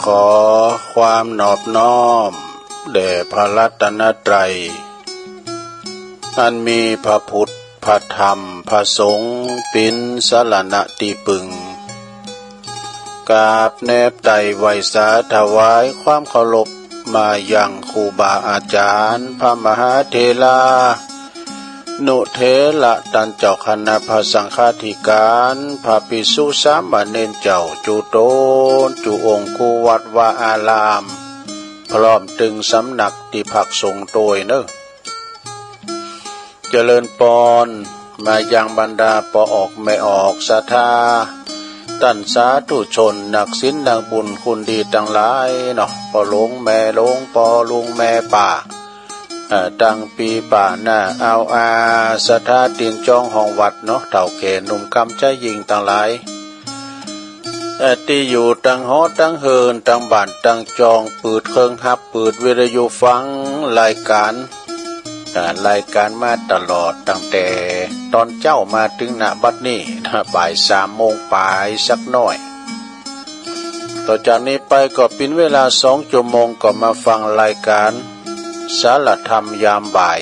ขอความนอบน้อมแด่พระรัตนตรัยอันมีพระพุทธพระธรรมพระสงฆ์เป็นสรณะที่พึ่งกราบแนบไตรไหวสาถวายความเคารพมายังครูบาอาจารย์พระมหาเถระนุเถระตันเจ้าคณะพระสังฆาธิการพระภิกษุสามเณรเจ้าจุโตนจุองค์คูวัดวาอารามพร้อมตึงสำนักที่พักสงฆ์โดยเนอะเจริญปอนมายังบรรดาปอออกไม่ออกศรัทธาท่านสาธุชนนักศีลนักบุญคุณดีทั้งหลายเนาะปอหลวงแม่หลวงปอลุงแม่ป่าตั้งปีป่าหน้าเอาศรัทธาตีนจองห้องวัดเนาะเต่าเขนหนุ่มคำใจยิงทั้งหลายที่อยู่ตั้งหอตั้งเฮินตั้งบ้านตั้งจองปืดเครื่องฮับปืดวิทยุฟังรายการมาตลอดตั้งแต่ตอนเจ้ามาถึงณบัดนี้บ่าย3 โมงปลายสักหน่อยต่อจากนี้ไปก็เป็นเวลา2 ชั่วโมงก็มาฟังรายการสารธรรมยามบ่าย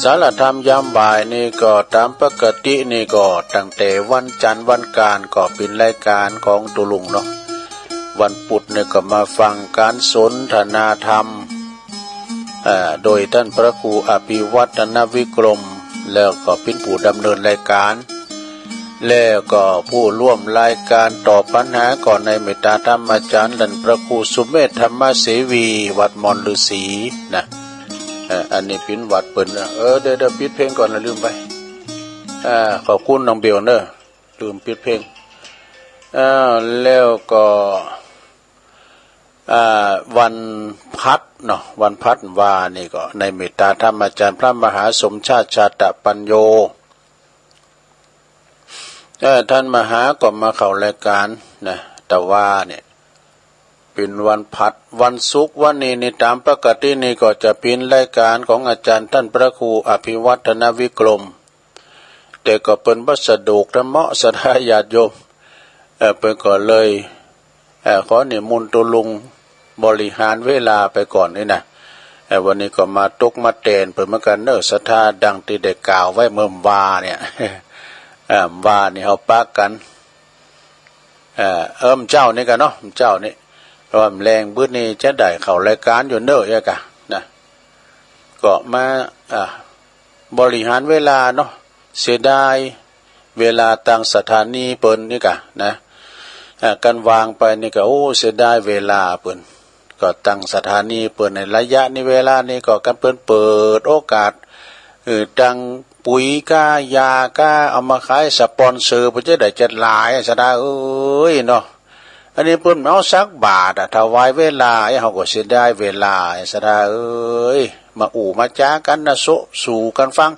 สารธรรมยามบ่ายนี่ก็ตามปกตินี่ก็ตั้งแต่วันจันทร์วันการก็เป็นรายการของตุลุงเนาะวันพุธเนี่ยก็มาฟังการสนทนาธรรมโดยท่านพระครูอภิวัฒนวิกรมแล้วก็เป็นผู้ดำเนินรายการแล้วก็ผู้ร่วมรายการตอบปัญหาก่อนในเมตตาธรรมอาจารย์ท่านพระครูสุเมธธรรมเสวีวัดมอนฤาษีนะอันนี้เป็นวัดเปิ่นเดี๋ยวปิดเพลงก่อนนะลืมไปขอบคุณน้องเบลเนอะลืมปิดเพลงแล้วก็วันพัดเนาะวันพัดว่านี่ก็ในเมตตาธรรมอาจารย์พระมหาสมชาติชาตปัญโยท่านมหาก็มาเข้ารายการนะแต่ว่าเนี่ยเป็นวันพัดวันศุกร์วันนี้ในตามปกตินี่ก็จะเป็นรายการของอาจารย์ท่านพระครูอภิวัฒนวิกรมแต่ก็เป็นบัสดุกธรรมะสดาญาติโยมเพิ่นก็เลยขอนิมนต์ตุลุงบริหารเวลาไปก่อนนี่นะวันนี้ก็มาตกมาเตนเปิดเหมือนกันเนอะศรัทธาดังที่ได้กล่าวไว้เมื่อวานเนี่ยว่านี่เขาปักกันเจ้านี่กันเนาะเจ้านี่เพราะแรงบื้อนี่จะได้เข้ารายการอยู่เนอะยังกะนะก็มาบริหารเวลาเนาะเสียดายเวลาต่างสถานีเปิ่นนี่กะนะการวางไปนี่ก็เสียดายเวลาเปิ่นก็ตั้งสถานีเปิ่นในระยะนี้เวลานี้ก็กันเปิ่นเปิดโอกาสดังปุ๋ยก้ายาก้าเอามาขายสปอนเซอร์เพื่อจะได้จัดหลายสะดาเนาะอันนี้เพิ่นเอาสักบาทถวายเวลาเขาก็เสียดายเวลาสะดามามาจ้ากันนะสู่กันฟัง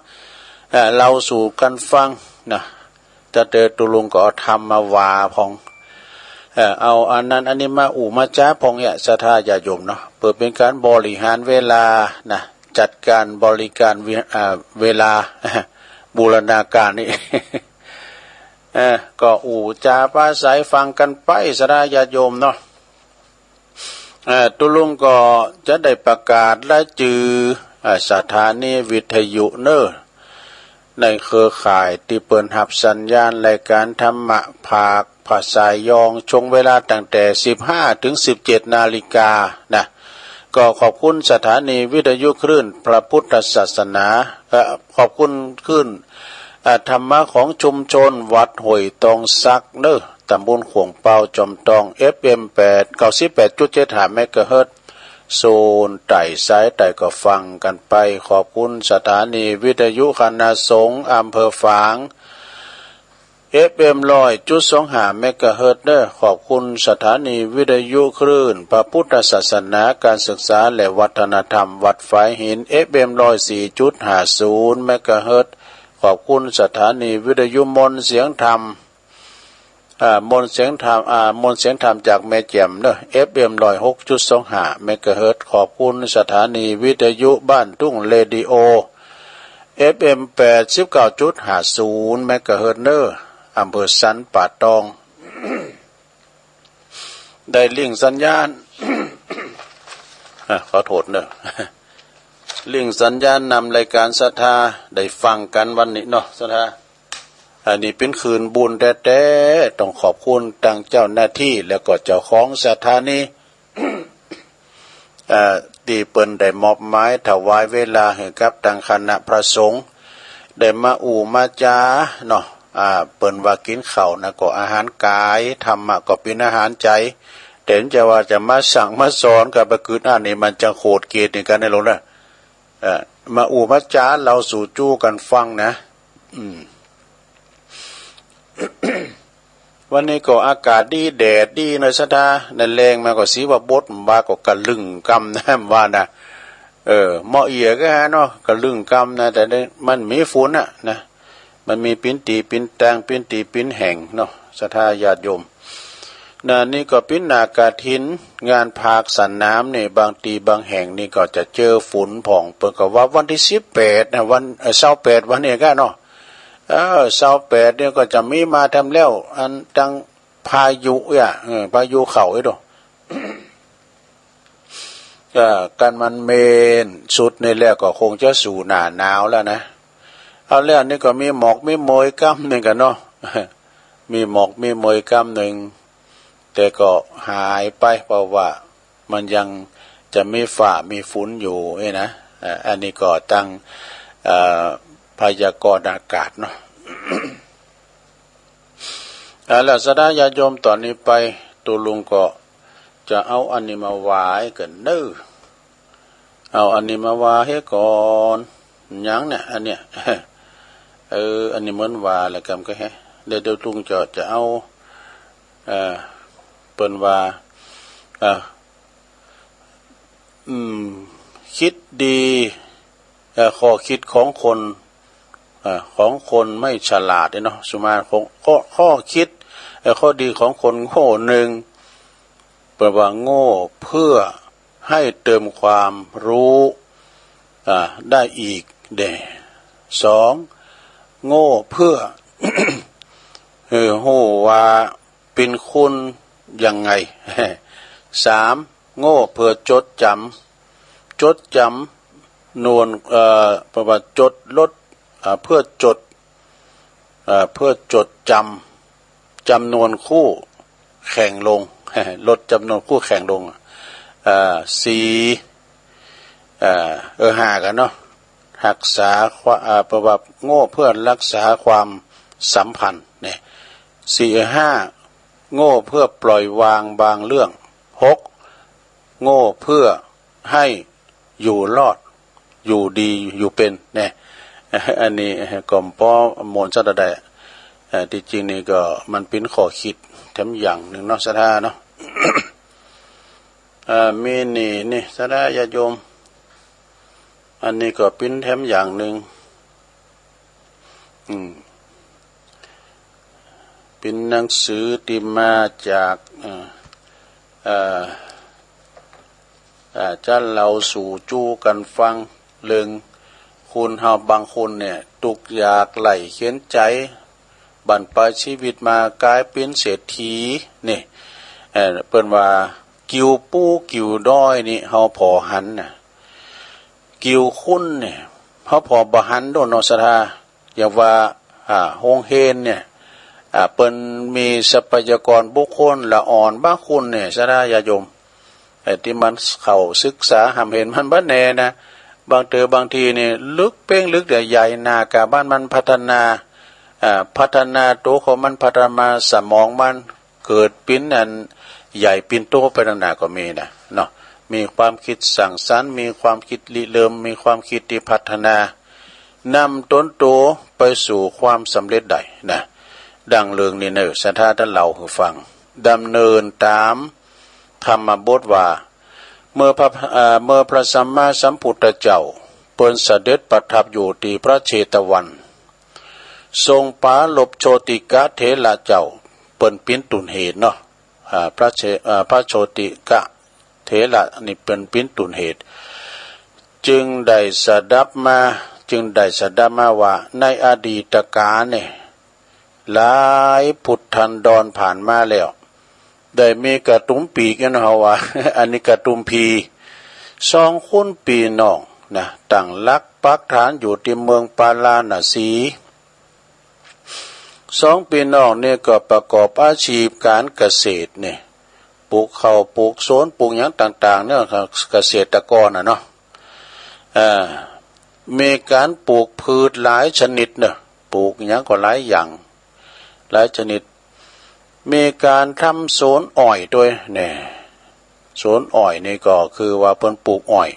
เราสู่กันฟังนะจะเจอตุลุงก็ทำมาว่าพองเอาอันนั้นอันนี้มามาจ้าพองเนี่ยศรัทธาญาติโยมเนาะเปิดเป็นการบริหารเวลานะจัดการบริการเวลาบูรณาการนี่ ก็จาปาศัยฟังกันไปศรัทธาญาติโยมเนาะตุลุงก็จะได้ประกาศและจือสถานีวิทยุเนอะในเครือข่ายที่เปิดหับสัญญาณรายการธรรมะภาคภาษายองช่วงเวลาตั้งแต่ 15 ถึง 17 นาฬิกานะก็ขอบคุณสถานีวิทยุคลื่นพระพุทธศาสนาขอบคุณคลื่นธรรมะของชุมชนวัดห้วยตองซักเนอะตำบลขวงเปาจอมทอง FM 98.75 เมกะเฮิรตซ์โซนไต่สายไต่ก็ฟังกันไปขอบคุณสถานีวิทยุคณะสงฆ์อำเภอฝาง FM 100.25 เมกะเฮิรตซ์เนอะขอบคุณสถานีวิทยุคลื่นพระพุทธศาสนาการศึกษาและวัฒนธรรมวัดฝายหิน FM 104.50 เมกะเฮิรตซ์ขอบคุณสถานีวิทยุมนต์เสียงธรรมมนต์เสียงธรรมจากแม่แจ่มเนอะ FM 106.25 เมกะเฮิรตซ์ขอบคุณสถานีวิทยุบ้านทุ่งเรดิโอ FM 89.50 เมกะเฮิรตซ์เนอะอำเภอสันป่าตอง ได้ลิงสัญญาณ ขอโทษเนอะลิงสัญญาณนำรายการศรัทธาได้ฟังกันวันนี้เนาะศรัทธาอันนี้เป็นคืนบุญแท้ๆต้องขอบคุณทางเจ้าหน้าที่แล้วก็เจ้าของสถานี ที่เปิ้นได้มอบหมายถวายเวลาให้กับทางคณะพระสงฆ์ได้มามาจาเนาะเปิ้นว่ากินข้าวนะก็อาหารกายธรรมะก็เป็นอาหารใจแต่จะว่าจะมาสั่งมาสอนกับประกฤตินี่มันจะโคตรเกลียดในกันในโลกนะมามาจาเราสู่จู้กันฟังนะวันนี้ก็อากาศดีแดดดีหน่อยซะดาในแรงมาก็สีว่าบดมาก็กะลึงกำนะว่านะเหมาะเอียก็ฮะเนาะกะลึงกำนะแต่มันมีฝุ่นนะมันมีปิ้นตีปิ้นแตงปิ้นตีปิ้นแห่งเนาะศรัทธาญาติโยมนี่ก็ปิ้นนากาถินงานภาคสันน้ำนี่บางตีบางแห่งนี่ก็จะเจอฝุ่นผ่องเปิดก็ว่าวันที่18นะวัน28วันนี้ก็เนาะ28เนี่ยก็จะมีมาทำแล้วอันดังพายุพายุเข่าไอ้ดอกกันมันเมนสุดในแรกก็คงจะสู่หน้าหนาวแล้วนะเอาแล้วนี่ก็มีหมอกมีโมยกั้มหนึ่งกันเนาะมีหมอกมีโมยกั้มหนึ่งแต่ก็หายไปเพราะว่ามันยังจะมีฝ่ามีฝุ่นอยู่นะอันนี้ก็ตั้งพยากรณ์อากาศเนาะ แล้วสดาญาโยมตอนนี้ไปตัวลุงก็จะเอาอันนี้มาไหว้กันเด้อเอาอันนี้มาไหว้ให้ก่อนยังเนี่ยอันเนี้ยอันนี้เหมือนว่าอะไรกันก็แฮะเดี๋ยวลุงจะเอาเปิ้นว่าคิดดีข้อคิดของคนไม่ฉลาดเนาะสุมาข้อคิดข้อดีของคนโง่หนึ่งแปลว่าโง่เพื่อให้เติมความรู้ได้อีก2โง่เพื่อ โง่ว่าเป็นคุณยังไง 3โง่เพื่อจดจำนวนประวัติจดลดเพื่อจดจำนวนคู่แข่งลง ลดจำนวนคู่แข่งลง5กันเนาะรักษาประวัติโง่เพื่อรักษาความสัมพันธ์เนี่ย5โง่เพื่อปล่อยวางบางเรื่อง6โง่เพื่อให้อยู่รอดอยู่ดีอยู่เป็นเนี่ยอันนี้ก็ป้อมนต์สัตว์ใดที่จริงนี่ก็มันเป็นข้อคิดแถมอย่างหนึ่งเนาะศรัทธาเนาะ มีนี่ศรัทธาญาติโยมอันนี้ก็เป็นแถมอย่างหนึ่งเป็นหนังสือที่มาจากจะเราสู่จู้กันฟังเรื่องคุณเฮาบางคนเนี่ยตุกอยากไหลเขียนใจบั่นปลายชีวิตมากลายเป็นเศรษฐีนี่เปิ้นว่ากิวปู้กิวด้อยนี่เฮาพอหันน่ะกิวคุณเนี่ยเฮาพอบ่หันโดนเนาะศรัทธาอย่างว่าโฮงเฮนเนี่ยเปิ้นมีทรัพยากรบุคคลละอ่อนบางคนเนี่ยศรัทธาญาโยมที่มันเข้าศึกษาหำเห็นมันบ่แน่นะบางทีนี่ลึกเป้งลึกใหญ่นากะบ้านมันพัฒนาตัวของมันพัฒนาสมองมันเกิดปิ้นอันใหญ่ปิ้นโตไปต่างๆก็มีนะเนาะมีความคิดสั่งสรรค์มีความคิดริเริ่มมีความคิดที่พัฒนานำต้นโตไปสู่ความสำเร็จได้นะดังเรื่องนี้เนอะศรัทธาท่านเล่าให้ฟังดำเนินตามธรรมบทว่าเมื่อพระสัมมาสัมพุทธเจ้าเปิ้นเสด็จประทับอยู่ที่พระเชตวันทรงปาลบโชติกะเถระเจ้าเปิ้นปิ้นตุนเหตุเนาะพระโชติกะเถระนี่เป็นปิ้นตุนเหตุจึงได้สดับมาว่าในอดีตกาลเนี่ยหลายพุทธันดรผ่านมาแล้ว ได้มีกระตุ้มปีกันเฮาว่า อันนี้กระตุ้มพีสองคนปีน้องนะตั้งลักปักฐานอยู่ที่เมืองปาลาณสีสองปีน้องเนี่ยก็ประกอบอาชีพการเกษตรเนี่ยปลูกข้าวปลูกสวนปลูกหยังต่างๆเนี่ยเกษตรกรเนาะมีการปลูกพืชหลายชนิดเนี่ยปลูกหยังก็หลายอย่างหลายชนิดมีการทำสวนอ้อยด้วยเนี่ยสวนอ้อยนี่ก็คือว่าเพิ่นปลูกอ้อย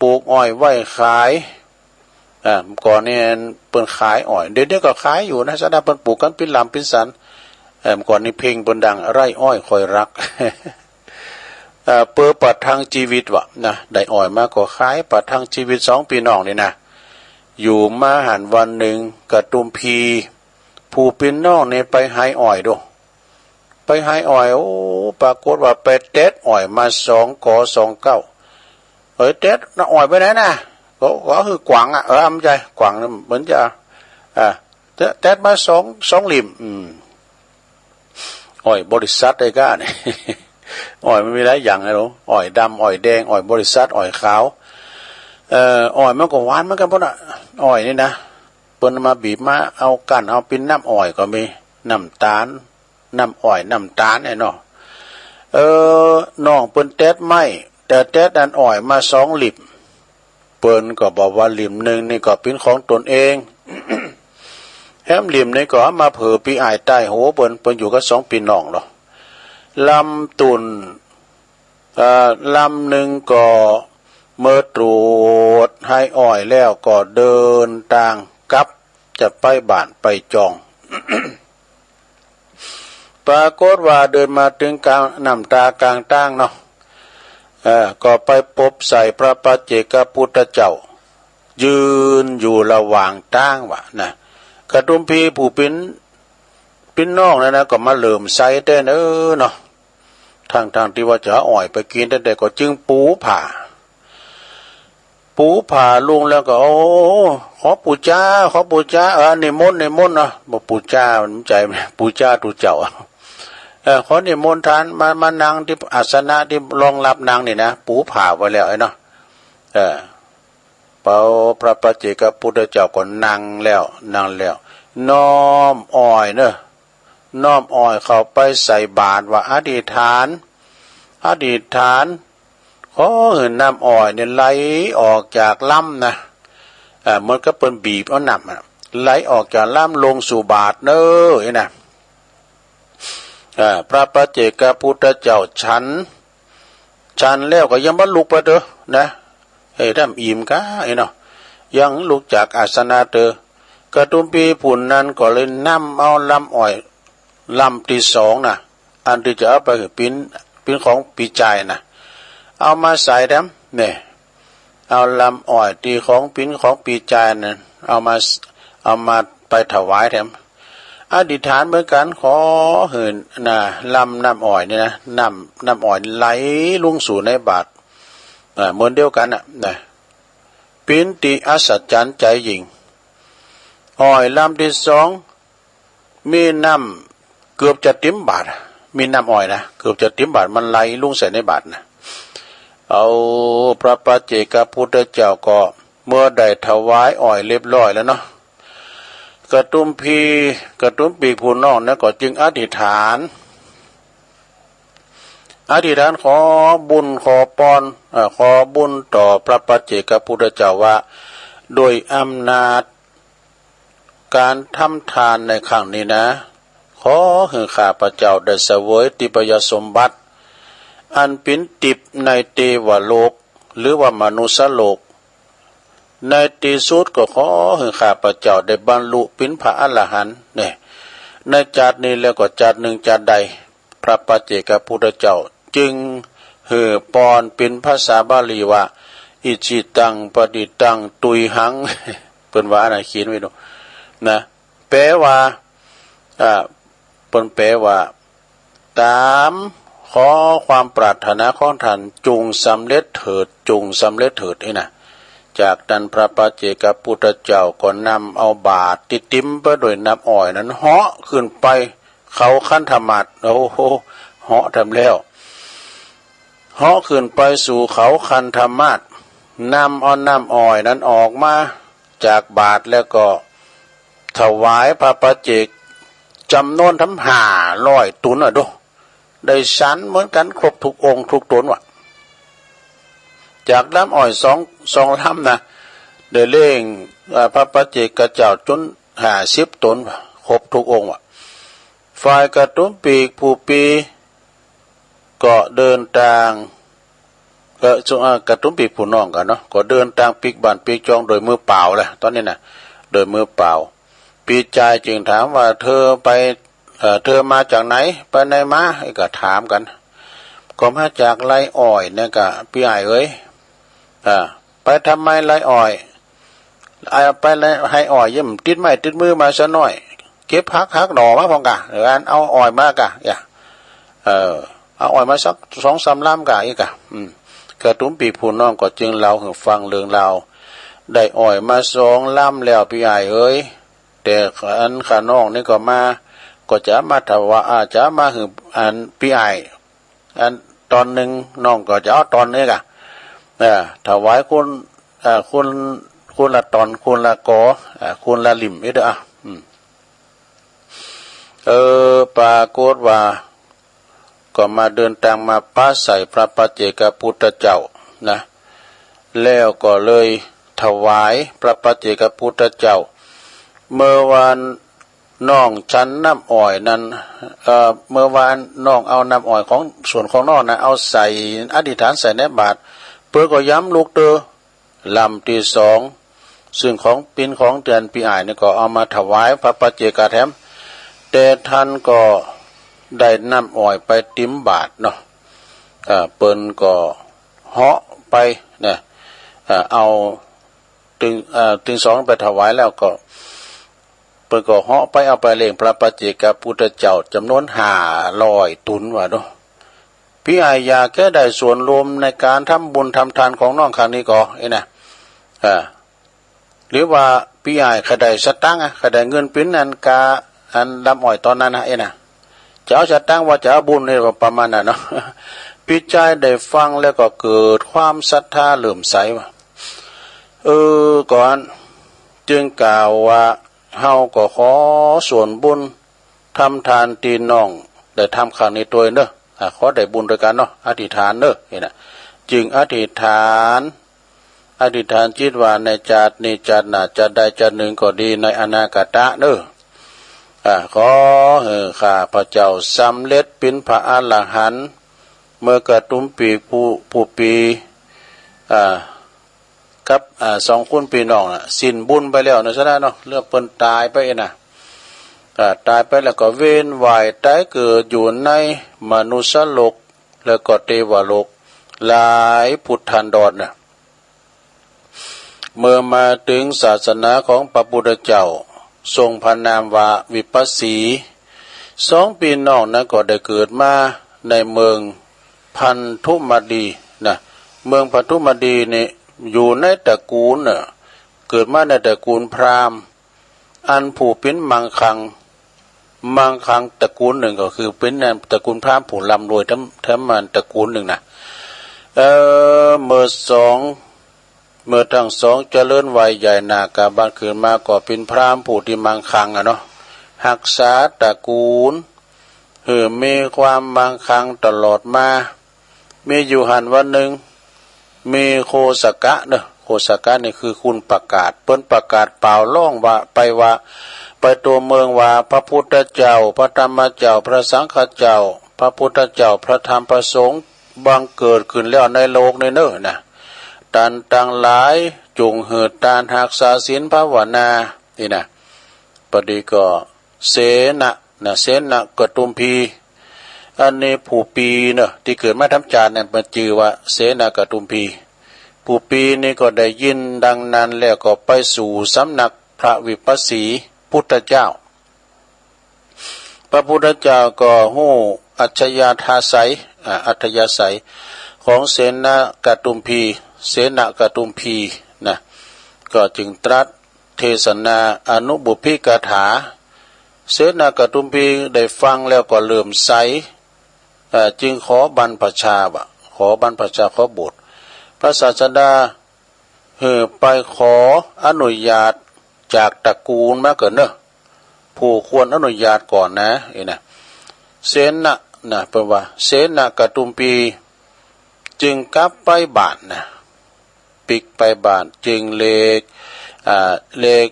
ปลูกอ้อยไว้ขายก่อนนี่เปิ้นขายอ้อยเดี๋ยวนี้ก็ขายอยู่นะซะนะเปิ้นปลูกกันเป็นลำเป็นสันก่อนนี้เพลงเปิ้นดังไร่อ้อยคอยรัก เปิดปัดทางชีวิตวะนะได้อ้อยมาก็ขายปัดทางชีวิตสองพี่น้องนี่นะอยู่มาหันวันหนึ่งกระตุ้มพีผู้เป็นน้องเนี่ยไปหายอ้อยดูไปหายอ้อยโอ้ปรากฏว่าไปเต็ดอ้อยมา2 ก. 2 เก้าเต็ดน่ะอ้อยไปไหนนะก็คือกวางอำใจกวางนั่นเหมือนจะเต็ดมาสองหลิมอ้อยบริษัทไอ้ก้าเนี่ย อ้อยมันมีหลายอย่างนะหนูอ้อยดำอ้อยแดงอ้อยบริษัทอ้อยขาวอ้อยมันก็หวานเหมือนกันพวกน่ะอ้อยนี่นะเปิ้นมาบีบมาเอากันเอาเป็นน้ำอ้อยก็มีน้ำตาลน้ำอ้อยน้ำตาลไอ้เนาะน้องเปิ้นเต็ดไม่แต่เต็ดอันอ้อยมา2 หลิมเปิ้นก็บอกว่าหลิมหนึ่งนี่ก็เป็นของตนเอง แฮมหลิมนี่ก็มาเผอปีอ้ายใต้โหเปิ้นอยู่กับ2 ปีน้องเนาะลำตุนลำหนึ่งก็เมื่อตรวจให้อ้อยแล้วก็เดินทางกลับจะไปบ้านไปจอง ปรากฏว่าเดินมาถึงกลางน้ำตากลางตั้งเนาะก็ไปพบใส่พระปัจเจกพุทธเจ้ายืนอยู่ระหว่างตั้งวะนะกระตุ้มพีผู้เป็นน้องนะก็มาเริ่มใส่เต้นเนาะทางที่ว่าจะอ่อยไปกินแต่ก็จึงปูผ่าลุงแล้วก็โอ้ขอปู่จ้านิมนต์เนาะบอกปู่จ้ามันใจปู่จ้าตูเจ้าขอนิมนต์ท่านมานั่งที่อาสนะที่รองรับนางนี่นะปูผ่าไว้แล้วไอ้เนาะเป่าพระปัจเจกพุทธเจ้าก็นั่งแล้วน้อมอ้อยเนอะน้อมอ้อยเข้าไปใส่บาตรว่าอธิษฐานขอเห็นน้ำอ้อยเนี่ยไหลออกจากลำนะมันก็เป็นบีบเอาน้ำไหลออกจากลำลงสู่บาตรเนอะนะพระปัจเจกพุทธเจ้าฉันแล้วก็ยังบรรลุไปเด้อนะทำอิ่มกะเนาะยังลุกจากอาสนะเด้อกระตุ้มปีผุนนั้นก็เลยนำเอาลำอ้อยลำที่2นะอันที่จะเอาไปเป็นของปีใจนะเอามาใส่แดมเนี่ยเอาลำอ้อยที่ของปีใจนั่นเอามาไปถวายแถมอธิษฐานเหมือนกันขอเหินลำน้ำอ้อยนี่นะน้ำอ้อยไหลลงสู่ในบาตรเหมือนเดียวกันนะปินติอัศจรรย์ใจหญิงอ้อยลำที่2มีน้ำเกือบจะเต็มบาตรมีน้ำอ้อยนะเกือบจะเต็มบาตรมันไหลลงใส่ในบาตรนะเอาพระปัจเจกพุทธเจ้าก็เมื่อได้ถวายอ้อยเรียบร้อยแล้วเนาะกระตุ้มปีผู้น้องนะก็จึงอธิษฐานขอบุญขอปอนขอบุญต่อพระปัจเจกพุทธเจ้าว่าโดยอำนาจการทำทานในครั้งนี้นะขอให้ข้าพเจ้าได้เสวยทิพยสมบัติอันเป็นทิพย์ในเทวโลกหรือว่ามนุษยโลกในที่สุดก็ขอให้ข้าพเจ้าได้บรรลุเป็นพระอรหันต์เนี่ยในชาตินี้แล้วก็ชาติหนึ่งชาติใดพระปัจเจกพุทธเจ้าจึงปอนเป็นภาษาบาลีว่าอิจิตังปฏิตังตุยหัง เป็นว่าอะไรเขียนไว้ดูนะแปลว่าเป็นแปลว่าตามขอความปรารถนาของท่านจงสำเร็จเถิดนี่นะจากนั้นพระปัจเจกพุทธเจ้าก็นำเอาบาตรติดติ้มไปด้วยน้ำอ้อยนั้นเหาะขึ้นไป เขาคันธมาศโอ้โหเหาะทำแล้วเหาะขึ้นไปสู่เขาคันธมาศนำเอาน้ำอ้อยนั้นออกมาจากบาทแล้วก็ถวายพระปัจเจกจำนวนทั้ง500 ตุนดูได้ชั้นเหมือนกันครบทุกองค์ทุกตนว่ะจากน้ำอ้อยสองลำนะได้เล่งพระปัจเจกเจ้าจน50 ตนครบทุกองค์ว่ะฝ่ายกระตุ้มปีกผู้ปีก็เดินทางกระตุ้มปีกผู้น้องกันเนาะก็เดินทางปีกบ้านปีกจองโดยมือเปล่าแหละตอนนี้นะโดยมือเปล่าปีใจจึงถามว่าเธอมาจากไหนไปไหนมาก็ถามกันก็มาจากไร่อ้อยเนี่ยก็พี่ใหญ่เอ้ยไปทำไมไร่อ้อยไปให้อ้อยยิ่มติดไม้ติดมือมาซะหน่อยเก็บหักหน่อมาพองกะหรือเอาอ้อยมากะเอาอ้อยมาสัก2-3 ลำกะอีกะกระตุ้มปีผู้น้องก็จึงเล่าให้ฟังเรื่องราวได้อ้อยมา2 ลำแล้วพี่ใหญ่เอ้ยแต่อันข้าน้องนี่ก็มาก็จะมาถวายจะมาหืออันพี่ใหญ่อันตอนหนึ่งน้องก็จะเอาตอนนี้กะถวายคุณละตอนคุณละกอคุณละลิ่มนี่เด้อปรากฏว่าก็มาเดินทางมาป้าใส่พระปัจเจกพุทธเจ้านะแล้วก็เลยถวายพระปัจเจกพุทธเจ้าเมื่อวานน้องชั้นน้ำอ้อยนั้นเมื่อวานน้องเอาน้ำอ้อยของส่วนของน้องนะเอาใส่อธิษฐานใส่ในบาตรเพื่อก็ย้ำลูกเตอลำที่2ซึ่งของปินของเดือนปีอ้ายนี่ก็เอามาถวายพระปัจเจกแถมแต่ท่านก็ได้น้ำอ้อยไปติ้มบาทเนาะเปิ้นก็เหาะไปเนี่ยเอาถึง2ไปถวายแล้วก็เปิ้นก็เหาะไปเอาไปเลี้ยงพระปัจเจกพุทธเจ้าจำนวน500 ตุนว่าเนาะพี่อายาแค่ได้ส่วนรวมในการทำบุญทำทานของน้องครั้งนี้ก็นะหรือว่าพี่อายขได้สตังค์ขได้เงินปิ้นอันกาอันดำอ้อยตอนนั้นนะจะเอาสตังค์ว่าจะเอาบุญนี่ก็ประมาณนั้นเนาะพี่ใจได้ฟังแล้วก็เกิดความศรัทธาเลื่อมใสว่าก่อนจึงกล่าวว่าเฮาก็ขอส่วนบุญทำทานตีน้องได้ทำครั้งนี้ตัวเด้อขอได้บุญด้วยกันเนาะอธิษฐานเด้อนี่นะจึงอธิษฐานจิตว่าในชาตินี้ชาติหน้าจะได้ชาติหนึ่งก็ดีในอนาคตเด้อขอข้าพระเจ้าสำเร็จเป็นพระอรหันต์เมื่อกระตุ้มปีผู้ปีกับ2 คนพี่น้องสิ้นบุญไปแล้วนะซะนะเนาะเรื่องเปิ้นตายไปนะตายไปแล้วก็เวียนว่ายตายเกิดอยู่ในมนุษย์โลกแล้วก็เทวโลกหลายพุทธันดรนะเมื่อมาถึงศาสนาของพระพุทธเจ้าทรงพระนามว่าวิปัสสี2 พี่น้องนั้นก็ได้เกิดมาในเมืองพันธุมดีนะเมืองพันธุมดีนี่อยู่ในตระกูลเกิดมาในตระกูลพราหมณ์อันผู้เป็นมังคังตระกูลหนึ่งก็คือเป็นตระกูลพราหมณ์ผู้ร่ำรวยทั้งมันตระกูลหนึ่งนะเมื่อทั้ง 2เจริญวัยใหญ่นากาบ้านคืนมาก็เป็นพราหมณ์ผู้ที่มังคังเนาะรักษาตระกูลมีความมังคังตลอดมามีอยู่หันวันหนึ่งมีโคสกะเนอะโคสกะนี่คือคุณประกาศเปิ้นประกาศเปล่าล่องว่าไปตัวเมืองว่าพระพุทธเจ้าพระธรรมเจ้าพระสังฆเจ้าพระพุทธเจ้าพระธรรมพระสงฆ์บังเกิดขึ้นแล้วในโลกนี้เนอะนะตันต่างหลายจงเหิดตานหักษาศีลภาวนานี่นะปฏิก็เสนะกตุมพีอันนี้ผู้ปีเนอะที่เกิดมาทำจานเนี่ยมันจือว่าเสนากตุมพีผู้ปีนี่ก็ได้ยินดังนั้นแล้วก็ไปสู่สำนักพระวิปัสสีพุทธเจ้าพระพุทธเจ้าก็หู้อัจฉริยะอัธยาศัยของเสนากตุมพีนะก็จึงตรัสเทศนาอนุบุพพิกถา เสนากตุมพีได้ฟังแล้วก็เลื่อมใสจึงขอบรรพชาขอบรรพชาขอบวชพระศาสดาไปขออนุญาตจากตระกูลมาเกิดเนอะผู้ควรอนุญาตก่อนนะนะเสนะนะแปลว่าเสนากตุมพีจึงกลับไปบ้านนะปิกไปบ้านจึงเลก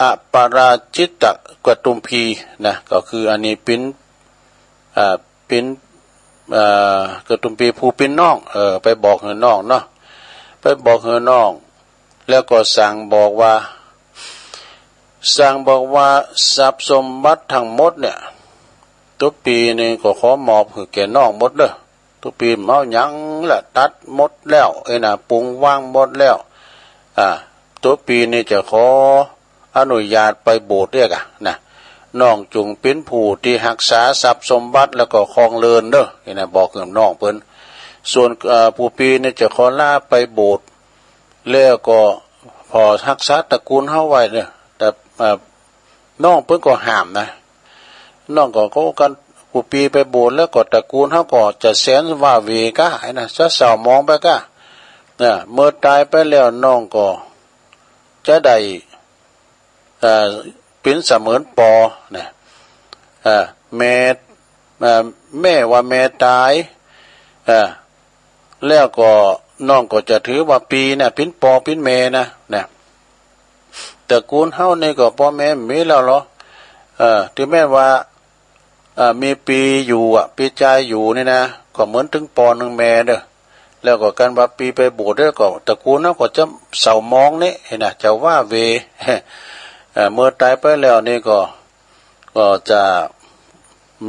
อปาราชิตกตุมพีนะก็คืออันนี้เป็นกตุมพีผู้เป็นน้องไปบอกเฮน้องเนาะไปบอกเฮน้องแล้วก็สั่งบอกว่าทรัพย์สมบัติทั้งหมดเนี่ยทุกปีนี่ก็ขอมอบให้แก่น้องหมดเด้อทุกปีเมาหยังละตัดหมดแล้วนะปรุงว่างหมดแล้วตัวปีนี่จะขออนุญาตไปโบสถ์เรียกนะน้องจุงเป็นผู้ที่รักษาทรัพย์สมบัติแล้วก็ครองเรือนเด้อนะบอกกับน้องเพิ่นส่วนผู้ปีนี่จะขอลาไปโบสถ์แล้วก็พอรักษาตระกูลเฮาไว้เนี่ยแต่น้องเพิ่นก็ห้ามนะน้องก็เขากันผู้ปีไปโบสถ์แล้วก็ตระกูลเฮาก็จะแสนว่าเวกะนะจะเศร้ามองไปกะเนี่ยเมื่อตายไปแล้วน้องก็จะได้เป็นเสมือนปอเนี่ยแม่ว่าแม่ตายแล้วก็น้องก็จะถือว่าปีเนี่ยเป็นปอเป็นแม่นะตระกูลเฮานี่ก็พ่อแม่มีแล้วเหรอที่แม่ว่ามีปีอยู่ปีใจอยู่นี่นะก็เหมือนถึงปอหนึ่งแม่เด้อแล้วก็การว่าปีไปโบสถ์ด้วยก็ตระกูลนั้นก็จะเศร้ามองนี่เห็นนะจะว่าเวเมื่อตายไปแล้วนี่ก็จะ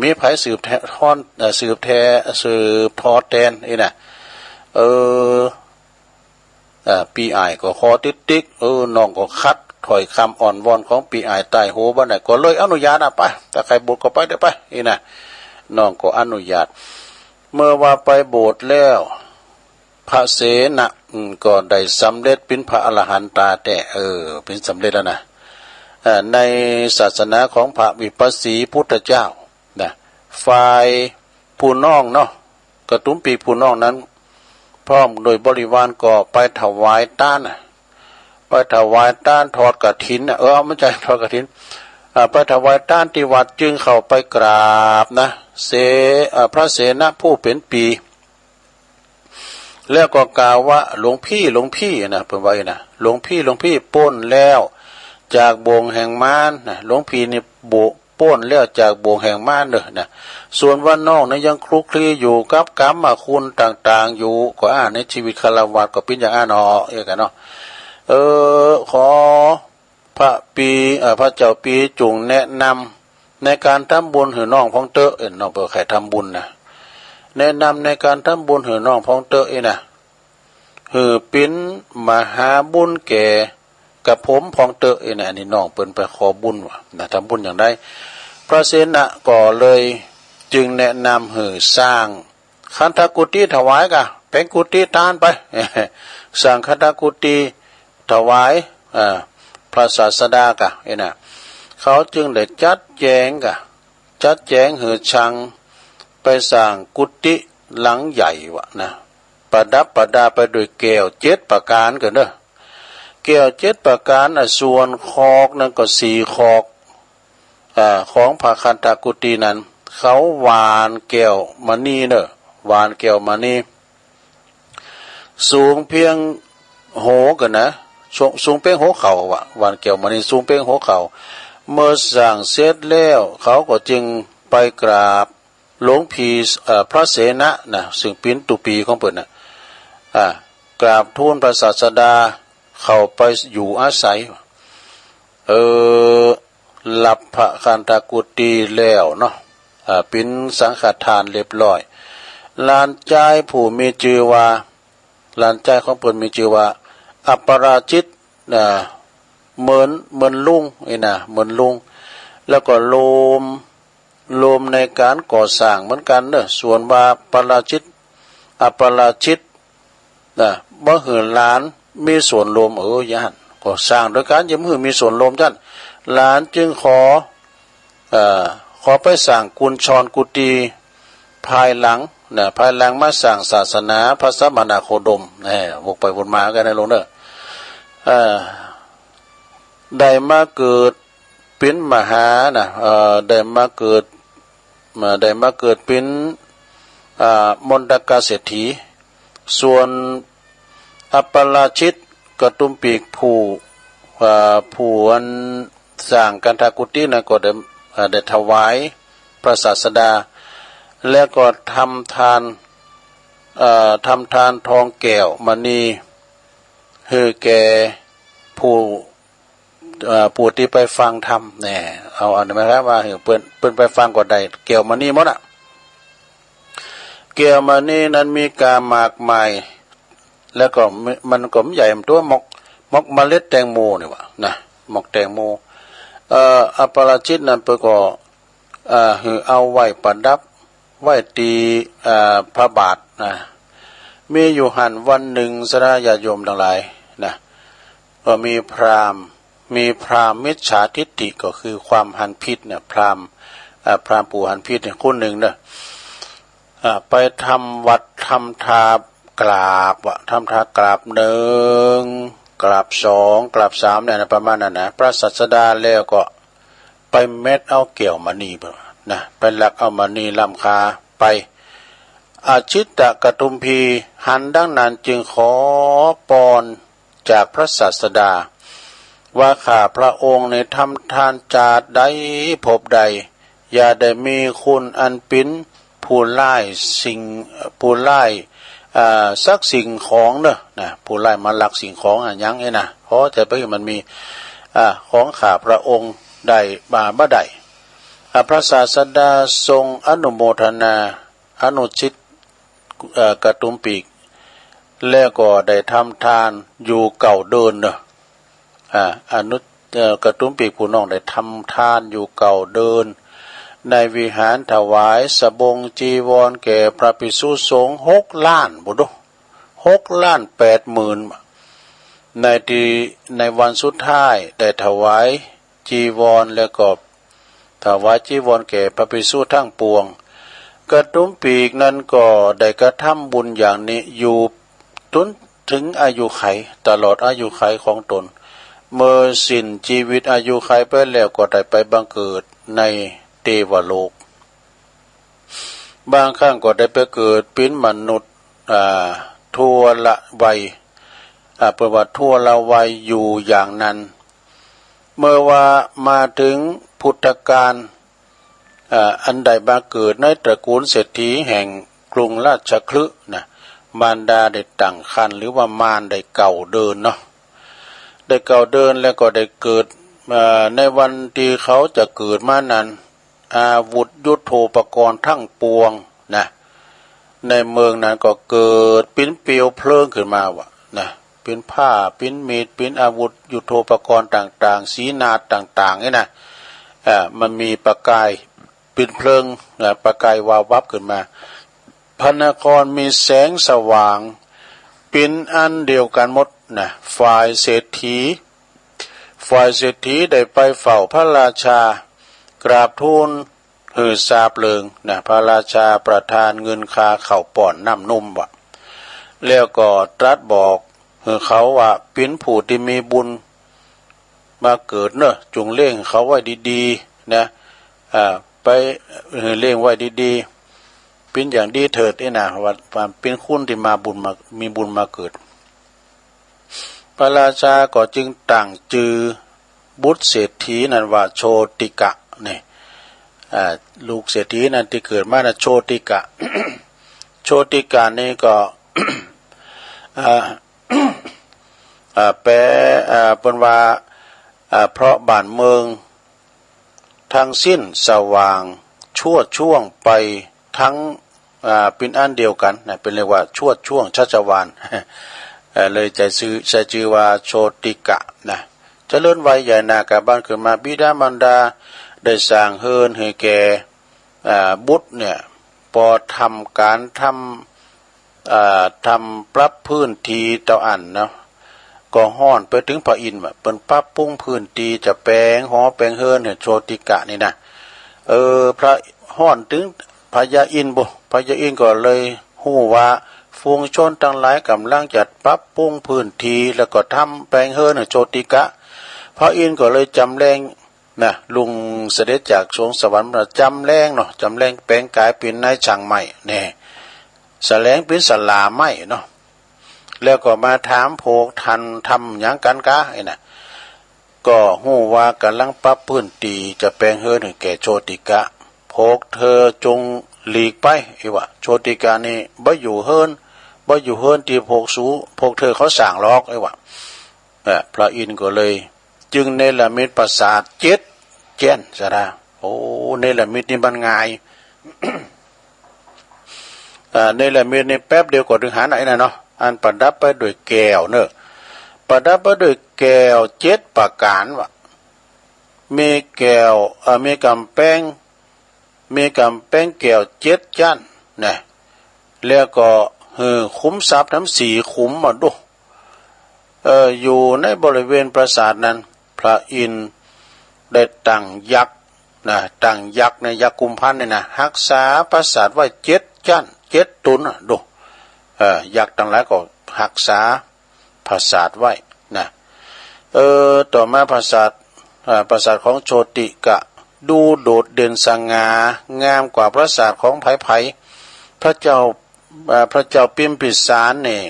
มีไผสืบทอดแทนนี่นะปีอ้ายก็คอติ๊กน้องก็คัดถอยคำอ่อนวอนของปีอ้ายใต้โหบ้านไหนก็เลยอนุญาตไปถ้าใครโบสถ์ก็ไปได้ไปนี่นะน้องก็อนุญาตเมื่อว่าไปโบสถ์แล้วพระเสนะก็ได้สำเร็จเป็นพระอรหันตาแต่เป็นสำเร็จแล้วนะในศาสนาของพระวิปัสสีพุทธเจ้านะฝ่ายผู้น้องเนาะกระตุ้มปีผู้น้องนั้นพร้อมโดยบริวารก็ไปถวายต้านไปถวายต้านทอดกฐินไม่ใช่ทอดกฐินไปถวายต้านที่วัดจึงเข้าไปกราบนะพระเสนะผู้เป็นปีแล้วก็กล่าวว่าหลวงพี่นะเป็นไว้นะหลวงพี่ป้นแล้วจากบ่วงแห่งมารนะหลวงพี่นี่ป้นแล้วจากบ่วงแห่งมารเด้อนะส่วนว่าน้องนั้นยังคลุกคลีอยู่กับกรรมคุณต่างๆอยู่ก็ในชีวิตฆราวาสก็เป็นอย่างกันเนาะขอพระเจ้าปีจุงแนะนำในการทำบุญให้น้องของเตอน้องเปิดใครทำบุญนะแนะนำในการทำบุญให้น้องของเตอนะเป็นมหาบุญแก่กับผมของเตอนะนี่น้องเปิ้นไปขอบุญว่านะทำบุญอย่างไรพระเสนะก็เลยจึงแนะนำให้สร้างคันธกุฏิถวายกะเป็นกุฏิทานไปสร้างคันธกุฏิถวายพระศาสดากะนะเขาจึงได้จัดแจงให้ช่างไปสร้างกุฏิหลังใหญ่วะนะประดับประดาไปด้วยแก้ว7ประการกันเด้อแก้ว7ประการส่วนคอกนั่นก็4คอกของพระคันธกุฏินั้นเขาหวานแก้วมณีเด้อหวานแก้วมณีสูงเพียงโหกันนะสูงเพียงหัวเข่าวะหวานแก้วมณีสูงเพียงหัวเข่าเมื่อสั่งเสร็จแล้วเขาก็จึงไปกราบหลวงพี่พระเสนะนะซึ่งเป็นตุปีของเพิ่นนะกราบทูลพระศาสดาเข้าไปอยู่อาศัยหลับพระคันธกุฏิแล้วเนาะเป็นสังฆทานเรียบร้อยลานใจผู้มีชื่อว่าลานใจของเพิ่นมีชื่อว่าอัปปราชิตเหมือนลุงนะเหมือนลุงแล้วก็โลมในการก่อสร้างเหมือนกันเนอะส่วนว่าปราชิตอัปปราชิตบ่หือหลานมีส่วนรวมย่านก่อสร้างโดยการยืมหือมีส่วนรวมท่านหลานจึงขอ ขอไปสั่งกุญชรกุฏิภายหลังภายหลังมาสั่งศาสนาพระสัมมานาโคดมวกไปวนมากันนะลงเนอะได้มาเกิดเป็นมหาได้มาเกิดเป็นมนตกาเศรษฐีส่วนอัปปราชิตกตุมปีกผู้อันสร้างกันทากุฏิก็ได้ถวายพระศาสดาแล้วก็ทำทานทองแก้วมณีให้แก่ผู้ที่ไปฟังธรรมเอาอันนี้ไหมครับว่าเปิ้นไปฟังก็ได้แก้วมณีหมดอ่ะแก้วมณีนั้นมีกาหมากมายแล้วก็มันก็ใหญ่ตัวมกเมล็ดแตงโมนี่วะนะมกแตงโมอัปปราชิตนั้นเปิ้นก็เอาไว้ประดับไว้ตีพระบาทมีอยู่หันวันหนึ่งสระญาติโยมทั้งหลายก็มีพราหมณ์มิจฉาทิฏฐิก็คือความหันผิดพราหมณ์ปู่หันผิดคนหนึ่งไปทำวัดทำทากราบทำทากราบหนึ่งกราบสองกราบสามประมาณนั้นพระศาสดาแล้วก็ไปเม็ดเอาเกี่ยวมณีไปลักเอามณีลำคาไปอาชิตตกตุมพีหันดังนั้นจึงขอปอนจากพระศาสดาว่าข้าพระองค์ในทำทานจาดใดพบใดอย่าได้มีคุณอันปิ้นผู้ไล่สักสิ่งของผู้ไล่มาลักสิ่งของยังเพราะแต่ไปมันมีของข้าพระองค์ได้บ่ได้พระศาสดาทรงอนุโมทนาอนุชิตกตุมปีกแล้วก็ได้ทำทานอยู่เก่าเดินกตุมปีกผู้น้องได้ทำทานอยู่เก่าเดินในวิหารถวายสบงจีวรแก่พระภิกษุสงฆ์6 ล้านบุตร6,80,000ในวันสุดท้ายได้ถวายจีวรแล้วก็ถวายจีวรแก่พระภิกษุทั้งปวงกตุมปีกนั้นก็ได้กระทำบุญอย่างนี้อยู่ถึงอายุไขตลอดอายุไขของตนเมื่อสิ้นชีวิตอายุไขไปแล้วก็ได้ไปบังเกิดในเทวโลกบางครั้งก็ได้ไปเกิดเป็นมนุษย์ทั่วละวัยประวัติทั่วละวัยอยู่อย่างนั้นเมื่อว่ามาถึงพุทธกาลอันใดมาเกิดในตระกูลเศรษฐีแห่งกรุงราชคฤห์มารดาได้ตั้งครรภ์หรือว่ามารได้เก่าเดินได้เก่าเดินแล้วก็ได้เกิดในวันที่เขาจะเกิดมานั้นอาวุธยุทโธปกรณ์ทั้งปวงในเมืองนั้นก็เกิดปิ้นเปลวเพลิงขึ้นมาเป็นผ้าปิ้นมีดปิ้นอาวุธยุทโธปกรณ์ต่างๆสีนาฏต่างๆนี่มันมีประกายปิ้นเพลิงประกายวาววับขึ้นมาพระนครมีแสงสว่างเป็นอันเดียวกันหมดฝ่ายเศรษฐีได้ไปเฝ้าพระราชากราบทูลทราบเลิงพระราชาประทานเงินคาเข่าป่อนน้ำนุ่มแล้วก็ตรัสบอกเขาว่าเป็นผู้ที่มีบุญมาเกิดจงเลี้ยงเขาไว้ดีๆไปเลี้ยงไว้ดีๆเป็นอย่างดีเถิดว่าเป็นคุณที่มีบุญมาเกิดพระราชาก็จึงตั้งชื่อบุตรเศรษฐีนั้นว่าโชติกะลูกเศรษฐีนั้นที่เกิดมาโชติกะ โชติกะนี่ก็ แปลเป็นว่าเพราะบ้านเมืองทั้งสิ้นสว่างช่วงไปทั้งเป็นอันเดียวกันเป็นเรียกว่าช่วงชัชวาล เลยใช้ชื่อว่าโชติกะเจริญวัยใหญ่นากับบ้านขึ้นมาบิดามารดาได้สร้างเฮือนให้แก่บุตรพอทำการทำปรับพื้นที่เต่าอันก็ห้อนไปถึงพระอินทร์เป็นปรับปรุงพื้นที่จะแปลงหอแปลงเฮือนโชติกะนี่ พระฮ้อนถึงพญาอินทร์บ่พญาอินทร์ก็เลยฮู้ว่าฝูงชนทั้งหลายกำลังจัดปรับปรุงพื้นที่แล้วก็ทำแปลงเฮือนโชติกะพระอินทร์ก็เลยจำแรงนะลุงเสด็จจากสวงสวรรค์จำแรงเนาะจำแรงแปลงกายเป็นนายช่างใหม่แน่แสลงเป็นสลาไม้เนาะแล้วก็มาถามโพกทันทำหยังกันกะไอ้น่ะก็ฮู้ว่ากำลังปรับพื้นที่จะแปลงเฮือนให้แก่โชติกะโพกเธอจงหลีกไปไอ้ว่าโชติกานี่บ่อยู่เฮือนที่โพกสูโพกเธอเขาสร้างลอกไอ้ว่าพระอินทร์ก็เลยจึงเนรมิตปราสาท7 แจ้นซะนะโอ้เนรมิตนี่มันง่าย เนรมิตนี่แป๊บเดียวก็ถึงหาไหนน่ะเนาะอันประดับไปด้วยแก้วเนอะประดับไปด้วยแก้ว7 ประการว่ะมีแก้วมีกำแพงแก้ว7 จั่นนะแล้วก็คุ้มทรัพย์ทั้ง4 คุ้มมาดูอยู่ในบริเวณปราสาทนั้นพระอินทร์ได้ตั้งยักษ์นะตั้งยักษ์ในยักษ์กุมพันธ์เนี่ยนะรักษาปราสาทไว้7 จั่น7 ตุนดูยักษ์ทั้งหลายก็รักษาปราสาทไว้นะต่อมาปราสาทของโชติกะดูโดดเด่นสง่างามกว่าปราสาทของไผ่พระเจ้าปิมพิสารเนี่ย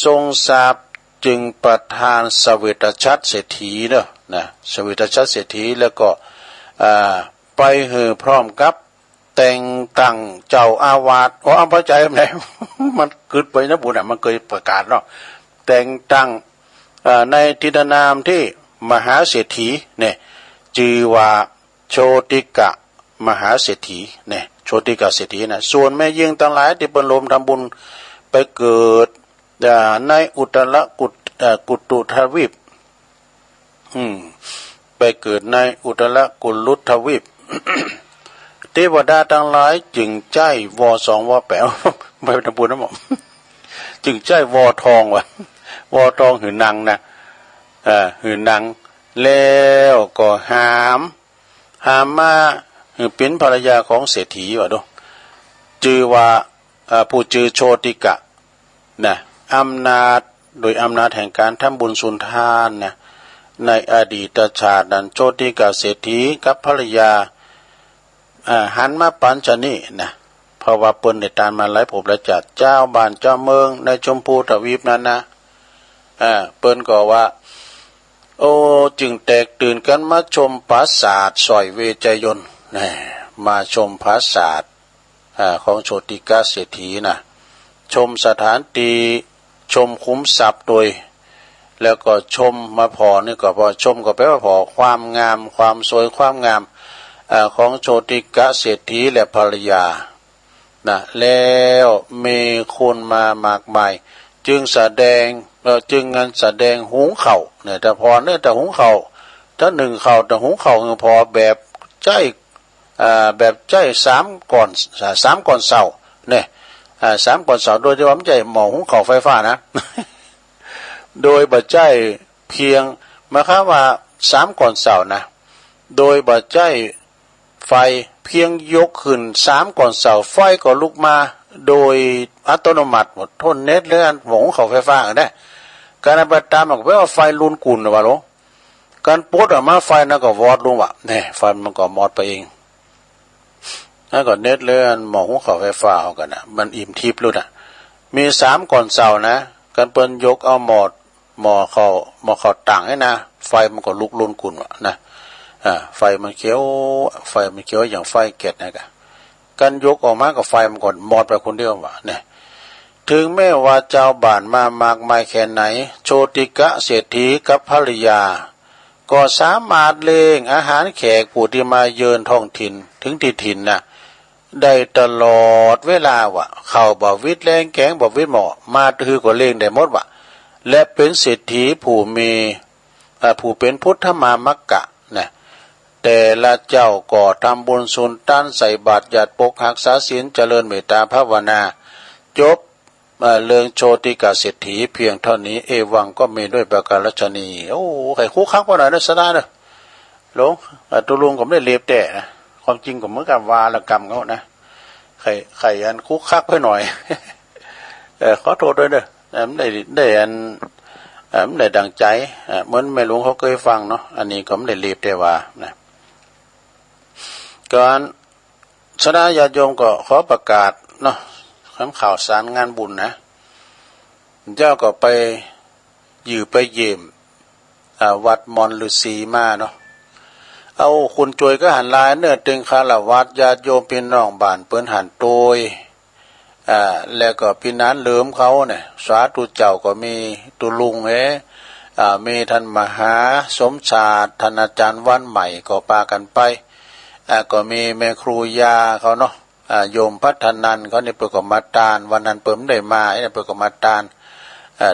ทรงทราบจึงประทานสเวตฉัตรเศรษฐีเนอะนะสเวตฉัตรเศรษฐีแล้วก็ไปพร้อมกับแต่งตั้งเจ้าอาวาสเอาพระใจไหน มันเกิดไปนะบุญอ่ะมันเคยประกาศเนาะแต่งตั้งในทิฏนามที่มหาเศรษฐีเนี่ยชื่อว่าโชติกะมหาเศรษฐีเนี่ยโชติกะเศรษฐีนะส่วนแม่ยิงทั้งหลายที่เป็นลมทำบุญไปเกิดในอุตรกุตุทวีปไปเกิดในอุตรกุลุทวีป เทวดาทั้งหลายจึงใจว2 ว8ไม่ทำบุญนะหมอ จึงใจวทองวะวทองหือนางนะหือนางแล้วก็หามมาเป็นภรรยาของเศรษฐีวะดูชื่อว่าผู้ชื่อโชติกะนะโดยอำนาจแห่งการทำบุญสุนทานนะในอดีตชาตินั้นโชติกะเศรษฐีกับภรรยาหันมาปัญชนีนะเพราะว่าเปิ้นได้ตามมาหลายภพหลายชาติเจ้าบ้านเจ้าเมืองในชมพูทวีปนั้นนะเปิ้นก็ว่าโอ้จึงแตกตื่นกันมาชมปราสาทสอยเวจยนต์มาชมปราสาทของโชติกะเศรษฐีนะชมสถานที่ชมคุ้มทรัพย์โดยแล้วก็ชมมาพอนี่ก็พอชมก็แปลว่าพอความงามความสวยความงามของโชติกะเศรษฐีและภรรยานะแล้วมีคนมามากมายจึงงานแสดงหุงข้าวเนี่ยแต่พอเนี่ยแต่หุงข้าวถ้า1 ข้าวแต่หุงข้าวพอแบบใจ3 ก่อนเสาเนี่ย3 ก่อนเสาโดยที่ว่าไม่ใช่หม้อหุงข้าวไฟฟ้านะ โดยบัดใจเพียงมาครับว่า3 ก่อนเสานะโดยบัดใจไฟเพียงยกขึ้น3 ก่อนเสาไฟก็ลุกมาโดยอัตโนมัติหมดทนเน็ตเรื่องหม้อหุงข้าวไฟฟ้าได้การปฏิบัติตามมันก็แปลว่าไฟลุนกุ่นว่าหรอการปลดออกมาไฟนั่นก็วอดลงว่ะเนี่ยไฟมันก็มอดไปเองแล้วก็เน็ตเลื่อนหม้อหุงข้าวไฟฟ้าเอากันนะมันอิ่มทิพย์luônอ่ะมี3 ก่อนเสานะการเปิ้นยกเอาหม้อข้าวต่างให้นะไฟมันก็ลุกลุนกุ่นว่ะนะไฟมันเขียวอย่างไฟเกล็ดนะกะการยกออกมากับไฟมันก็มอดไปคนเดียวว่ะเนี่ยถึงแม้ว่าเจ้าบ้านมามากมายแค่ไหนโชติกะเศรษฐีกับภริยาก็สามารถเลี้ยงอาหารแขกผู้ที่มาเยือนท้องถิ่นถึงที่ถิ่นนะได้ตลอดเวลาว่ะข้าวบ่วิตแรงแกงบ่วิตหม้อมาถือก็เลี้ยงได้หมดว่ะและเป็นเศรษฐีผู้เป็นพุทธมามกะนะแต่ละเจ้าก็ทำบุญสุนทานใส่บาตรญาติปกรักษาศีลเจริญเมตตาภาวนาจบเรื่องโชติกะเศรษฐีเพียงเท่านี้เอวังก็มีด้วยประการฉะนี้โอ้ใครคุกคักว่าหน่อยนะสดาเนอะ หลงตุลุงก็ไม่ได้เลียบแต่นะความจริงก็เหมือนกับวาละกรรมเขานะไข่อันคุกคักไปหน่อย ขอโทษด้วยเด้อไม่ได้อันไม่ได้ดังใจเหมือนแม่หลวงเขาเคยฟังเนาะอันนี้ก็ไม่ได้เลียบแต่ว่านะก่อนสดาญาติโยมก็ขอประกาศเนาะข่าวสารงานบุญนะเจ้าก็ไปอยู่ไปเยี่ยมวัดมอนฤาษีมาเนาะเอาคุณจวยก็หันลายเนื้อตึงคารวัดญาติโยมพี่น้องบ้านเปิ้นหันโตยแล้วก็พี่นั้นเหลิมเขาเนี่ยสาธุเจ้าก็มีตุลุงมีท่านมหาสมชาติท่านอาจารย์วันใหม่ก็ปากันไปก็มีแม่ครูยาเขาเนาะโยมพัฒนันเขาเนี่ยเปิดกมาตานวันนั้นเปิ่มได้มาเนี่ยเปิดกมาตาน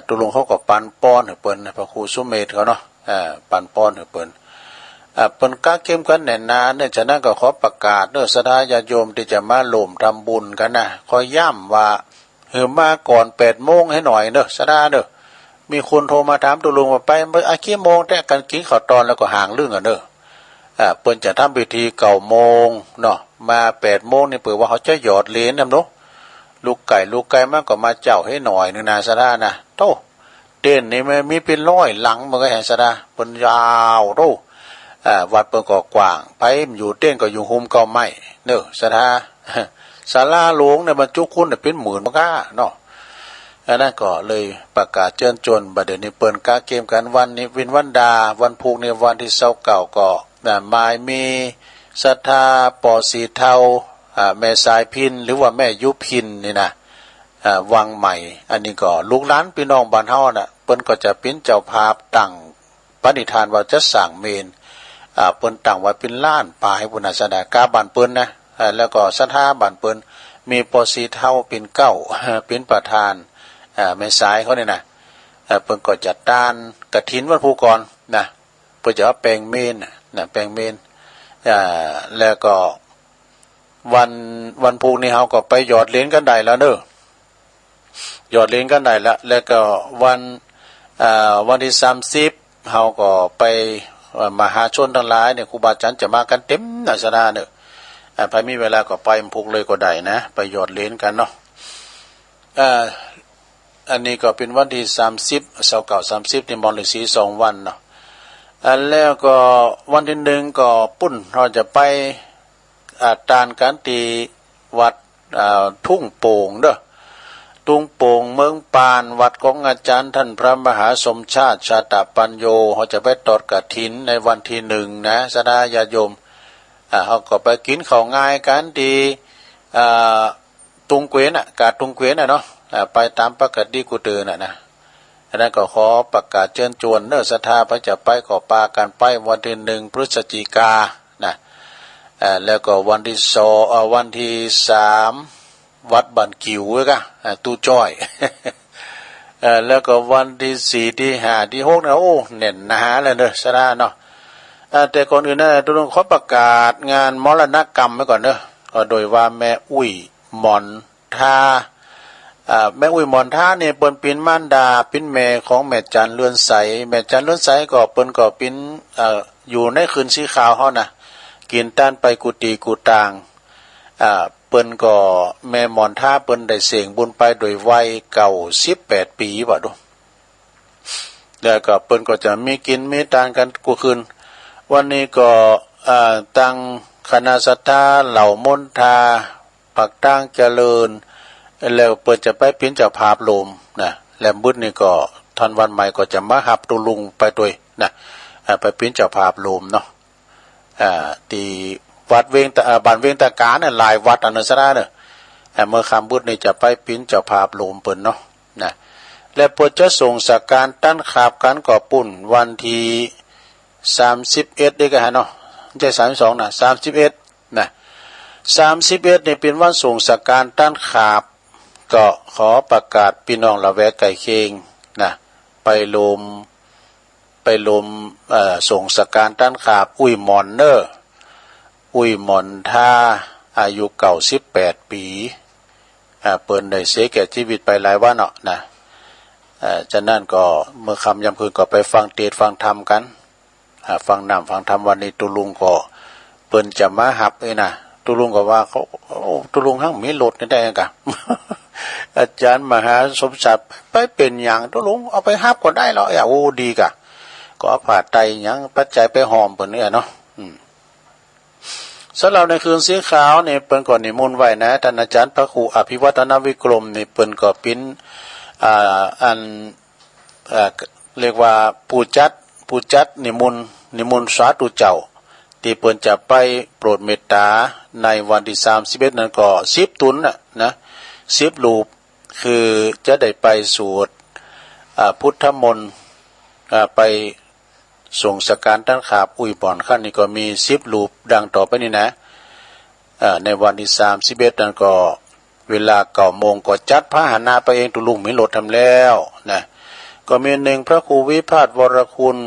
ตุลุงเขาก็ปันป้อนเปิ้นพระครูสุเมธเขาเนาะปันป้อนเปิ้นเปิ้นก้าเข้มกันแน่นนาเนี่ยฉะนั้นก็ขอประกาศเด้อสดาญาติโยมที่จะมาร่วมทำบุญกันนะขอย้ำว่ามาก่อน8 โมงให้หน่อยเด้อสดาเด้อมีคนโทรมาถามตุลุงว่าไปกี่โมงแต่กันกินข้าวตอนแล้วก็ห่างเรื่องกันเด้อเปิ้นจะทำพิธี9 โมงเนาะมา8 โมงนี่เปิดว่าเขาจะหยอดเหรียญนำเนาะลูกไก่มากก็มาเจ้าให้หน่อยนึงนะสดานะโตเต้นนี่มันมีเป็น100หลังมันก็เห็นสดาเปิ้นยาวโตวัดเปิ้นก็กว้างไปอยู่เต้นก็อยู่หุมก็ไม่เด้อสดาศาลาหลวงเนี่ยบรรจุคุณเนี่ยเป็น10,000บ่กล้าเนาะอันนั้นก็เลยประกาศเชิญชวนบัดเดี๋ยวนี้เปิ้นกาเกมกันวันนี้วินวันดาวันพุธในวันที่29ก็หมายมีศรัทธาปอสีเทาแม่สายพินหรือว่าแม่ยุพินนี่นะวังใหม่อันนี้ก็ลูกหลานพี่น้องบ้านเฮาน่ะเปิ้นก็จะเป็นเจ้าภาพตั้งปณิธานว่าจะสร้างเมนเปิ้นตั้งไว้เป็นล้านป่าให้บุญศาสนากาบ้านเปิ้นนะแล้วก็ศรัทธาบ้านเปิ้นมีปอสีเทาเป็นเก้าเป็นประธานแม่สายเขาเนี่ยนะเปิ้นก็จัดด้านกฐินวันภูกรนะเปิ้นจะเอาแปลงเมนนะแปลงเมนแล้วก็วันพุธนี้เฮาก็ไปหยอดเหรียญกันได้แล้วเด้อหยอดเหรียญกันได้แล้วก็วันที่30เฮาก็ไปมหาชนทั้งหลายเนี่ยครูบาอาจารย์จะมากันเต็มนะสนาเด้อใครมีเวลาก็ไปพุกเลยก็ได้นะไปหยอดเหรียญกันเนาะอันนี้ก็เป็นวันที่30นี่มอนฤาษี2 วันเนาะแล้วก็วันที่1ก็ปุ้นเราจะไปตานกันตีวัดทุ่งโป่งเด้อทุ่งโป่งเมืองปานวัดของอาจารย์ท่านพระมหาสมชาติชาตปัญโยเขาจะไปตอดกฐินในวันที่1นะสดาญาติโยมเขาก็ไปกินข้าวง่ายกันตีตุงเกวียนกาดตุงเกวียนเนาะไปตามปกติกุเตือนนะอันนั้นก็ขอประกาศเชิญชวนเนื้อศรัทธาพระจะไปขอปากันไปวันที่1 พฤศจิกายนนะแล้วก็วันที่วันที่3วัดบันกิวก็ตู้จ้อย แล้วก็วันที่4ที่5ที่6นะโอ้เน่นนะฮะเลยเด้อสระเนาะแต่ก่อนอื่นนะต้องขอประกาศงานมรณกรรมไว้ก่อนเด้อโดยว่าแม่อุ้ยหมอนทาแม่อุ้ยหมอนท่าเนี่ยเปิ้นเป็นมารดาเป็นแม่ของแม่จันเลื่อนใสแม่จันเลื่อนใสก็เปิ้นก็เป็นอยู่ในคืนสีขาวเฮานะกินต้านไปกุฏิกุตางเปิ้นก็แม่หมอนท่าเปิ้นได้เสียงบุญไปโดยวัย18 ปีบ่ดูแล้วก็เปิ้นก็จะมีกินมีทานกันกูคืนวันนี้ก็ตั้งคณะศรัทธาเหล่ามนทาปักตั้งเจริญแล้วเปิดจะไปเป็นเจ้าภาพโลมนะแล้วบุญนี่ก็ท่านวันใหม่ก็จะมาหับตุลุงไปด้วยนะไปเป็นเจ้าภาพโลมเนาะที่วัดเวงบ้านเวงตะการเนี่ยหลายวัดอันนั้นซะนะเนี่ยเมื่อคำบุญนี่จะไปเป็นเจ้าภาพโลมเปิ้นเนาะนะและเปิดจะส่งสักการตั้นขาบกันก่อปุ่นวันที่31ได้กันฮะเนาะไม่ใช่32นะ31นะ31นี่เป็นวันส่งสักการตั้นขาบก็ขอประกาศพี่น้องละแวกไก่เคียงนะไปลมส่งสักการตั้นขาบอุ้ยหมอนเนอร์อุ้ยหมอนท่าอายุ98 ปีเปิ้นได้เสียแก่ชีวิตไปหลายวันเนาะนะฉะนั้นก็เมื่อคำยามคืนก็ไปฟังเทศน์ฟังธรรมกัน ฟังนำฟังธรรมวันนี้ตุลุงก็เปิ้นจะมาหับเอ้นะตุลุงก็ว่าเขาตุลุงหั่งมีรถนี่ได้กะ อาจารย์มหาสมศักดิ์ไปเป็นอย่างตุลุงเอาไปหับก็ได้แล้วโอ้ดีกะก็เอาผ้าไตรหยังปัจจัยไปหอมเปิ้นเนี่ยเนาะสำหรับในคืนสีขาวนี่เปิ้นก็นิมนต์ไว้นะท่านอาจารย์พระครูอภิวัฒนวิกรมนี่เปิ้นก็ปิ้นอันเรียกว่าผู้จัดนิมนต์สาธุเจ้าที่เปิ้นจะไปโปรดเมตตาในวันที่31นั้นก็10ตุนนะ10รูปคือจะได้ไปสวดพุทธมนต์ไปส่งสการตั้งขาบอุยบ่อนขั้นนี้ก็มี10รูปดังต่อไปนี้นะในวันที่31นั้นก็เวลา9 โมงก็จัดพระหนะไปเองตุลุงมีรถทำแล้วนะก็มี1พระครูวิพาทวรคุณ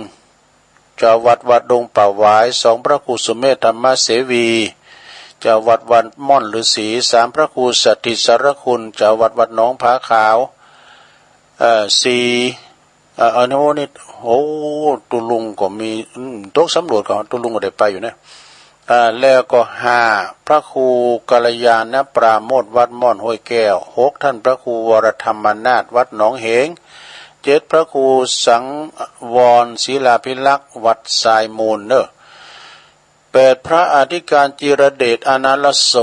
เจ้าวัดดงป่าหวาย2พระครูสุเมธธรรมเสวีเจ้าวัดม่อนฤาษี3พระครูสถิตสารคุณเจ้าวัดหนองผาขาว4อันนี้โอ้ตุลุงก็มีโต๊ะสำรวจก็ตุลุงก็ได้ไปอยู่นะแล้วก็5พระครูกัลยาณปราโมทย์วัดม่อนห้วยแก้ว6ท่านพระครูวรธรรมนาถวัดหนองเหง7พระครูสังวรศิลาภิลักษ์วัดทรายมูล8พระอธิการจิรเดชอนาลโส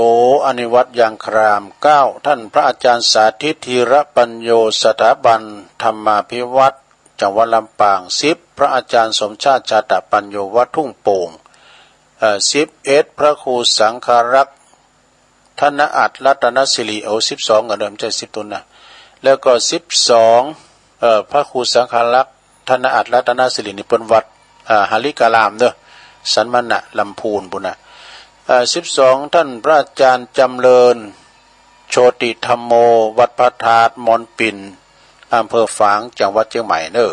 อนิวัตยางคราม9ท่านพระอาจารย์สาธิตธีระปัญโยสถาบันธรรมาภิวัตรจังหวัดลำปาง10พระอาจารย์สมชาติชาตปัญโยวัดทุ่งโป่ง11พระครูสังฆรักษ์ธนอัตรัตนสิริ12กันเดิมใจ10ตุนนะแล้วก็12พระครูสังฆรักษ์ธนอัตรัตนสิรินี่เป็นวัดหาริกาลามเด้อสันมณะลำพูนบุญนะ12ท่านพระอาจารย์จำเริญโชติธรรมโมวัดพระธาตุมอนปิ่นอำเภอฝางจังหวัดเชียงใหม่เด้อ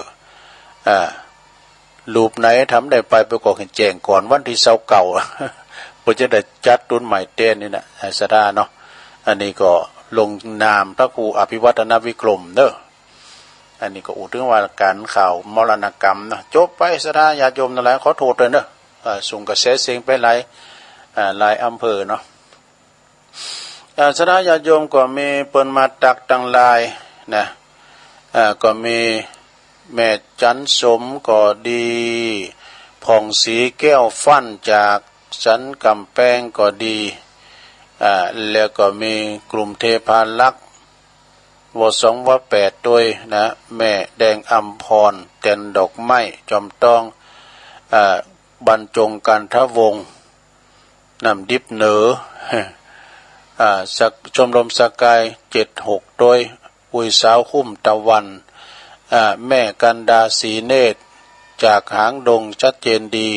รูปไหนทำได้ไปประกอบแจ้งก่อนวันที่เสาเก่าเพื่อจะได้จัดตุนใหม่เต้นนี่นะสดาเนาะอันนี้ก็ลงนามพระครูอภิวัฒนวิกรมเด้ออันนี้ก็อุทิศว่าการข่าวมรณกรรมนะจบไปสดาญาติโยมนั่นแหละขอโทษเลยเด้อส่งกระแสเสียงไปหลายอำเภอเนาะสดาญาติโยมก็มีเปิ้นมาตักตังลายนะก็มีแม่จันสมก็ดีผ่องสีแก้วฟั่นจากสันกำแพงก็ดีแล้วก็มีกลุ่มเทพาลักษณ์ว2 ว 8ด้วยนะแม่แดงอัมพรแก่นดอกไม้จอมตองบรรจงกันทวงศ์นำดิบเหนือชมรมสกาย76ด้วยอุยสาวคุ้มตะวันแม่กันดาสีเนตรจากหางดงชัดเจนดี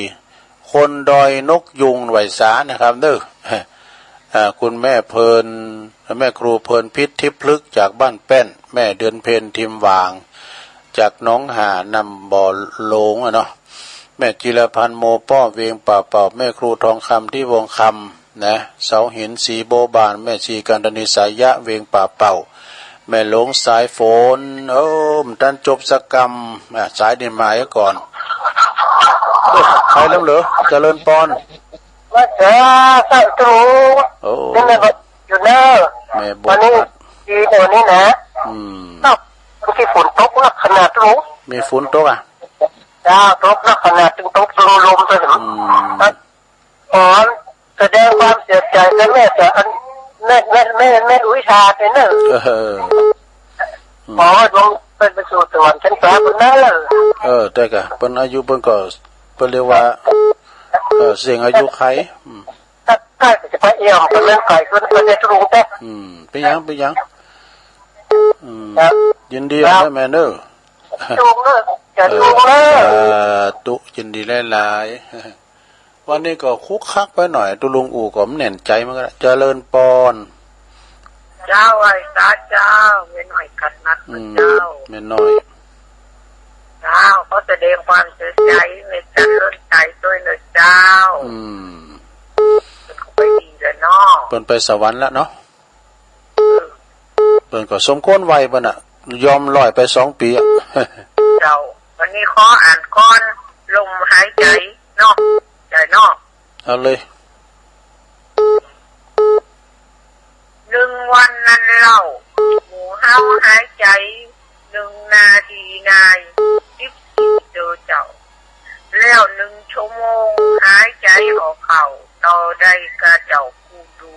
คนดอยนกยุงไหวสานะครับเด้อคุณแม่เพลินแม่ครูเพลินพิษทิพลึกจากบ้านแป้นแม่เดือนเพนทิมวางจากน้องหานำบ่อโลงเนาะแม่จิรพันธ์โมป้อเวียงป่าเป่าแม่ครูทองคำที่วงคำนะเสาหินสีโบบานแม่ชีกันดนิสายะเวียงป่าเป่าแม่หลงสายฝนท่านจบสกรรมสายดินหมายก่อนใครแล้วเหรอเจริญปอนมาเจอสัตรูนี่แม่บอกอยู่เนอะวันนี้ดีกว่านี้นะเมื่อกี้ฝนตกนักขนาดรู้มีฝนตกจ้าตกนักขนาดถึงตกลมไปถึงขอแสดงความเสียใจและแม่จะแม่อุชาเป็นเนอะขอลงเป็นสู่สวรรค์ชั้นฟ้าบนนั้นเลยแต่ก็เป็นอายุเป็นก็เป็นเรียกว่าเสียงอายุใครถ้าใกล้จะไปเอี่ยมเป็นเรื่องไก่ก็จะรู้แต่เป็นยังยินดีนะแม่เนอจูงเนอะจะจูงเนอะตุยินดีหลายๆวันนี้ก็คุกคักไปหน่อยตุลุงอู่ก็แน่นใจมันก็เจริญปอนเจ้าไอ้ตาเจ้าไม่หน่อยกัดนัดเจ้าไม่น้อยเจ้าเขาแสดงความเสียใจในจันล้นใจด้วยเลยเจ้าเป็นไปดีเลยเนาะเปิ่นไปสวรรค์แล้วเนาะเปิ่นก็สมควรไวป่ะน่ะยอมลอยไป2 ปีเจ้าวันนี้ขออ่านก้อนลมหายใจ เอาเลย1 วันนั้นเล่าหมู่เฮาหายใจ1 นาทีนาย14เจอเจ้าแล้ว1 ชั่วโมงหายใจออกเข่าต่อได้กระเจ้าคูดู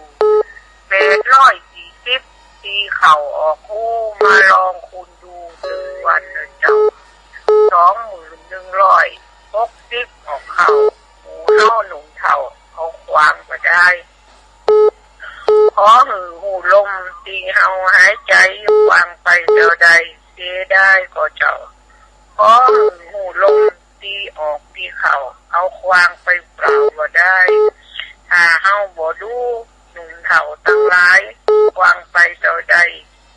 840ตีเข่าออกคู่มาลองคูณดู1 วันนะเจ้า2160ออกเข่าหมู่เฮาหนุ่มเท่าเอาควางมาได้ขอหือหูลมตีเฮาหายใจวางไปเดียวใดเสียได้ก็เจ้าขอหือหูลมตีออกตีเข่าเอาควางไปเปล่าบ่ได้ถ้าเฮาบ่ดูหนุ่มเฒ่าตั้งหลายวางไปเดียวใด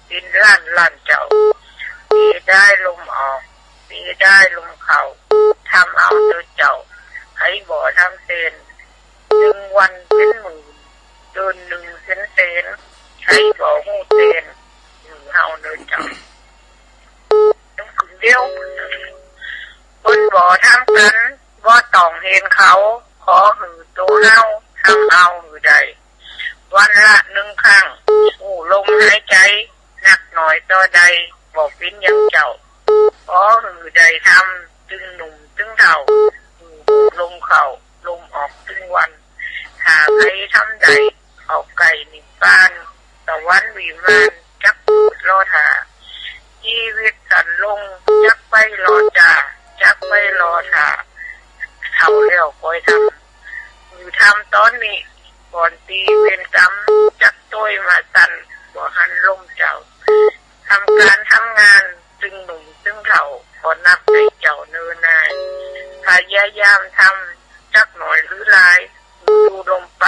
ดินลั่นเจ้าเสียได้ลมออกเสียได้ลมเข่าทำเอาเจ้าให้บ่ทำเส้น1 วันเป็นหมื่นเดิน1 เซนใช้บ่หูเซนเฮาเดินเจ้าต้องคืนเดียวคนบ่ทำกันบ่ต้องเห็นเขาขอหือตัวเฮาทำเอาหือใดวันละ1 ครั้งหูลมหายใจนักหน่อยต่อใดบอกเป็นยังเจ้าขอหือใดทำจึงหนุ่มจึงเฒ่าลมเข้าลมออกถึงวันหาใครทำใดเอาไก่นิบ้านตะวันวิมานจักพูดรอถาชีวิตสันลงจักไปรอจ่าจักไปรอถาเท่าแล้วคอยทำอยู่ทำตอนนี้ก่อนตีเป็นจำจักต้วยมาสั่นบ่หันลมเจ้าทำการทำงานจึงหนุ่มจึงเฒ่าขอนับให้เจ้าเนินนายพยายามทำจักหน่อยหรือหลายดูลมไป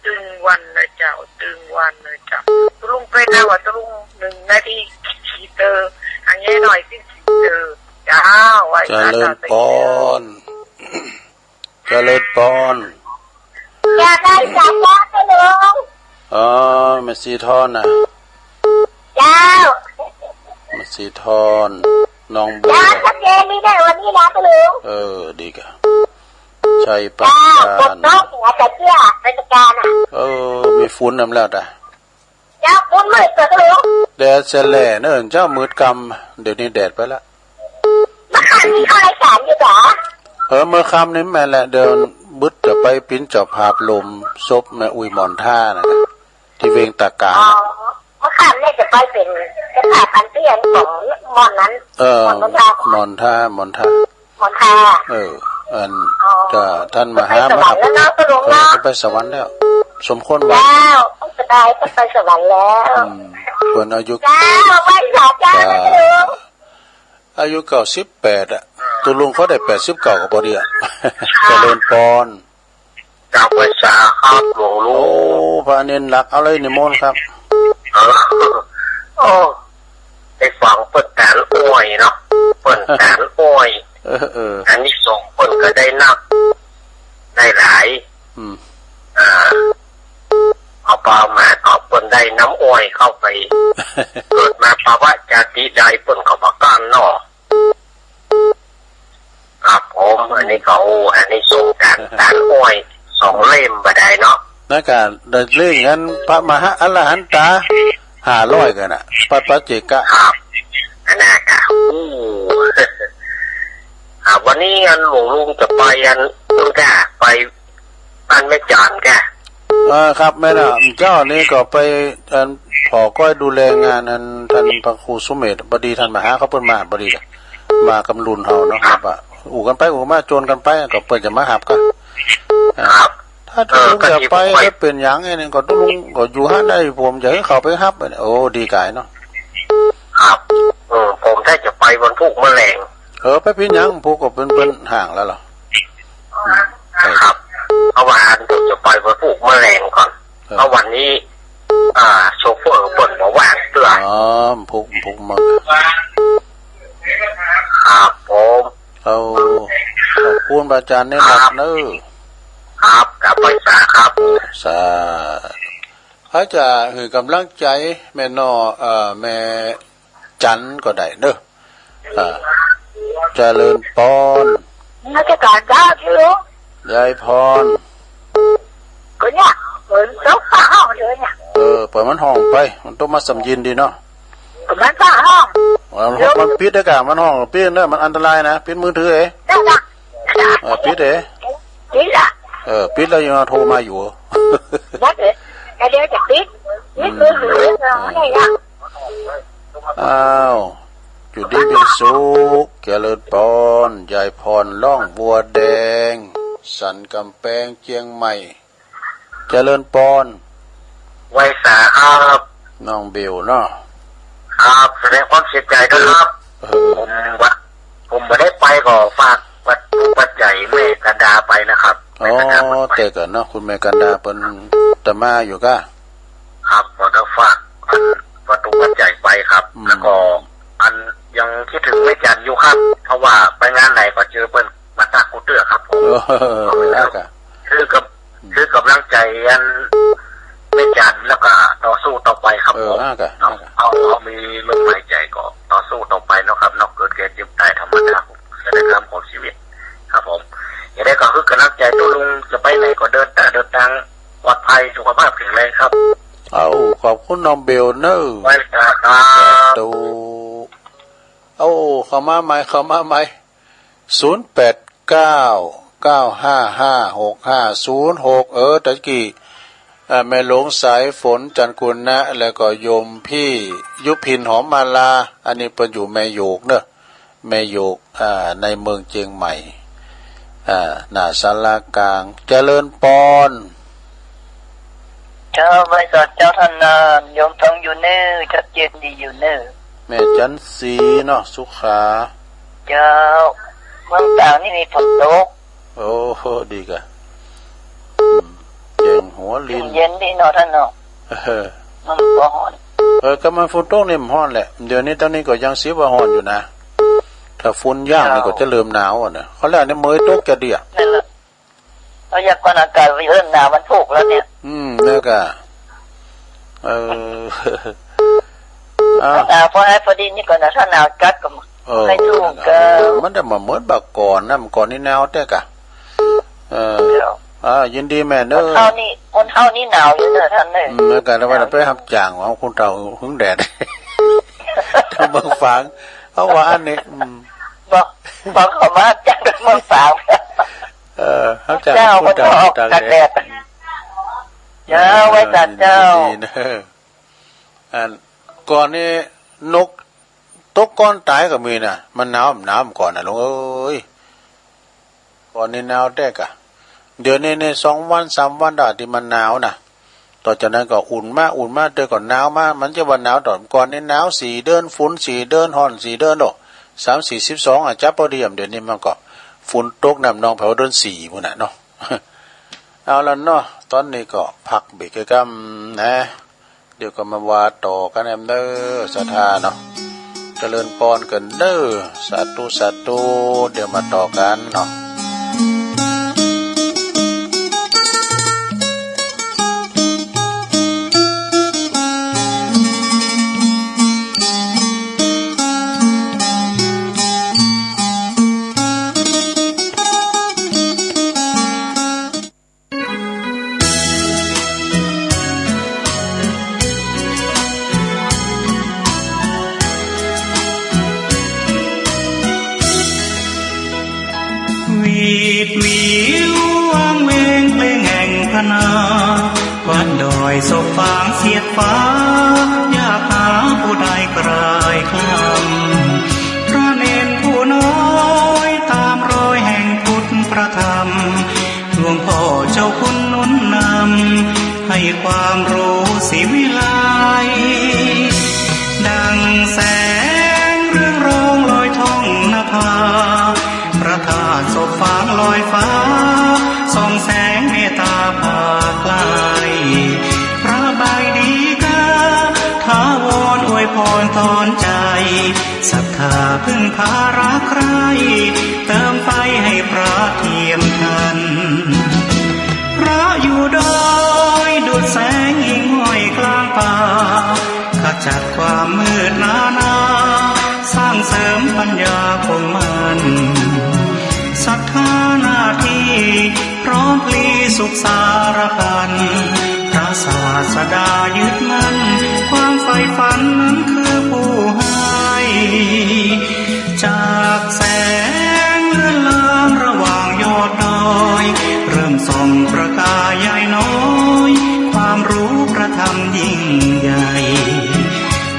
ตึงวันนะเจ้าตึงวันนะเจ้าตุลุงเป็นนะว่าตุลุง1 นาทีขีเตอร์อันนี้หน่อยที่ขีเตอร์จ้าไว้ เจริญพรเจริญพร อยากได้จับจ้าไปลุง อ๋อมาสีทอนนะ เจ้า มาสีทอนน้องบัว จ้าชัดเจนนี่ได้วันนี้นะไปลุงดีกะชัยปัญ จ้า ญา ปวดท้องหัวแต่เชื่อราชการอ่ะมีฝุ่นน้ำแล้วจ้ะเจ้าคุณมืดเกิดไปลุงแดดเสล่เนิ่นเจ้ามืดกำเดี๋ยวนี้แดดไปละเมื่อคืนมีอะไรสารอยู่เหรอเมื่อค่ำนี้แม่แหละเดินบึดจะไปปิ้นจับภาพลมซบแม่อุยหมอนท่านะที่เวงตากาเมื่อคืนเนี่ยจะไปเป็นผ่าพันเตี้ยนของมอนนั้นมอนท่าอันจะท่านมหามาไปสวรรค์แล้วสมควรว่าต้องสบายต้องไปสวรรค์แล้วคนอายุอายุ98ตุลุงเขาได้89ก็พอดีเจริญพรจากภาษาครับหลวงลุงพระเน้นหลักเอาเลยนิมนต์ครับไปฟังเปิดการอ้อยเนาะเปิดการอ้อยอันนี้ส่งคนก็ได้นักได้หลายเอาปลามาเอาปนได้น้ำอ้อยเข้าไปเกิดมาภาวะจติใดปนเขาประกันเนาะครับผมอันนี้เขาอันนี้ส่งการอ้อย2 เล่มมาได้เนาะนักการได้เรื่องงั้นพระมหาอรหันตา500กันน่ะปัจเจกะครับอันนั้นครับวันนี้อันหลวงลุงจะไปอันลุงแกไปบ้านแม่จานแกครับแม่น่ะเจ้านี่ก็ไปอันพอก้อยดูแลงานอันท่านพระครูสุเมธบดีท่านมหาเขาเพิ่นมาบดีมากำลุนเฮาเนาะครับอู่กันไปอู่มาโจรกันไปก็เพิ่นจะมาหับกันถ้าลุงจะไปจะเป็นหยังไงนี่ก็ลุงก็อยู่หาได้ผมจะให้เขาไปหับโอ้ดีกายเนาะครับผมถ้าจะไปวันพุธแมลงไปพิญญังพวกก็เป็นห่างแล้วเหรอครับเอาวันจะไปวันพุธแมลงก่อนเอาวันนี้โชเฟอร์บ่นมาว่างเตือนพุกมาครับผมขอบคุณอาจารย์เนี่ยครับเนอะครับกับไปสาครับสาเขาจะคือกำลังใจแม่นอแม่จันก็ได้เนอะเจริญพรราชการจ้าพี่ลุงยายพร ก็เนี่ยเปิดโต๊ะฝ้าห้องเลยเนี่ยเปิดมันห้องไปมันต้องมาสำยินดีเนาะมันฝ้าห้องมันปิดได้กะมันห้องปิดเนอะมันอันตรายนะปิดมือถือได้ละปิดปิดละปิดแล้วยังโทรมาอยู่ได้เลยเดี๋ยวจะปิดมือถือได้ละอ้าวจุดดีเป็นสุขเจริญปอนยายพรล่องบัวแดงสันกำแพงเชียงใหม่เจริญปอนไว้สาครับน้องเบลเนาะครับแสดงความเสียใจด้วยครับผมไม่ได้ไปก็ฝากปัจจัยแม่กันดาไปนะครับอ๋อแต่กันเนาะคุณแม่กันดาเป็นตะมาอยู่ก็ครับผมต้องฝากประตูปัจจัยไปครับแล้วก็อันยังคิดถึงแม่จันอยู่ครับเพราะว่าไปงานไหนก็เจอเปิ้นมาตักกูเตื้อครับผมคือกำลังใจอันไม่จันแล้วก็ต่อสู้ต่อไปครับผมเอามีลมหายใจก็ต่อสู้ต่อไปนะครับนอกเกิดแก่เจ็บตายธรรมดาแสดงกรรมของชีวิตครับผมอย่างได้ก็คือกำลังใจตัวลุงจะไปไหนก็เดินทางปลอดภัยสุขภาพแข็งแรงครับเอาขอบคุณน้องเบลเนอร์ไว้ครับตูเอาเข้ามาใหม่0899556506ตะกี้แม่หลวงสายฝนจันกุลนะแล้วก็โยมพี่ยุพินหอมมาลาอันนี้เป็นอยู่แม่โยกเนอะแม่โยกในเมืองเชียงใหม่หน้าศาลากลางเจริญปอนเจ้าไว้สอดเจ้าท่านนานโยมทองอยู่เนื้อชัดเจนดีอยู่เนื้อแม่จันสีเนาะสุขาเจ้าเมืองต่างนี่มีฝนตกโอ้โหดีกะเจ๋งหัวลินเย็นดีเนาะท่านเนาะมันก็ฮ้อนก็มันฝนตกนี่มันฮ้อนแหละเดี๋ยวนี้ตอนนี้ก็ยังสิว่าฮ้อนอยู่นะถ้าฝนย่างนี่ก็จะเริ่มหนาวอ่ะนะเขาแล้วเนี่ยมื้อตกจะเดียนั่นแหละพยากรณ์อากาศเริ่มหนาวมันถูกแล้วเนี่ยเนี่ยก็หนาวพอดีนี่ก่อนนะถ้าหนาวจัดก็ไม่ถูกก็มันจะมาเหมือนบักก่อนนะมันก่อนนี่หนาวแต่กะยินดีแม่เด้อคนเท่านี้หนาวอยู่เด้อท่านเด้อแล้วกันแล้วว่าไปรับจ้างว่าคนเราหึงแดดทำเมืองฝางเอาว่าอันนี้บอกเขามาจากเมืองฝางรับจ้างคนเราตากแดดเจ้าไว้จัดเจ้าก่อนนี้นกตกก้อนตายก็มีน่ะมันหนาวก่อนน่ะลุงเอ้ยก่อนนี้หนาวแต่กะเดี๋ยวนี้เนี่ย2 วัน 3 วันที่มันหนาวนะต่อจากนั้นก็อุ่นมากเดี๋ยวก่อนหนาวมากมันจะวันหนาวต่อก่อนนี้หนาว4 เดือนฝน4 เดือนร้อน4 เดือนโอ้3 4 12จับพอดีเดี๋ยวนี้มันก็ฝนตกน้ำนองแผ่วเดือน4พุ่นน่ะเนาะเอาละเนาะตอนนี้ก็พักเบรกกันนะเดี๋ยวก็มาว่าต่อกันเด้อศรัทธาเนาะเจริญพรกันเด้อสาธุเดี๋ยวมาต่อกันเนาะวัดดอยศพฟางเสียดฟ้าอยากหาผู้ใดกลายคลำพระเนรผู้น้อยตามรอยแห่งพุทธประธรรมหลวงพ่อเจ้าคุณหนุนนำให้ความรู้สิวิไลดังแสงเรื่องรองลอยท่องนภาพระธาตุศพฟางลอยฟ้าส่องแสงเมตตาพาไกลพระบายดีกาถาวรอวยพรตอนใจศรัทธาพึ่งพารักใครเติมไฟให้พระเทียมทันพระอยู่ดอยดุจแสงหิ่งห้อยกลางป่าขจัดความมืดนาสร้างเสริมปัญญาคงมันศรัทธาหน้าที่พร้อมพลี สุขสารพันพระศาสดายึดมั่นความใฝ่ฝันนั้นคือผู้ให้จากแสงเลื่อนลางระหว่างยอดดอยเริ่มส่องประกายใหญ่น้อยความรู้พระธรรมยิ่งใหญ่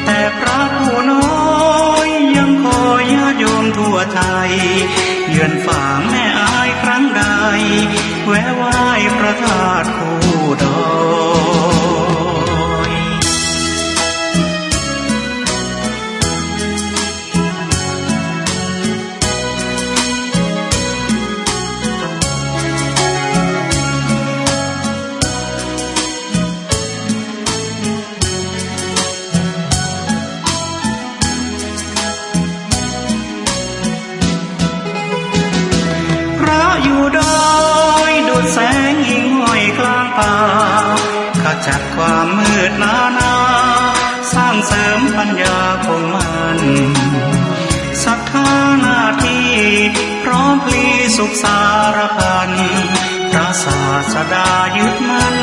แต่พระผู้น้อยยังคอยญาติโยมทั่วไทยเยือนฝ่าแม่อายครั้งใดแวะไหว้พระธาตุคู่ดอยอยู่ดอยดุจแสงหิ่งห้อยกลางป่าขจัดความมืดหนาสร้างเสริมปัญญาคงมันศรัทธาหน้าที่พร้อมพลีสุขสารพันพระศาสดายึดมั่น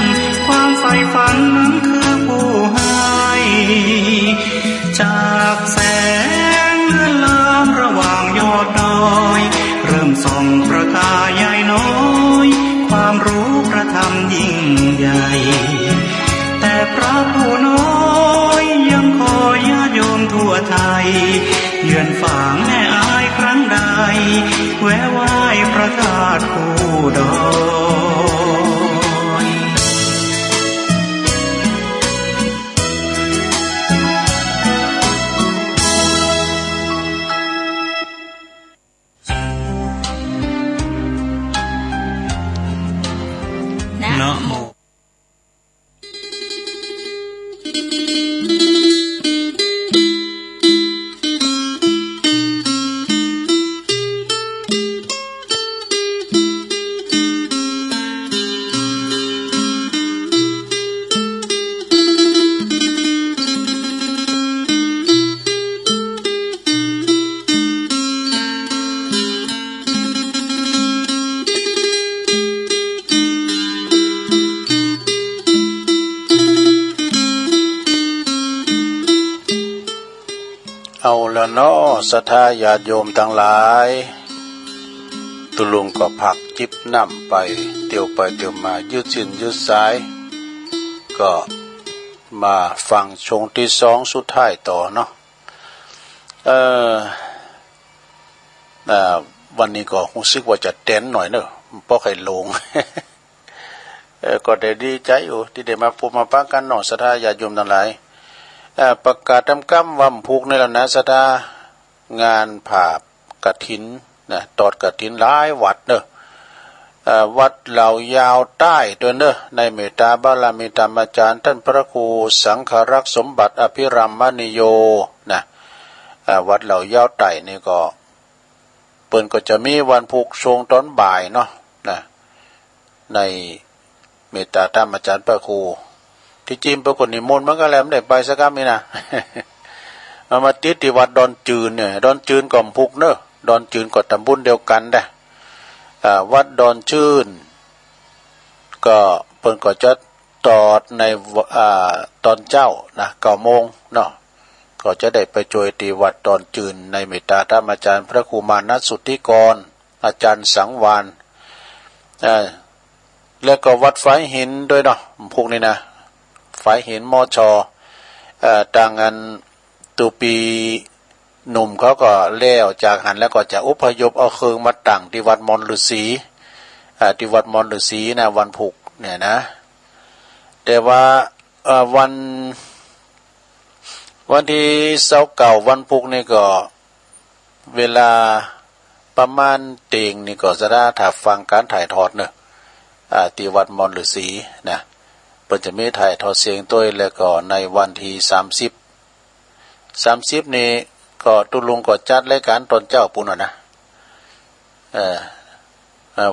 ความใฝ่ฝันนั้นคือผู้ให้จากแสงเลื่อนลามระหว่างยอดดอยเริ่มส่องประกายใหญ่น้อยความรู้พระธรรมยิ่งใหญ่แต่พระผู้น้อยยังคอยญาติโยมทั่วไทยเยือนฝ่าแม่อายครั้งใดแวะไหว้พระธาตุคู่ดอยนะโมเอาละเนาะศรัทธาญาติโยมทั้งหลายตุลุงก็พักจิบน้ำไปเที่ยวไปเที่ยวมายืดสิ้นยืดสายก็มาฟังช่วงที่สองสุดท้ายต่อเนาะวันนี้ก็รู้สึกว่าจะเต้นหน่อยเนอะเพราะใครลง ก็ได้ดีใจอยู่ที่ได้มาพบมาปะกันเนาะศรัทธาญาติโยมทั้งหลายประกาศทำกรรมวันพุกในแล้วนะศรัทธางานผ่ากฐินนะตอดกฐินหลายวัดเนอะวัดเหล่ายาวใต้ตัวเนอะในเมตตาบารมีธรรมอาจารย์ท่านพระครูสังฆรักษ์สมบัติอภิรัมมณีโยนะวัดเหล่ายาวใต้นี่ก็เปิ้นก็จะมีวันพุกช่วงตอนบ่ายเนาะนะในเมตตาธรรมอาจารย์พระครูที่จีนปรากฏนิมนต์มันก็แล้วไม่ได้ไปสักครั้งนี่นะ มาติดที่วัดดอนจืนเนี่ยดอนจืนก่อมพุกเนอะดอนจืนก็ตำบลเดียวกันได้วัดดอนจืนก็เพิ่นก็จะตอดในตอนเจ้านะ9 โมงเนาะก็จะได้ไปจอยที่วัดดอนจืนในเมตตาธรรมอาจารย์พระครูมานัสสุทธิกรอาจารย์สังวานแล้วก็วัดฝายหินด้วยเนาะพวกนี้นะฝายหินมอชอต่างกันตุปีหนุ่มเขาก็เลี้ยวจากหันแล้วก็จะอพยพเอาเครื่องมาตั้งที่วัดมอนฤาษีที่วัดมอนฤาษีนะวันพุกเนี่ยนะแต่ว่าวันที่29วันพุกนี่ก็เวลาประมาณเตียงนี่ก็จะได้ถ้าฟังการถ่ายทอดเนอะที่วัดมอนฤาษีนะเปิดจะมีถ่ายทอดเสียงตัวแล้วก็ในวันที่30นี่ก็ตุลุงก็จัดรายการตอนเจ้าปุ่นนะ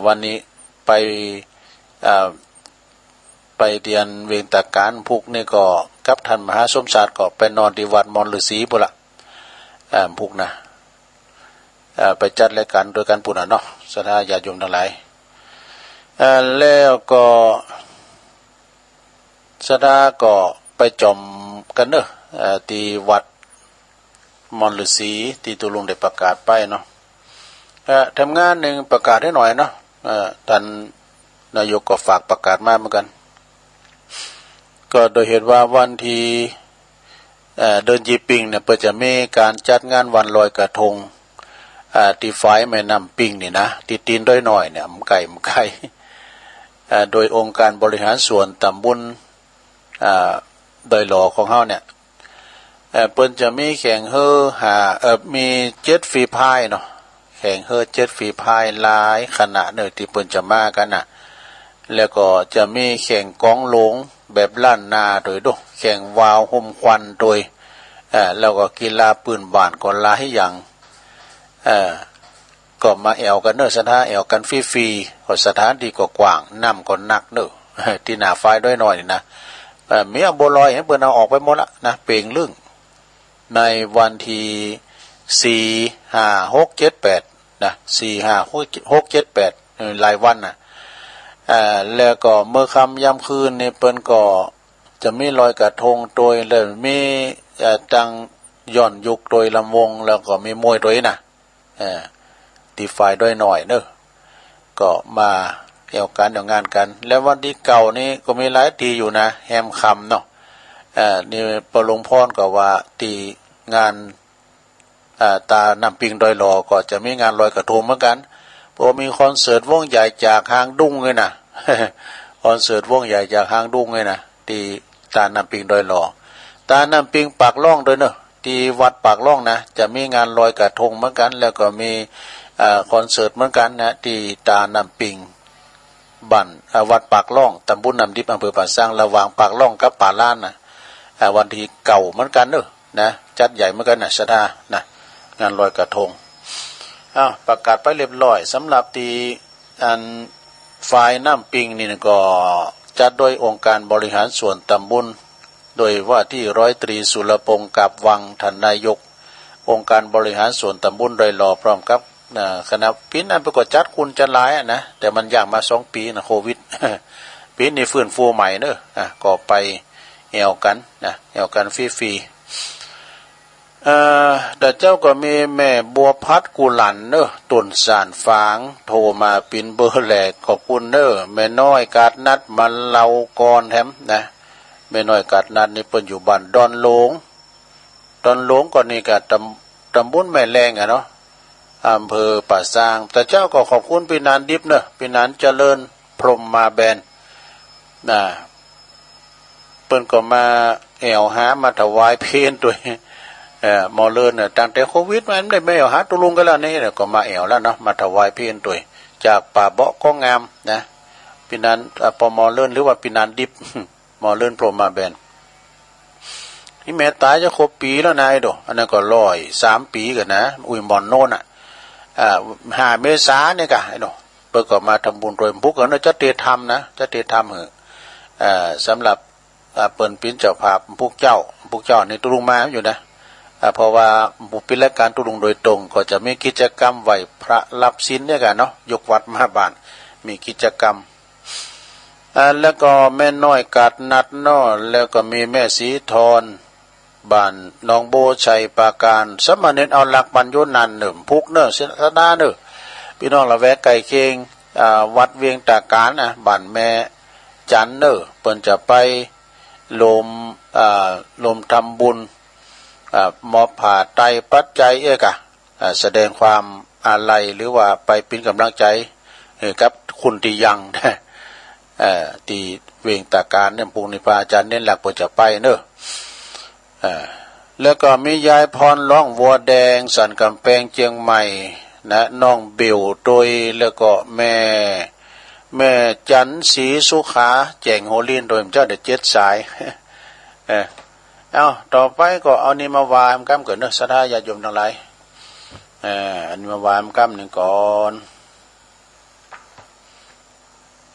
วันนี้ไปเรียนเวงตาการพุกนี่ก็กับท่านมหาสมศาสตร์ก็ไปนอนที่วัดมอนฤาษีปุ่นละพุกนะไปจัดรายการโดยการปุ่นเนาะศรัทธาญาติโยมทั้งหลาย แล้วก็สดาก็ไปจอมกันเนอะที่วัดมอนฤาษีที่ตุลุงได้ประกาศไปเนาะทำงานหนึ่งประกาศให้หน่อยเนาะท่านนายกก็ฝากประกาศมาเหมือนกันก็โดยเหตุว่าวันที่เดินจีปิงเนี่ยเพื่อจะมีการจัดงานวันลอยกระทงที่ฝ่ายแม่น้ำปิงนี่นะที่ตีนด้วยหน่อยเนี่ยมไก่โดยองค์การบริหารส่วนตำบลโดยหล่อของเฮาเนี่ยเปิ้นจะมีแข่งเฮอหามีเจ็ตฟรีพายเนาะแข่งเฮอเจ็ตฟรีพายหลายขณะเนอะที่เปิ้นจะมากันน่ะแล้วก็จะมีแข่งกองหลงแบบล้านนาโดยด้วยแข่งวาวห่มควันโดยแล้วก็กีฬาปืนบ้านก็หลายอย่างก็มาแอวกันเนอะสถานแอวกันฟรีๆก็สถานดีกว่ากว้างน้ำก็หนักเนอะที่หน้าไฟด้วยหน่อยนี่นะมีอัมโบลอยให้เปิ้นเอาออกไปหมดละนะเปล่งลึ่งในวันที่4 5 6 7 8นะ4 5 6 7 8หลายวันน่ะแล้วก็เมื่อค่ำยามคืนนี่เปิ้นก็จะมีลอยกระทงโดยแล้วมีจังย่อนยุกโดยลำวงแล้วก็มีมวยด้วยนะตีไฟด้วยหน่อยเนอะก็มาเกี่ยวกันเดี๋ยวงานกันแล้ววันที่เก่านี้ก็มีหลายทีอยู่นะแฮมคำเนาะนี่ปรลงพรก็ว่าตีงานตานำปิงดอยหลอก็จะมีงานลอยกระทงเหมือนกันเพราะมีคอนเสิร์ตวงใหญ่จากหางดุ้งเลยนะคอนเสิร์ตวงใหญ่จากหางดุ้งเลยนะที่ตานำปิงดอยหลอตานำปิงปากล่องด้วยเนอะที่วัดปากล่องนะจะมีงานลอยกระทงเหมือนกันแล้วก็มีคอนเสิร์ตเหมือนกันนะที่ตานำปิงบ้านวัดปากล่องตำบลนำดิบอำเภอป่าซางระหว่างปากล่องกับป่าล้านนะวันที่เก่าเหมือนกันเนอะนะจัดใหญ่เหมือนกันนะสดานะงานลอยกระทงประกาศไปเรียบร้อยสำหรับที่อันฝ่ายน้ำปิงนี่ก็จัดโดยองค์การบริหารส่วนตำบลโดยว่าที่ร้อยตรีสุรพงศ์กับวังท่านนายกองค์การบริหารส่วนตำบลโดยหล่อพร้อมกับคณะปีนั้นไปก็จัดคุณจะหลายนะแต่มันยากมา2 ปีนะโควิด ปีนี้ฟื้นฟูใหม่เนอะก็ไปแอวกันนะแอวกันฟรีแต่เจ้าก็มีแม่บัวพัดกุหลันเนอะตุนสารฟางโทรมาปินเบอร์แหลกขอบคุณเนอะแม่น้อยกาดนัดมันเล่ากรแถมนะแม่น้อยกาดนัดนี่เปิ้นอยู่บ้านดอนหลงก็นี่ก็ตำบลแม่แรงเนาะอำเภอป่าซางแต่เจ้าก็ขอบคุณพี่นานดิบเนอะพี่นานเจริญพรหมมาแบนนะเปิ้นก็มาแอวหามาถวายเพลด้วยหมอเลินเนี่ยตั้งแต่โควิดมันได้ไม่เอาหาตุลุงกันแล้วนี่เนี่ยก็มาแอวแล้วเนาะมาถวายเพลด้วยจากป่าเบาะก็งามนะพี่นานปอหมอเลินหรือว่าพี่นานดิบหมอเลินพรหมมาแบนนี่แม่ตายจะครบปีแล้วนายดอกอันนั้นก็103 ปีกันนะอุ้ยหมอนโน่น5 เมษายนเนี่ยกะไอ้ดอกเปิดก็มาทำบุญโดยพุกกันจะเตธรรมนะจะเตธรรมเหสำหรับเปิ้นปิ้นเจ้าภาพพวกเจ้าในตุลุงมาอยู่นะเพราะว่าบุปิลการตุลุงโดยตรงก็จะมีกิจกรรมไหวพระรับศีลเนี่ยกันเนาะยกวัดมาบ้านมีกิจกรรมแล้วก็แม่น้อยกาดนัดเนาะแล้วก็มีแม่สีทรบ้านหนองโบชัยปราการสมณเณรเอาหลักบรรยุนันหนึ่งพุกเนอะเสนาเนอะพี่น้องละแวกไก่เคียงวัดเวียงตาการนะบ้านแม่จันเนอะเปิ้นจะไปลมทำบุญมอบผ่าไตปัจจัยแสดงความอาลัยหรือว่าไปเป็นกำลังใจกับคุณที่ยังที่เวียงตาการเนี่ยปุณิพาอาจารย์เน้นหลักปจะไปเนอะแล้วก็มียายพรร้องวัวแดงสันกำแพงเชียงใหม่นะน้องเบลโดยแล้วก็แม่จันศรีสุขาแจงโฮลินโดยเจ้าเด็ด7 สายต่อไปก็เอานี่มาวามกั้มเกิดเนอะสถาญาติโยมทั้งหลายอันนี้มาวามกั้มหนึ่งก่อน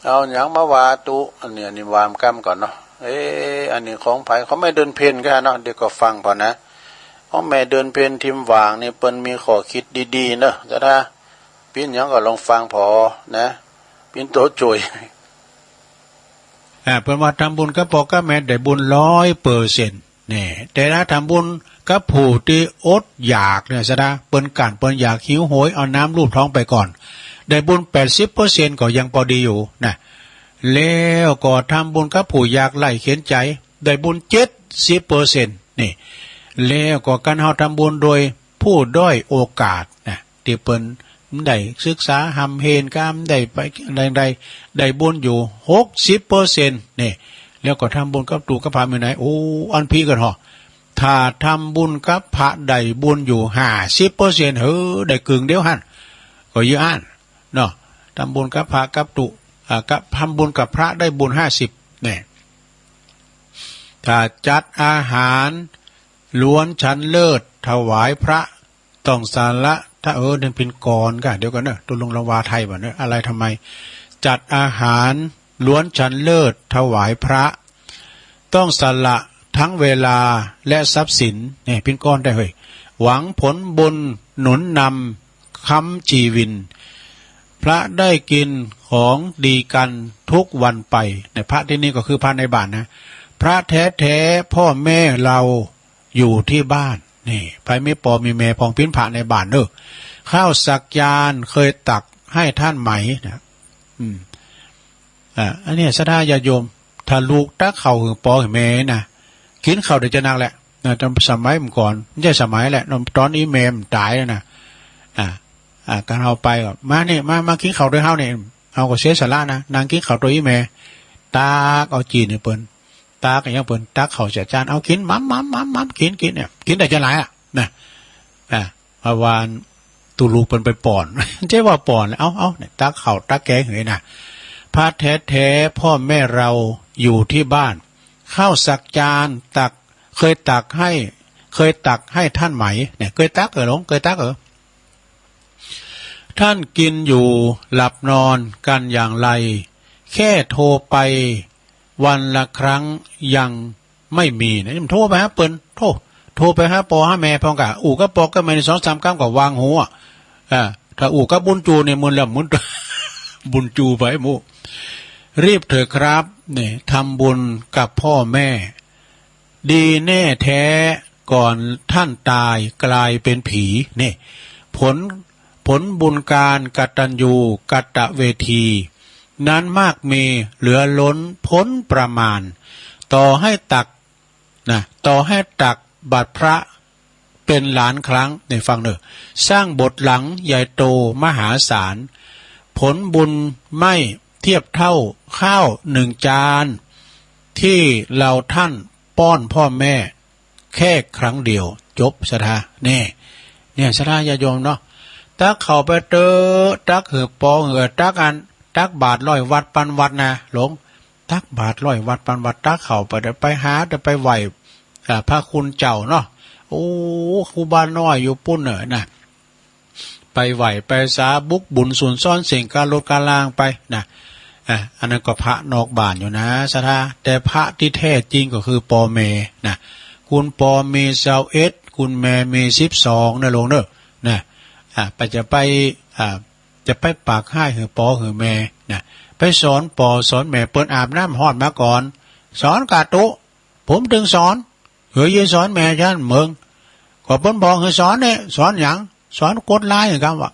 เอาอย่างมาวาตุอันนี้วามกั้มก่อนเนาะอันนี้ของไผ่เขาไม่เดินเพนกันเนาะเดี๋ยวก็ฟังพอนะของแม่เดินเพนทิมวางนี่เปิ้นมีข้อคิดดีๆเนอะสถาพี่อย่างก็ลองฟังพอนะ เป็นโตจุยเพิ่นว่าทำบุญกับพ่อกับแม่ได้บุญ100%นี่แต่ถ้าทำบุญกับผู้ที่อดอยากเนี่ยซะนะเปิ้นการเปิ้นอยากหิวโหยเอาน้ำลูบท้องไปก่อนได้บุญ 80% ก็ยังพอดีอยู่นะแล้วก็ทำบุญกับผู้อยากไล่เข็นใจได้บุญ 70% นี่แล้วก็การเฮาทำบุญโดยผู้ด้อยโอกาสนะที่เปิ้นได้ศึกษาหำเฮนกามได้ไปได้บุญอยู่ 60% นี่แล้วก็ทำบุญกับตู่กับพระมื้อไหนโอ้อันพี่กันเหรอถ้าทำบุญกับพระได้บุญอยู่ 50% ได้กึ่งเดียวหั่นก็เยอะอันเนาะทำบุญกับพระกับตู่กับทำบุญกับพระได้บุญ50นี่ถ้าจัดอาหารล้วนชั้นเลิศถวายพระต้องสาระถ้าเดินเป็นกรก็เดี๋ยวกันเนอะตุลงละวาไทยบ่เนอะอะไรทำไมจัดอาหารล้วนชั้นเลิศถวายพระต้องสละทั้งเวลาและทรัพย์สินเนี่ยเป็นก้อนได้เฮ้ยหวังผลบุญหนุนนำค้ำชีวินพระได้กินของดีกันทุกวันไปในพระที่นี่ก็คือพระในบ้านนะพระแท้ๆพ่อแม่เราอยู่ที่บ้านนี่ไปไม่ปอมีแม่พองพิ้นผ่าในบ้านเนอะข้าวสักยานเคยตักให้ท่านไหมนะอันนี้สดาญาโยมถ้าลูกตักเข่าหึงปอหึงแม่นะกินเข่าเดี๋ยวจะนักแหละนะตอนสมัยมันก่อนไม่ใช่สมัยแหละตอนนี้แม่ตายแล้วนะการเอาไปก็มาเนี่ยมากินเข่าด้วยเฮาเนี่ยเอาก็เสียสละนะนางกินเข่าตัวอีแม่ตากเอาจีนเนี่ยเปิ้นตาก็ยังเปิ้นตักเข่าเสียจานเอากินมัมกินเนี่ยกินได้จะหลายนะพาวานตูลูกเปิ้นไปป่อนใช่ว่าป่อนแล้วเอาเนี่ยตักเข่าตักแกงเหยนะพระแท้ๆพ่อแม่เราอยู่ที่บ้านข้าวสักจานตักเคยตักให้ท่านไหมเนี่ยเคยตักหลงเคยตักท่านกินอยู่หลับนอนกันอย่างไรแค่โทรไปวันละครั้งยังไม่มีนะโทรไปฮะเปิ้นโทรไปฮะปอฮะแม่พองกะอู่ก็ปอกก็ไม่ได้2-3 ครั้งก็วางหัวถ้าอู่ก็บุญจูเนี่ยมันละมุนบุญจูไปหมู่รีบเถอะครับเนี่ยทำบุญกับพ่อแม่ดีแน่แท้ก่อนท่านตายกลายเป็นผีเนี่ยผลบุญการกตัญญูกตเวทีนั้นมากมีเหลือล้นพ้นประมาณต่อให้ตักบาตรพระเป็นล้านครั้งในฟังเนอะสร้างบทหลังใหญ่โตมหาศาลผลบุญไม่เทียบเท่าข้าว1 จานที่เราท่านป้อนพ่อแม่แค่ครั้งเดียวจบสถาเนี่ยสถาญาโยมเนาะตักเข้าไปเตอตักเหือปอเหือตักบาท100 วัดปันวัดนะหลงตักบาท100 วัดปันวัดตักเข้าไปไปหาไปไหวพระคุณเจ้าเนาะโอ้ครูบาน้อยอยู่ปุ้นนะไปไหวไปสาบุกบุญส่วนซ่อนเสียงการลดการล่างไปนะอันนั้นก็พระนอกบ้านอยู่นะสถาแต่พระที่แท้จริงก็คือปอเมนะคุณปอเม21คุณแม่เม12นะลงเนอะนะจะไปปากให้หือปอหือแม่นะไปสอนปอสอนแม่เปิ้นอาบน้ำฮอดมาก่อนสอนกาตุผมถึงสอนเหือยืนสอนแม่ฉันเมืองก็เปิ้นบอกหือสอนเนี่ยสอนหยังสอนกดไล่อย่างกันวะ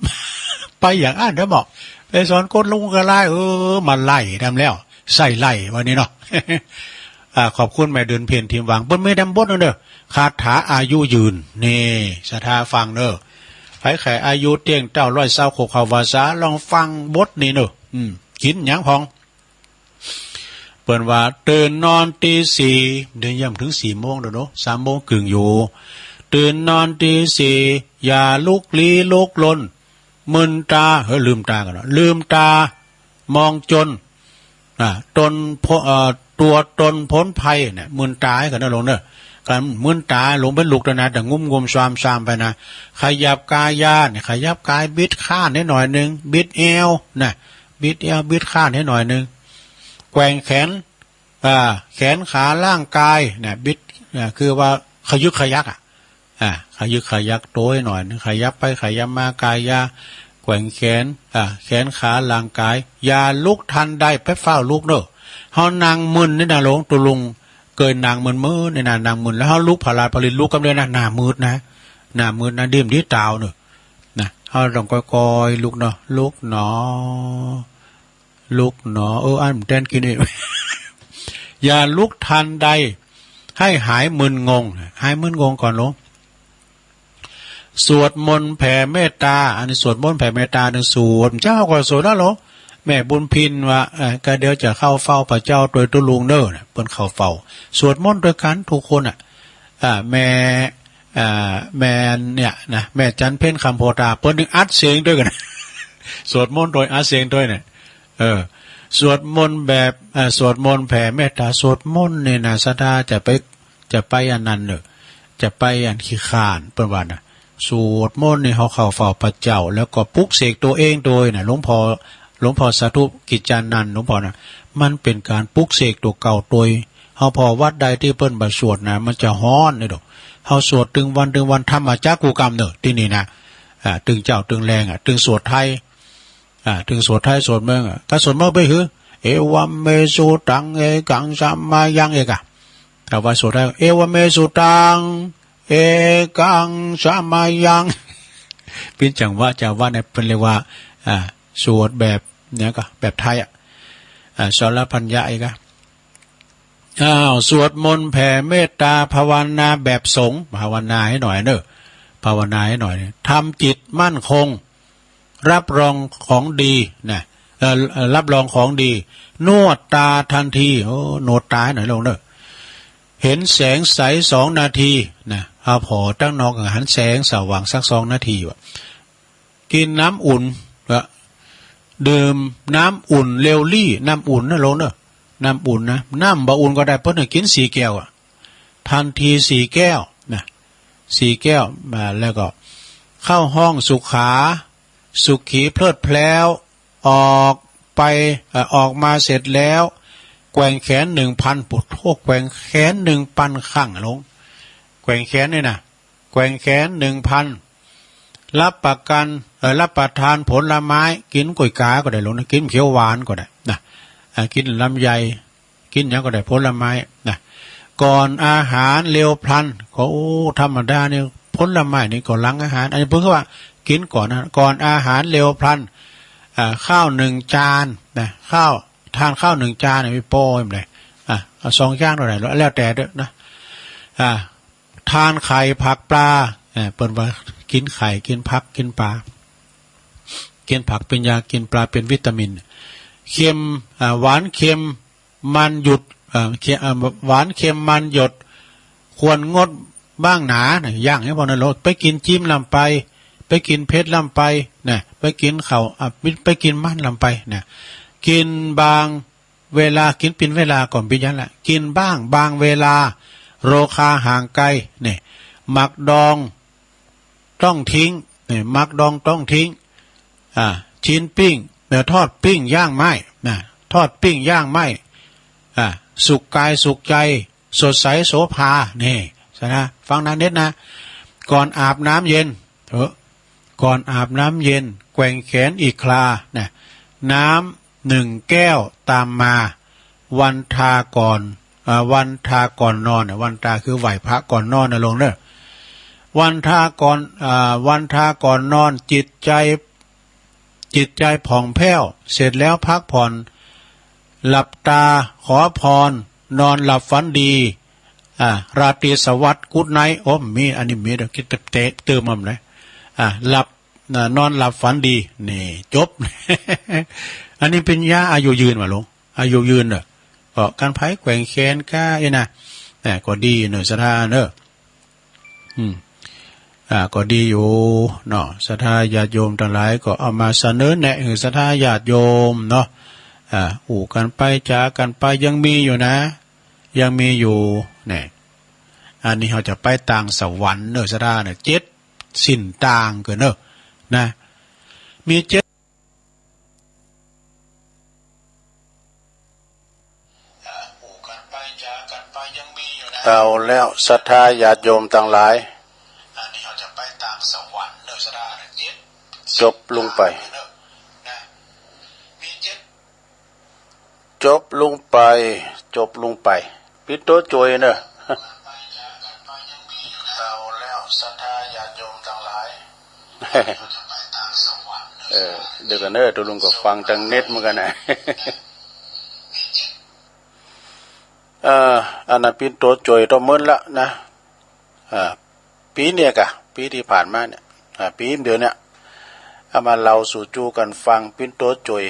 ไปอย่างอันเด้อบอกไปสอนกดลงก็ไล่มาไล่ทำแล้วใส่ไล่วันนี้เนาะ ขอบคุณแม่เดือนเพียรทีมวังเปิ้นไม่ดำบดเด้อคาถาอายุยืนนี่ศรัทธาฟังเด้อไผไข่อายุเตียงเจ้า126เขาวาสาลองฟังบทนี้เด้อกินหยังพองเปิ้นว่าตื่นนอนตี 4เดินย่ำถึง4 โมงเด้อเนาะ3 โมงครึ่งอยู่ตื่นนอนตี 4อย่าลุกลี้ลุกลนมึนตาลืมตากันเนาะลืมตามองจนตัวตนพ้นภัยเนี่ยมึนตาให้กันนะลงเนอะการมึนตาลงเป็นลูกนะแต่งุ้มซามไปนะขยับกายเนี่ยขยับกายบิดข้านให้หน่อยนึงบิดเอวนะบิดเอวบิดข้านให้หน่อยนึงแกว่งแขนแขนขาล่างกายเนี่ยบิดคือว่าขยึกขยักขยึกขยักโต้ให้หน่อยนึงขยับไปขยับมากายแก ว่งแขนแขนขาร่างกายอย่าลุกทันได้ไปเฝ้าลุกเด้อเฮานางมึนนี่นะหลวงตุลุงเกินนางมึนมือในนางมึนแล้วเฮาลุกผลาดผลิตลุกกันเลยนะหน้ามืดนะหน้ามืดนะดิ่มที่ตาวเด้อนะเฮาต้องค่อยๆลุกเนาะลุกหนออันแตนกินนี่ อย่าลุกทันใดให้หายมึนงงก่อนหลวงสวดมนต์แผ่เมตตาอันนี้สวดมนต์แผ่เมตตาหนึ่งสวดเจ้าก็สวดแล้วหรอแม่บุญพินว่าก็เดี๋ยวจะเข้าเฝ้าพระเจ้าโดยตุลุงเด้อเปิ้นเข้าเฝ้าสวดมนต์ด้วยกันทุกคนแม่เนี่ยนะแม่จันเพ็ญคำโพธาเปิ้นนึงอัดเสียงด้วยกัน สวดมนต์โดยอัดเสียงด้วยเนี่ยสวดมนต์แบบสวดมนต์แผ่เมตตาสวดมนต์เนี่ยนะศรัทธาจะไปอันนั้นเด้อจะไปอันขี้ข้านเปิ้นว่านะสวดมนต์นี่เฮาเข้าเฝ้าพระเจ้าแล้วก็ปลุกเสกตัวเองโดยน่ะหลวงพ่อสาธุกิจจานันท์หลวงพ่อนะมันเป็นการปลุกเสกตัวเก่าโดยเฮาพอวัดใดที่เปิ้นบ่สวดนะมันจะฮ้อนนี่ดอกเฮาสวดถึงวันธรรมจักกุกรรมเด้อที่นี่นะตึงเจ้าตึงแรงตึงสวดไทยถึงสวดไทยสวดเมืองก็สวดเมืองไปคือเอวัมเมสุตังเอกังสัมมายังเอกะแต่ว่าสวดไทยเอวัมเมสุตังเอกังสัมมายังเป็นจังหวะเจ้าว่าเนี่ยเป็นเรียกว่าสวดแบบเนี่ยก็แบบไทยสรพัญญะเอกะสวดมนต์แผ่เมตตาภาวนาแบบสงฆ์ภาวนาให้หน่อยเนอะภาวนาให้หน่อยทำจิตมั่นคงรับรองของดีนะรับรองของดีนวดตาทันทีนวดตาหน่อยลงเนอะเห็นแสงใส2 นาทีนะเอาพอตั้งนอกหันแสงสว่างสัก2 นาทีวะกินน้ำอุ่นดื่มน้ำอุ่นเรลลี่น้ำอุ่นนะลงเนอะน้ำอุ่นนะน้ำบะอุ่นก็ได้เพราะเนี่ยกิน4 แก้วทันที4 แก้วนะ4 แก้วมาแล้วก็เข้าห้องสุขาสุขีเพลิดเพลินออกมาเสร็จแล้วแกว่งแขน 1,000 ปุถโธแกว่งแขน 1,000 ครั้งลงแกว่งแขนนี่นะแกว่งแขน 1,000 รับประทานผลไม้กินกล้วยกาก็ได้ลงนะกินเขียวหวานก็ได้นะกินลำไยกินอย่างก็ได้ผลไม้นะก่อนอาหารเร็วพลันก็ธรรมดาเนี่ยผลไม้นี่ก่อนหลังอาหารอันนี้เพิ่งว่ากินก่อนนะก่อนอาหารเร็วพลันข้าว1 จานนะทานข้าว1 จานเนี่ยไม่โป้ยเลย2 จานเท่าไหร่แล้วแต่ด้วยนะทานไข่ผักปลาเปิ้นว่ากินไข่กินผักกินปลากินผักเป็นยากินปลาเป็นวิตามินเค็มหวานเค็มมันหยุดหวานเค็มมันหยดควรงดบ้างหนาย่างให้พอนะโลดไปกินจิ้มลำไปกินเพชรลำไปเนี่ยไปกินข้าวไปกินมันลำไปเนี่ยกินบางเวลากินเป็นเวลาก่อนพิจารณากินบ้างบางเวลาโรคาห่างไกลเนี่ยหมักดองต้องทิ้งเนี่ยหมักดองต้องทิ้งชิ้นปิ้งทอดปิ้งย่างไม้ทอดปิ้งย่างไม้สุขกายสุขใจสดใสโสภานี่นะฟังนะเน็ตนะก่อนอาบน้ำเย็นก่อนอาบน้ำเย็นแกว่งแขนอีกครานะน้ำ1 แก้วตามมาวันทาก่อนนอนวันทาคือไหว้พระก่อนนอนนะลงเนอะวันทาก่อนนอนจิตใจผ่องแผ้วเสร็จแล้วพักผ่อนหลับตาขอพรนอนหลับฝันดีราตรีสวัสดิ์กุดไนท์มีอันนี้มีเดี๋ยวคิดเตะเติมมันเลยหลับนอนหลับฝันดีนี่จบ อันนี้เป็นยาอายุยืนว่ะลุงอายุยืนเนอะก็การไผ่แกว่งแขนก้านะแต่ก็ดีเนอะศรัทธาเนอะก็ดีอยู่เนาะศรัทธาญาติโยมทั้งหลายก็เอามาเสนอแนะให้ศรัทธาญาติโยมเนาะกันไปจากันไปยังมีอยู่นะยังมีอยู่เนี่ยอันนี้เขาจะไปต่างสวรรค์เนอะศรัทธาเนี่ย7 สิ้นต่างเกินเนอะนะมี7เอาแล้วศรัทธาญาติโยมทั้งหลายอันนี้เขาจะไปต่างสวรรค์เนอะศรัทธาเนี่ย7 สิ้ จบลงไปจบลงไปจบลงไปปิดโตจวยเนอะแล้วศรัทธาญาติโยมทั้งหลายเดี๋ยวกันเนอะตัวลุงก็ฟังทางเน็ตเหมือนกันนะอันนั้นปิดโตจวยตัวมึนละนะปีเนี่ยกะปีที่ผ่านมาเนี่ยปีเดียวเนี่ยเอามาเราสู่จูกันฟังปินโตจวย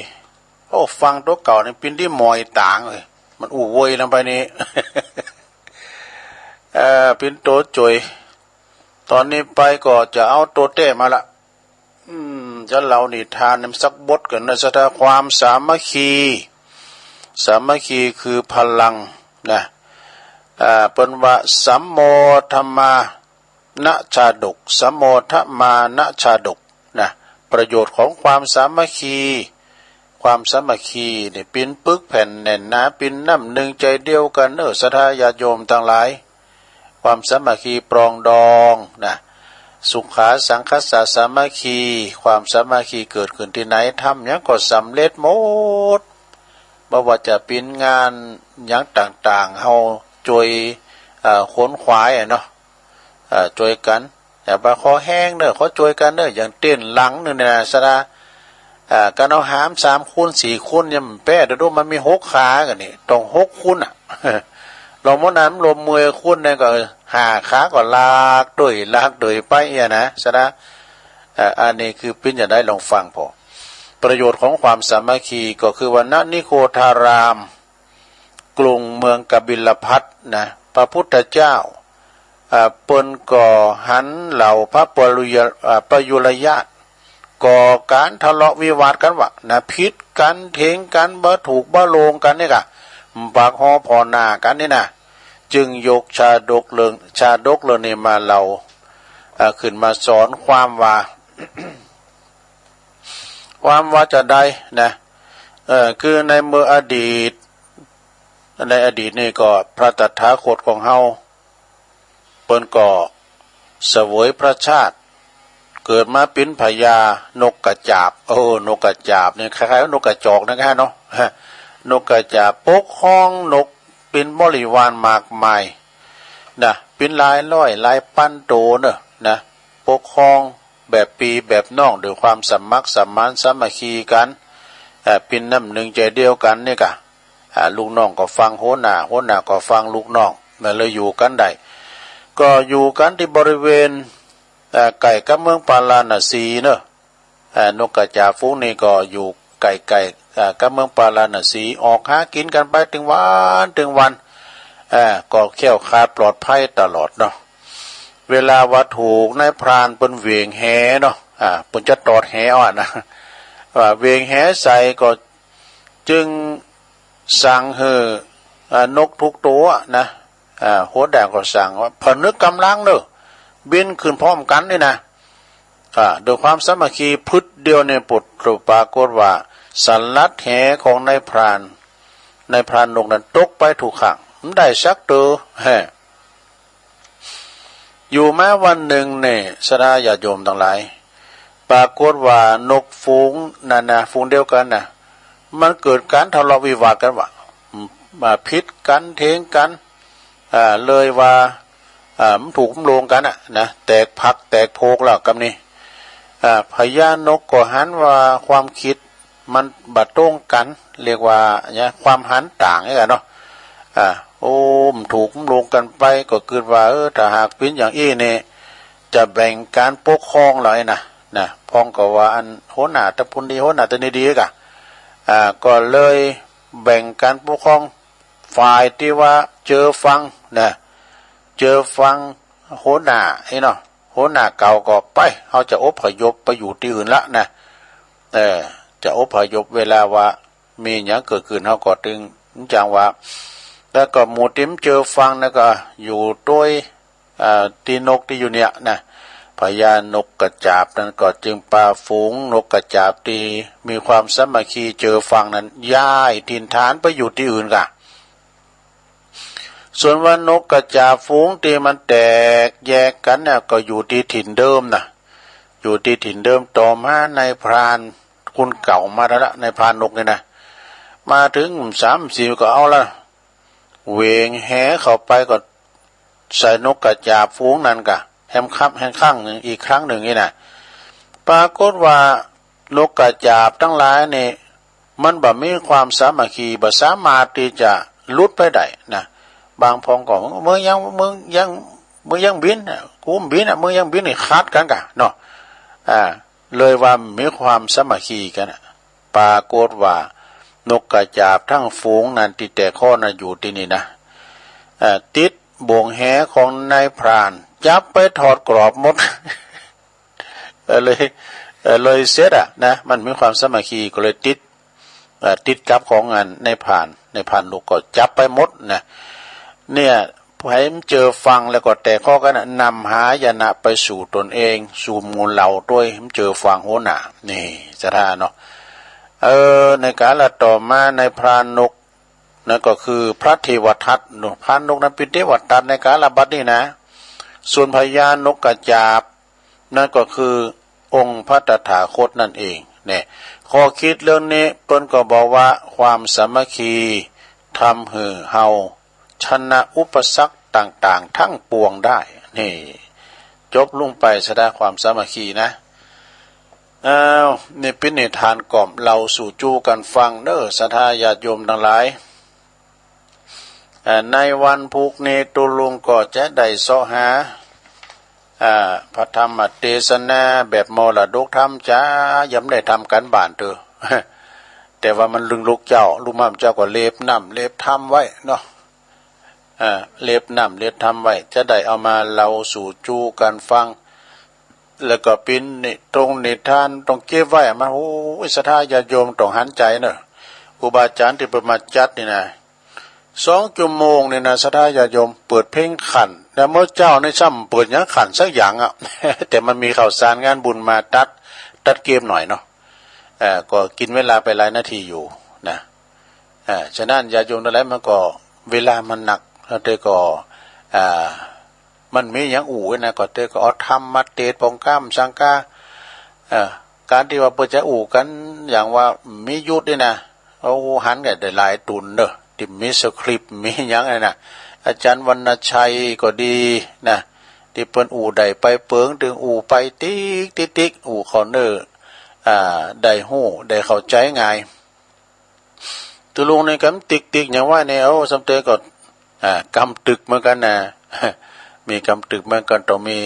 โอ้ฟังตัวเก่าเนี่ยปินที่มอยต่างเลยมันอู้โวยลงไปนี่ ปินโตจวยตอนนี้ไปก็จะเอาโตเต้มาละจะเล่านิทานสักบทกันนะสถาความสามัคคีสามัคคีคือพลังนะเป็นว่าสัมโมธัมมานะชาดกสัมโมทมานะชาดกนะประโยชน์ของความสามัคคีความสามัคคีเนี่ยปินปึกแผ่นแน่นหนาปินน้ำหนึ่งใจเดียวกันศรัทธาญาติโยมทั้งหลายความสามัคคีปรองดองนะสุขาสังคัสสะสามัคคีความสามัคคีเกิดขึ้นที่ไหนทำอย่างก็สำเร็จหมดบ่ว่าจะเป็นงานอย่างต่างๆเฮาช่วยขนขวายเนาะช่วยกันแต่บาขอแห้งเนอะเขาช่วยกันเนอะอย่างเต้นหลังนึงเนี่ยสระการเอาหาม3 คูณ 4 คูณเนี่ยมันแป้เดี๋ยวมันมี6 ขากันนี่ต้อง6 คูณลมน้ำลมมือคูณเนี่ยก็5 ขาก็ลากด้วยไปนะสระอันนี้คือปิ้นจะได้ลองฟังพอประโยชน์ของความสามัคคีก็คือวันนิโคธารามกรุงเมืองกบิลพัสนะพระพุทธเจ้าเปิ้นก่อหันเหล่าพระประยุรญาติก่อการทะเลาะวิวาทกันวะนะพิษกันเถงกันบ่ถูกบ่โลงกันนี่กะปากหอพอหน้ากันนี่นะจึงยกชาดกเรื่องนี้มาเราขึ้นมาสอนความว่า ความว่าจะได้นะคือในเมื่ออดีตนี่ก็พระตถาคตของเฮาเปิ้นก็เสวยพระชาติเกิดมาเป็นพญานกกระจาบนกกระจาบเนี่ยคล้ายๆนกกระจอกนะครับเนาะนกกระจาบปกครองนกเป็นบริวารมากมายนะเป็นหลายร้อยหลายพันโตเนอะนะปกครองแบบปีแบบน้องด้วยความสมัครสมานสามัคคีกันเป็นน้ำหนึ่งใจเดียวกันนี่กะลูกน้องก็ฟังโหน่าก็ฟังลูกน้องนั่นเลยอยู่กันได้ก็อยู่กันที่บริเวณไก่กับเมืองปาราณสีเนอะนกกระจาบฝูงนี้ก็อยู่ไก่กับเมืองปาราณสีออกหากินกันไปถึงวันก็แข็งคาดปลอดภัยตลอดเนาะเวลาว่าถูกนายพรานเปิ้นเวียงแหเนาะเปิ้นจะตอดแหเอานะว่าเวียงแหใส่ก็จึงสั่งนกทุกตัวนะหัวแดงก็สั่งว่าผนึกกำลังเนอะบินขึ้นพร้อมกันนี่นะโดยความสามัคคีพึดเดียวในปุตตรปรากฏว่าสันลัดแหของนายพรานนกนั้นตกไปถูกขังได้สักตัวอยู่แม้วันหนึ่งเนี่ยสดาญาติโยมทั้งหลายปรากฏว่านกฝูงนั่นนะฝูงเดียวกันนะมันเกิดการทะเลาะวิวาทกันว่ามาพิษกันเทงกันเลยว่ามันถูกโลงกันนะแตกพักแตกโพกแล้วกับนี่พญานกก็หันว่าความคิดมันบัดตรงกันเรียกว่าเนี่ยความหันต่างนี่กันเนาะมันถูกโลงกันไปก็เกิดว่าถ้าหากเป็นอย่างอี้เนี่ยจะแบ่งการปกครองหน่อยนะพ้องก็ว่าอันโหน่าตะพุนดีโหน่าตะนีดีกะก็เลยแบ่งการปกครองฝ่ายที่ว่าเจอฟังโหน่าเนาะโหน่าเก่าก็ไปเขาจะอพยพไปอยู่ที่อื่นละนะจะอพยพเวลาว่ามีอย่างเกิดขึ้นเขาก็ตึงจังว่าแล้วก็หมู่ติ้มเจอฟังแล้วก็อยู่ด้วยตีนกที่อยู่เนี่ยนะพญานกกระจาบนั้นก็จึงปาฝูงนกกระจาบที่มีความสามัคคีเจอฟังนั้นย้ายถิ่นฐานไปอยู่ที่อื่นกะส่วนว่านกกระจาบฝูงที่มันแตกแยกกันเนี่ยก็อยู่ที่ถิ่นเดิมนะ อยู่ที่ถิ่นเดิมต่อมาในพรานคุณเก่ามาแล้วในพรานนกเนี่ยนะมาถึง3-4ก็เอาละเวงแหเข้าไปก็ใส่นกกระจาบฝูงนั่นกะแฮมคับแฮมข้างหนึ่งอีกครั้งหนึ่งนี่นะปรากฏว่านกกระจาบทั้งหลายนี่มันบ่มีความสามัคคีบ่สามารถที่จะลุดไปได้นะบางพองก็มึงยังบินกูบินมึงยังบินนี่คัดกันกะเนาะเลยว่ามีความสามัคคีกันปรากฏว่านกกระจาบทั้งฝูงนั้นที่แต่ข้อน่ะอยู่ที่นี่นะติดบ่วงแหของนายพรานจับไปถอดกรอบหมด เลยเสร็จนะมันมีความสามัคคีก็เลยติดกับของงานในพรานนกก็จับไปหมดนะเนี่ยให้มันเจอฟังแล้วก็แต่ข้อกันนำหายนะไปสู่ตนเองสู่มูลเหล่าด้วยมันเจอฟังโหน่านี่จะท่าเนาะในกาลต่อมาในพรานนกนั่นก็คือพระเทวทัตพรานนกนั้นเป็นเทวทัตในกาลบัดนี้นะส่วนพญานกกระจาบนั่นก็คือองค์พระตถาคตนั่นเองเนี่ยข้อคิดเรื่องนี้เปิ้นก็บอกว่าความสามัคคีทำให้เฮาชนะอุปสรรคต่างๆทั้งปวงได้นี่จบลงไปแสดงความสามัคคีนะนี่เป็นนิทานกล่อมเราสู่จูกันฟังเด้อศรัทธาญาติโยมทั้งหลายในวันพุกนี้ตุลุงก็จะได้ซ้อหาพระธรรมเทศนาแบบมรดกธรรมจ้ายังได้ทำกันบ้านเถอะ แต่ว่ามันลึงลูกเจ้าลูกม่ำเจ้าก็เล็บน้ำเล็บทำไว้เนาะเล็บน้ำเล็บทำไว้จะได้เอามาเราสู่จูกันฟังแล้วก็ปิ้นนี่ตรงนิทานต้องเก็บไว้มาโอ้ยศรัทธาญาติโยมต้องหันใจเนอะครูบาอาจารย์ที่เปิดมาจัดนี่นะ2 ชั่วโมงนี่นะศรัทธาญาติโยมเปิดเพลงขันแล้วเมื่อเจ้าในซ้ำเปิดยังขันสักอย่างอ่ะ แต่มันมีข่าวสารงานบุญมาตัดเกมหน่อยเนาะก็กินเวลาไปหลายนาทีอยู่นะฉะนั้นญาติโยมทั้งหลายมันก็เวลามันหนักแล้วเธอก็มันมีอย่างอู่นะก็เธอก็เอาธรรมมาเตะปองก้ามสังกาการที่ว่าเปิดจะอู่กันอย่างว่ามียุทธด้วยนะเอาหันกันได้หลายตุนเนอะที่มีสคริปต์มีอย่างไรนะอาจารย์วรรณชัยก็ดีนะที่เปิ้นอู่ใดไปเปิงถึงอู่ไปติ๊กอู่คอนเนอร์ได้หู้ได้เข้าใจง่ายตัวลุงในกำติ๊กอย่างว่าเนี่ยเอาสำเตก็กำตึกเหมือนกันนะ มีกำตึกเหมือนกันต้องมี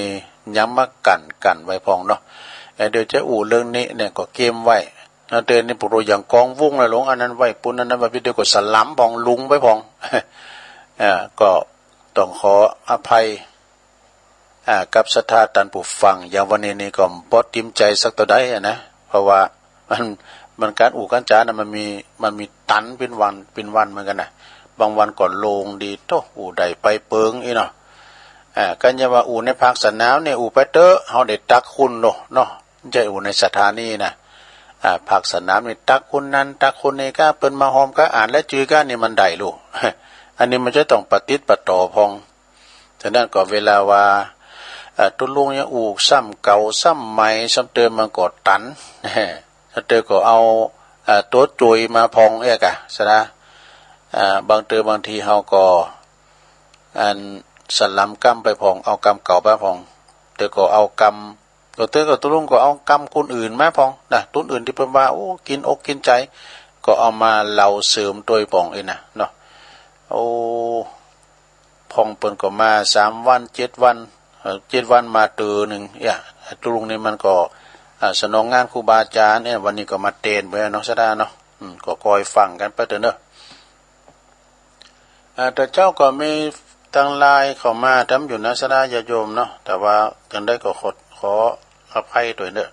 ย้ำมากันไว้พองเนาะเดี๋ยวจะอู่เรื่องนี้เนี่ยก็เกมไว้เตือนนี่พวกเราอย่างกองวุ้งเลยหลงอันนั้นไว้ปุ่นอันนั้นไว้เดี๋ยวก็สลัมพองลุงไว้พอง ก็ต้องขออภัยกับศรัทธาท่านผู้ฟังอย่างวันนี้ก็บ่ติมใจสักตัวใดนะเพราะว่ามันการอู่การจานะมันมีตันเป็นวันเหมือนกันนะบางวันก็ลงดีโตอู่ใดไปเปิงอีเนาะกันอย่าว่าอู่ในภาคสนามเนี่ยอู่ไปเตอเฮาได้ตักคุณเนาะใจอู่ในสถานีนะภาคสนามนี่ตักคุณนั้นตักคุณนี่ก็เปิ้นมาหอมก็อ่านและจื้อก็นี่มันได้ลูก อันนี้มันจะต้องปฏิบัติต่อพองฉะนั้นก็เวลาว่าตุลุงเนี่ยอู่ซ้ำเก่าซ้ำใหม่ซ้ำเติมมันก็ตันถ้าเติมก็เอาตัวจุยมาพองกะซะนะบางทีเฮาก็อันสลัมกำไปพองเอากำเก่าไปพองเติมก็เอากำตัวเติมก็ตุลุงก็เอากำคนอื่นมาพองนะตุนอื่นที่เพิ่นว่าโอ้กินอกกินใจก็เอามาเล่าเสริมตัวพองนะเนาะโอ้พองเปิ้นก็มา3 วัน7 วัน7 วันมาตือหนึ่งตุลุงนี่มันก็สนองงานครูบาอาจารย์เนี่ยวันนี้ก็มาเตนไปเนาะซะได้เนาะก็คอยฟังกันไปเถอะเนาะแต่เจ้าก็มีตั้งลายเข้ามาทำอยู่นะซะได้ญาติโยมเนาะแต่ว่าจังได้ก็ขออภัยด้วยเด้อ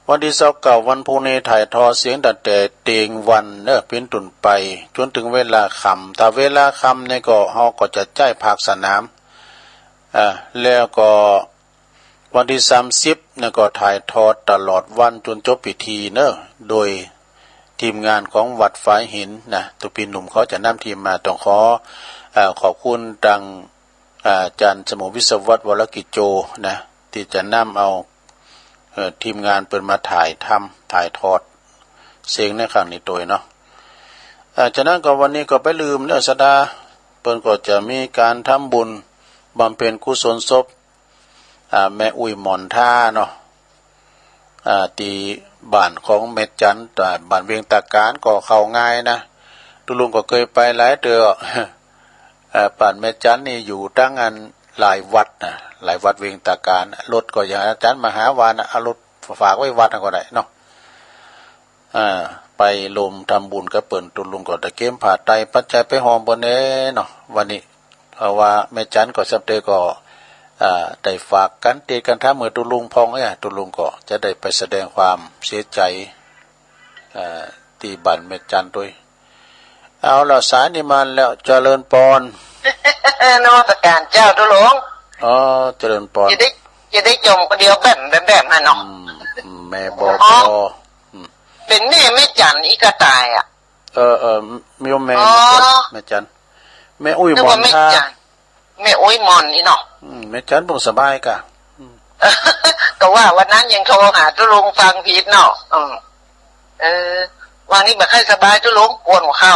วันที่29วันพรุ่งนี้ถ่ายทอเสียงตั้งแต่เตียงวันเด้อเป็นต้นไปจนถึงเวลาค่ำถ้าเวลาค่ำเนี่ยก็เฮาก็จะจ่ายภาคสนามแล้วก็วันที่30เนี่ยก็ถ่ายทอดตลอดวันจนจบพิธีเนอะโดยทีมงานของวัดฝายหินนะตุปีหนุ่มเขาจะนำทีมมาต้องขอบคุณดังอาจารย์สมุวิศวัตรวรกิจโจนะที่จะนำเอา ทีมงานเปิดมาถ่ายทอดเสียงในครั้งนี้ตัวเนาะจากนั้นก็วันนี้ก็ไปลืมเนื้อสดาเปิ้นก็จะมีการทำบุญบำเพ็ญกุศลศพแม่อุ้ยหมอนท่าเนาะตีบ้านของเม็ดจันทร์บ้านเวียงตาการก็เข้าง่ายนะตุลุงก็เคยไปหลายเดือบ้านเม็ดจันทร์นี่อยู่ตั้งอันหลายวัดนะหลายวัดเวียงตาการรถก็อย่างอาจารย์มหาวานเอารถฝากไว้วัดก็ได้เนาะไปลมทำบุญกับเปิ่นตุลุงก็ตะเกมผ่าไตปัจจัยไปหอมบนเน้เนาะวันนี้เพราะว่าแม่จันก็สับเตก็ได้ฝากกันตีกันท่าเมื่อตุลุงพองตุลุงก็จะได้ไปแสดงความเสียใจตีบันแม่จันด้วยเอาละสายนิมานแล้วเจริญปอนนวัตการเจ้าตุลุงเจริญปอนจะได้จมคนเดียวแบบนั่นเนาะแม่บอกเป็นแม่ไม่จันอีกระต่ายมีแม่จันแม่อุ้ยมอนท่าแม่อุ้ยมอนนี่เนาะแม่จันบ่สบายกะก็ว่าวันนั้นยังโทรหาตุลุงฟังผิดเนาะวันนี้บ่ค่อยสบายตุลุงปวดหัวเข่า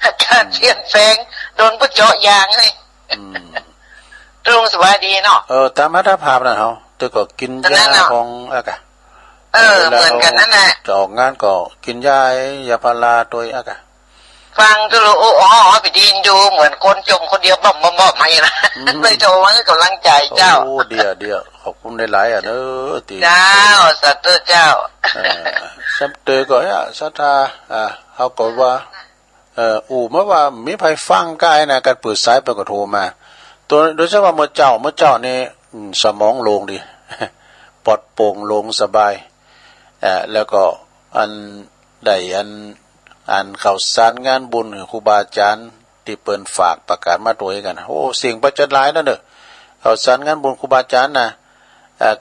อาการเชียนแสงโดนผู้เจาะยางเลยตุลุงสบายดีเนาะตามมาตรภาพนะเฮาแต่ก็กินยาของกะเหมือนกันนั่นแหละจะออกงานก็กินยาพาราตัวฟังตุลุงไปดีนดูเหมือนคนจมคนเดียวบ่ไม่นะเลยโทรมาให้กำลังใจเจ้าเดี๋ยวขอบคุณหลายๆเด้อตีเจ้าสัตว์เจ้าสัมเตก็สัทธาเฮาก็ว่าเมื่อว่ามีไผฟังกายนะการเปิดสายไปก็โทรมาตัวโดยเฉพาะเมื่อเจ้านี่สมองโล่งดีปลอดโปร่งโล่งสบายแล้วก็อันใดอันข่าวสารงานบุญครูบาอาจารย์ที่เปิ้นฝากประกาศมาตัวกันโอ้สิ่งประจัดหลายนั่นเด้อข่าวสารงานบุญครูบาอาจารย์นะ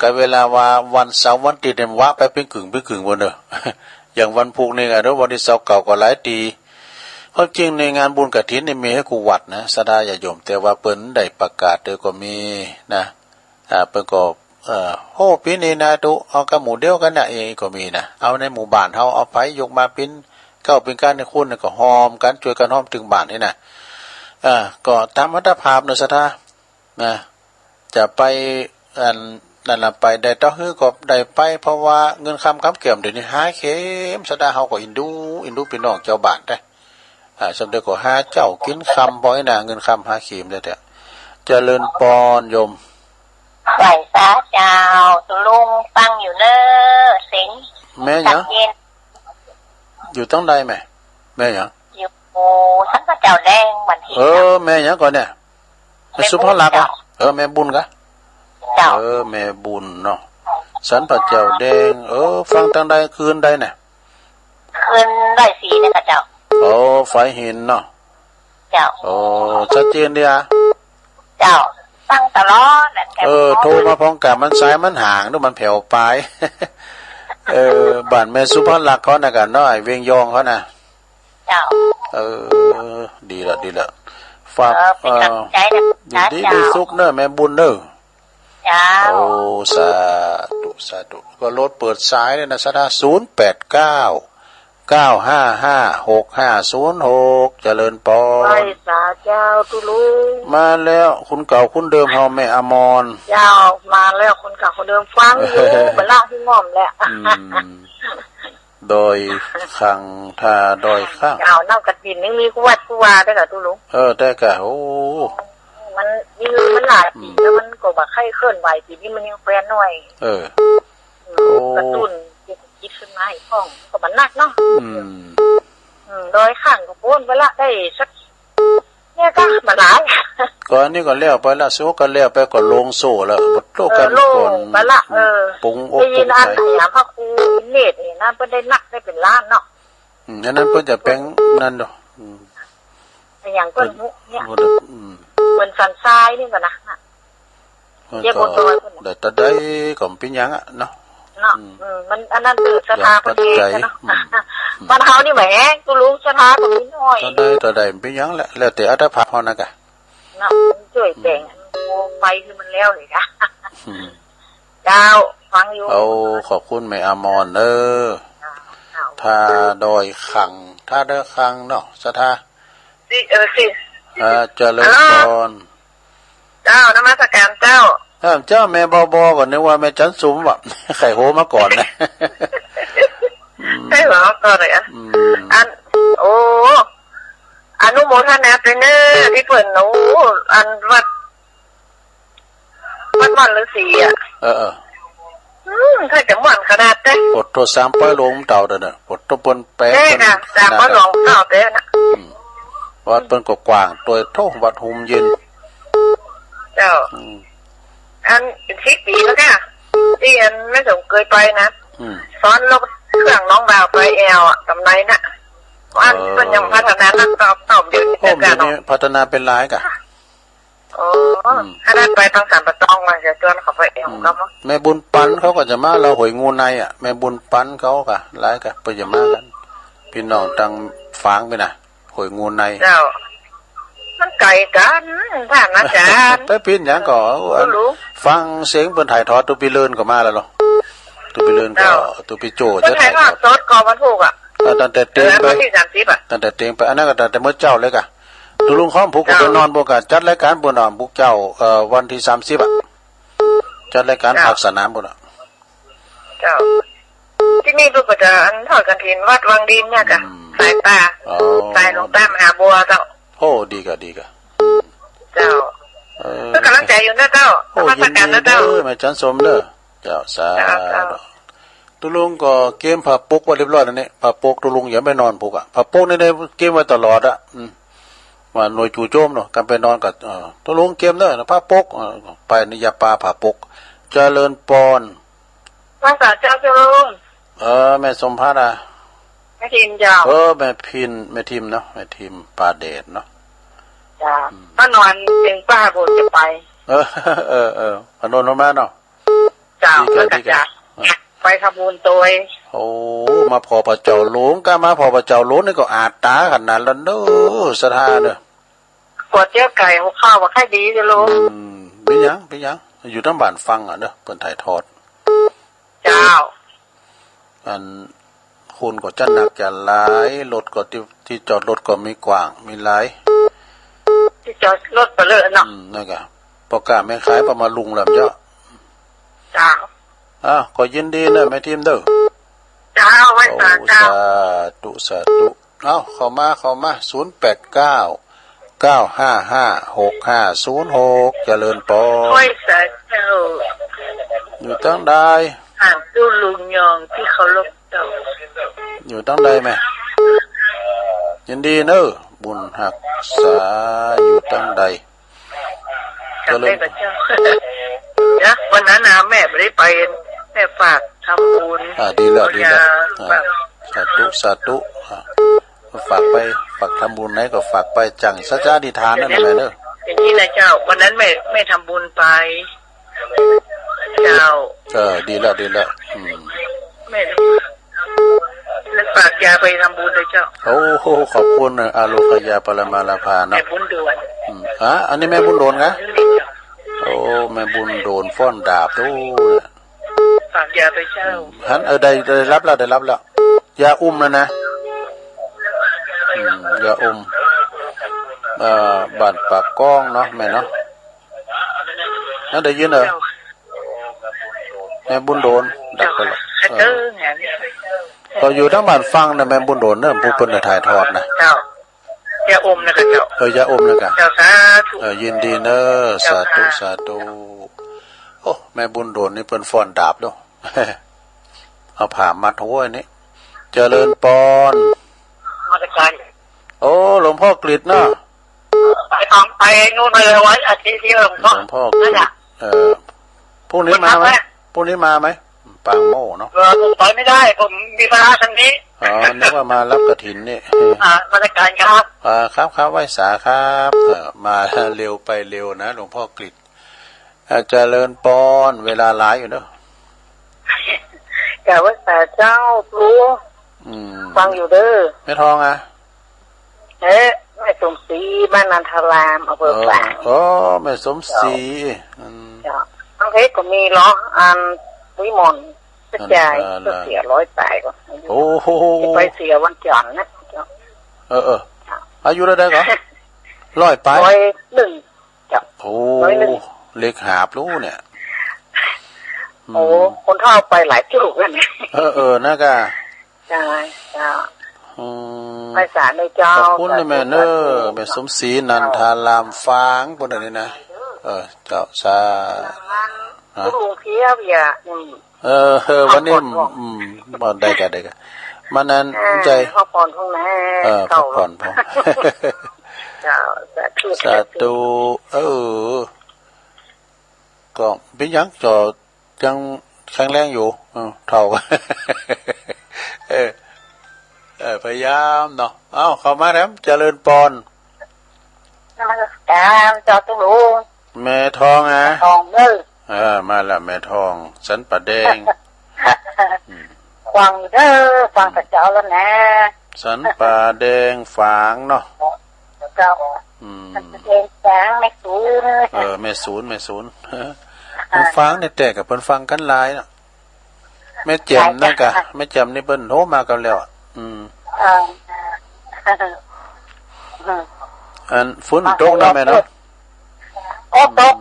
ก็เวลาว่าวันเสาร์วันอาทิตย์เนี่ยว่าไปเป็นกึ่งบ่เด้ออย่างวันพุธนี่ก็เด้อวันที่เสาร์เก่าก็หลายตีความจริงในงานบุญกฐินนี่มีให้กูวัดนะสดาญาโยมแต่ว่าเปิ้นได้ประกาศเด้อก็มีนะเปิ้นก็ปีนี้นะตุเอากับหมู่เดียวกันน่ะเองก็มีนะเอาในหมู่บ้านเฮาเอาไปยกมาเป็นเป็นการในคุณก็หอมกันช่วยกันหอมถึงบ้านนี่นะก็ตามอัตภาพเนอะสถานะจะไปนั่นล่ะไปได้ต่อฮื้อก็ได้ไปเพราะว่าเงินคำเกี่ยมเดี๋ยวนี้หาเข็มสถาเฮาก็อินดูพี่น้องเจ้าบ้านได้สมเด็จก็หาเจ้ากินคำบ่อยนะเงินคำหาเข็มได้แต่เจริญปอนโยมไหวสาเจ้าตุลุงฟังอยู่เน้อสิงแม่ยังอยู่ตั้งใดแม่ยังอยู่ทั้งพระเจ้าแดงบันทีแม่ยังก่อนเนี่ยแม่สุภาลักษณ์แม่บุญกะแม่บุญเนาะสันพระเจ้าแดงฟังตั้งใดคืนใดเนี่ยคืนได้สีเนี่ยเจ้าไฟหินเนาะเจ้าชัดเจนดีเจ้าฟังตลอดโทรมาพร้อมกับมันสายมันห่างด้วยมันแผ่วปลายบ้านแม่สุภาลักษณ์เขานะกันเนาะไอ้เวียงยองเขานะเจ้าดีละฝากดีสุขเนอะแม่บุญเนอะเจ้าสาธุก็รถเปิดสายเลยนะสถา089556506เจริญปอนไปสาเจ้าตุลุงมาแล้วคุณเก่าคุณเดิมเฮาแม่อมรเจ้ามาแล้วคุณเก่าคุณเดิมฟังอยู่บลาที่ง่อมแหละโดยขังทาโดยข้างเอาน้ำกระดินนี่มีกุวัดกุวาได้กับตุลุงได้กะมันมันหลายปีแล้วมันก็แบบไข้เคลื่อนไหวปีนี้มันยังแฟนหน่อยกระตุ้นคิดขึ้นมาให้พ่องก็มันหนักเนาะโดยข้างก็พ้นไปละได้สักเนี่ยก็มาหลายก่อนนี้ก็เลี้ยวไปละสู้ก็เลี้ยวไปก็ลงโซ่แล้วบดโลกกันก่อนไปละปุงอกปุงใจถามพระครูเนตรนี่นั่นเพิ่นได้นักได้เป็นล้านเนาะอันนั้นเพิ่นจะแปลงนั่นดอกอย่างเพิ่นเนี่ยเพิ่นสันทรายนี่ก็นะเจ็บบนตัวเพิ่นแต่ตะได้ก็เป็นหยังอ่ะเนาะมันอันนั้นคือสถาปนิกเนาะบ้านเฮานี่แหมกูรู้สถาปนิกน้อยตะได้เป็นหยังแหละแล้วแต่อัตภาพเฮานะกะเนาะช่วยแต่งไฟคือมันแล้วเลยกะ เจ้าฟังอยู่ เอาขอบคุณแม่อมรเด้อถ้าดอยขังถ้าเด้อขังเนาะสถาสิ เจริญพรเจ้านมัสการเจ้าเจ้าแม่บอบก่อนนึกว่าแม่จันสุมว่ะไข่โหมาก่อนนะใช่เหรอก็เลยอันโอ้อนุโมทนาเป็นเนอที่เปิดหนูอันวัดฤาษีอ่ะถ้าจะหมันขนาดเต้ปดตัว3ป้อยลงเต่าเด้อน่ะปดตัวปนแปะนะ3ป้อยลงเต่าเด้อนะวัดเปิ้นก็กว้างตัวโทวัดหุมเย็นเจ้าอันเป็น10 ปีแล้วค่ะที่อันไม่สมเคยไปนะซ้อนรถเครื่องน้องบ่าวไปแอลอ่ะกำไรน่ะอันเป็นยังพัฒนานักตอบเดี๋ยวนี้พัฒนาเป็นหลายกะโอ้ถ้าได้ไปทางสันปะตองมาจะชวนเขาไปเองก็มั้งแม่บุญปันเขาก็จะมาเราหอยงูในอ่ะแม่บุญปันเขากะหลายกะไปจะมากันพี่น้องตังฟางไปน่ะหอยงูในเจ้ามันไก่กันท่านอาจารย์ไปพินหยังก็ฟังเสียงเปิ้นถ่ายทอดตุปีเลินก็มาแล้วเนาะตุปีเลินก็ตุปีโจจะถ่ายทอดสดก็มันถูกอ่ะตั้งแต่เต็งไปตั้งแต่เต็งไปอันนั้นก็ตั้งแต่เมื่อเจ้าเลยกะตุลุงข้อมผูกก็ไปนอนบวกกันจัดรายการบนนอนบุกเจ้าวันที่30อ่ะจัดรายการภาคสนามบนอ่ะเจ้าที่นี่ลูกก็จะอันทอดกันทินวัดวังดินเนี่ยกะสายป่าสายหลวงตามหาบัวเจ้าโอ้ดีกะเจ้าก็กำลังใจอยู่นะเจ้ามาสักการนะเจ้าแม่จันสมเด้อเจ้าสาตุลุงก็เกมผับปกไว้เรียบร้อยแล้วนี่ผับปกตุลุงอย่าไปนอนปุกอ่ะผับปกนี่ได้เกมไว้ตลอดอ่ะว่าหน่วยจู่โจมเนาะกันไปนอนกับตุลุงเกมเด้อนะผับปกไปนิยาปาผับปกเจริญปอนภาษาเจ้าตุลุงแม่สมภาษณ์แม่ทีมเจ้าแม่พินแม่ทีมเนาะแม่ทีมปาเดชเนาะจ้าป้านอนเป็นป้าโบจะไปพนนท์มาเนาะเจ้าแล้วก็จะไปทำบุญตัวโอ้มาพอพระเจ้าหลวงก็มาพอพระเจ้าหลวงนี่ก็อาจตาขนาดแล้วเด้อสถานเด้อปวดเจ้าไก่หัวข้าวว่าใครดีจะรู้เป็นยังอยู่ทั้งบ้านฟังอ่ะเด้อเปิ้นถ่ายทอดเจ้าอันคุณก็จะหนักจะหลายรถก็ที่จอดรถก็มีกว้างมีหลายที่จอดรถไปเลยเนาะนั่นก็ประกาศแม่ขายประมาณลุงแล้วเจ้าจ้าก็ยินดีนะแม่ทีมเด้อจ้าไว้สาธุเข้ามา0899555656เจริญปอไว้สาธุอยู่ตั้งใดห่างตู้ลุงยองที่เขาลบเจ้าอยู่ตั้งใดแม่ยินดีเนอะบุญหักษาอยู่ตั้งใดเจริญนะวันนั้นนะแม่ไม่ได้ไปแม่ฝากทำบุญดีแล้วสาธุฝากทำบุญไหนก็ฝากไปจังสัจจาดิทานนั่นแหละเนอะอย่างนี้นะเจ้าวันนั้นแม่ทำบุญไปเจ้าดีแล้วแม่แล้วฝากยาไปทำบุญเลยเจ้าโอ้โหขอบคุณอาโลคยาปรมาลาภานะแม่บุญด่วนอันนี้แม่บุญโดนนะโอ้แม่บุญโดนฟ้อนดาบตู้ฝากยาไปเช่าฮันได้รับแล้วยาอุ้มแล้วนะยาอุ้มบ้านปากก้องเนาะแม่เนาะนั่นได้ยินเหรอแม่บุญโดนดักไปแล้วก็อยู่ทั้งบ้านฟังนะแม่บุญโดนเนอะผู้เพิ่นถ่ายทอดนะเจ้ายาอมนะครับเจ้ายาอมนะครับเจ้าสาธุยินดีเนอะสาธุโอ้แม่บุญโดนนี่เพิ่นฟ้อนดาบด้วยเอาผ้ามัดหัวนี่เจริญปอนมาจากการโอ้หลวงพ่อกฤษเนาะไปนู่นไปเลยวันอาทิตย์ที่หลวงพ่อนั่นแหละพรุ่งนี้มาไหมปางโม่เนาะผมไปไม่ได้ผมมีภาระทางนี้นึกว่ามารับกฐินนี่มาจากการครับครับไหว้สาครับมาเร็วไปเร็วนะหลวงพ่อกฤษเจริญปอนเวลาหลายอยู่เนอะแต่ว่าแต่เจ้ารู้ฟังอยู่เด้อไม่ทองแม่สมศรีบ้านนันทรามอำเภอฝางแม่สมศรี ทั้งเพชรก็มีล้ออันวิมลกระจายก็เสีย100 8ก็โอ้โหไปเสียวันจันทร์นะอายุได้ก็100 8 101จ้ะโอ้เล็กหาบรู้เนี่ยโอ้คนเฒ่าไปหลายจุดแล้วเนี่ยนะกะใช่จ้ะไปศาลเลยเจ้าขอบคุณแม่เนอแม่สมศรีนันทารามฟางพวกนี้นะเจ้าซาลุงเพียบอย่าวันนี้บ่ได้กันมันนั้นใจพักผ่อนของแม่พักผ่อนพอเจ้าสาธุก็เป็นยังจอยังแข็งแรงอยู่เท่าพยายามเนาะเข้ามาแล้วเจริญปอนเจ้าตุ้ลุงแม่ทองนะทองเด้อมาละแม่ทองสันปะแดงฟังเด้อฟังกับเจ้าแล้วนะสันปะแดงฝางเนาะเจ้าเองฝางแม่ศูนย์แม่ศูนย์มันฟังเนี่ยแต่กับเพิ่นฟังกันหลายเนาะแม่แจ่มนั่นกะแม่แจ่มนี่เพิ่นโทรมากันแล้วอันฝนตกนะแม่เนาะตก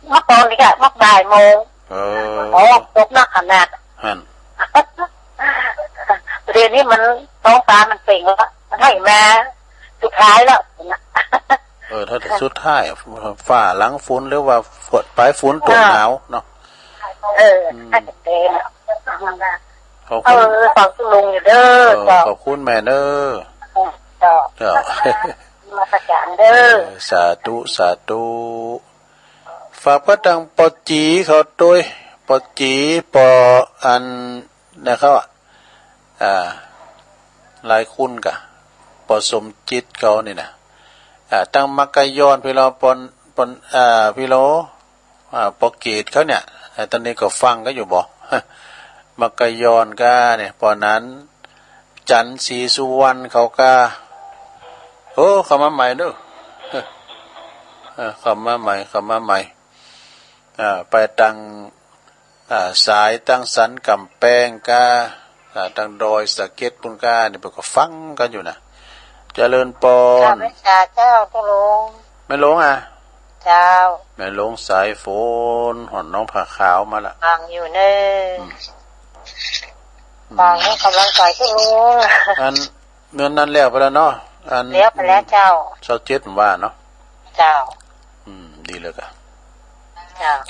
เมื่อตอนนี้ก็เมื่อบ่ายโมงตกนักขนาดเรียนนี้มันท้องฟ้ามันเปล่งแล้วมันให้มาสุดท้ายแล้วถ้าสุดท้ายฝ่าหลังฝนหรือว่าฝนปลายฝนตกหนาวเนาะให้เต็มขอบคุณฟังคุณลุงอยู่เด้อขอบคุณแม่เด้อมาประจานเด้อสาธุฝากพระตังปอจีเขาด้วยปอจีปออันนะครับหลายคุณกะปอสมจิตเขานี่นะตั้งมักกะย้อนพี่เราปนพี่เราปอเกตเขาเนี่ยตอนนี้ก็ฟังก็อยู่บ่มักกะย้อนก็เนี่ยปอนั้นจันทร์ศรีสุวรรณเขาก็เข้ามาใหม่เด้อเข้ามาใหม่ไปตั้งสายตั้งสันกำแพงกาตั้งดอยสะเก็ดปุ่นกาเนี่ยก็ฟังกันอยู่นะเจริญปอนเจ้าตุลงไม่ลงเจ้าไม่ลงสายฝนหอนน้องผ้าขาวมาละฟังอยู่เน้ฟังให้กำลังใจตุลงอันเมื่อนั้นแล้วไปแล้วเนาะเลี้ยวไปแล้วเจ้า27ว่าเนาะเจ้าดีเลยกัน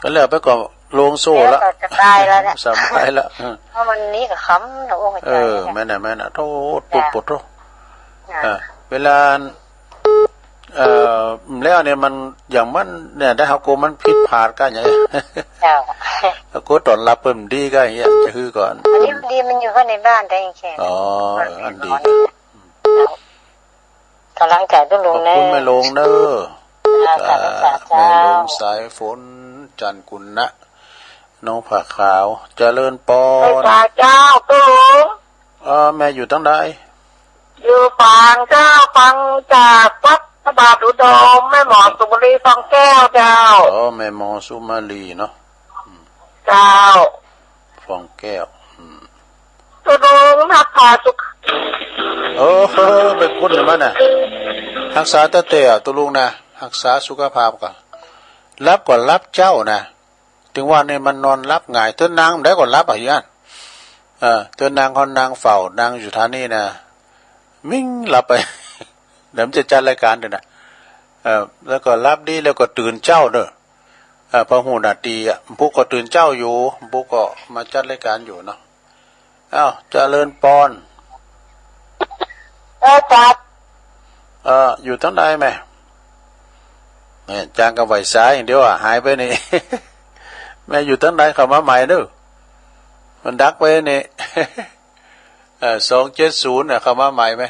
ก็แล้วไปก็ลงโซ่แล้วสบายแล้วเนี่ยสบายแล้วเพราะมันนี้ก็ค้ำนะโอ้ยแม่น่ะโทษปุดโทษเวลาแล้วเนี่ยมันอย่างมันเนี่ยได้เฮาโกมันผิดพลาดกันอย่างเงี้ยโกตอนรับเพิ่มดีก็อย่างเงี้ยจะคือก่อนอันนี้ดีมันอยู่ข้างในบ้านได้แค่อันดีกำลังใจตุลงแน่ขอบคุณแม่ลงเด้อแม่ลงสายฝนจันกุลนะน้องผักขาวเจริญปอนเจ้าตุลแม่อยู่ตั้งใดอยู่ฝั่งเจ้าฟังจากวัดพระบาทอุดมแม่หมอสุมาลีฟองแก้วเจ้าแม่หมอสุมาลีเนาะเจ้าฟองแก้วตุลงนักพาสุขไปคุ้นเลยมั้ยน่ะรักษาเตะตุลุงนะรักษาสุขภาพก่อนรับก่อนรับเจ้านะถึงว่าเนี่ยมันนอนรับง่ายเต้นนางได้ก่อนรับอย่างนั้นเต้นนางเขานางเฝ้านางอยู่ท่านี่นะมิ่งหลับไปเดี๋ยวจะจัดรายการด้วยนะแล้วก็รับดีแล้วก็ตื่นเจ้าเด้อพอหูนาทีพวกก็ตื่นเจ้าอยู่พวกก็มาจัดรายการอยู่เนาะเจริญปอนจัดอยู่ทั้งใดไหมเนี่ยจางกับไหวสายอย่างเดียวหายไปนี่แม่อยู่ทั้งใดเข้ามาใหม่เด้อมันดักไปนี่270เนี่ยเข้ามาใหม่ไหม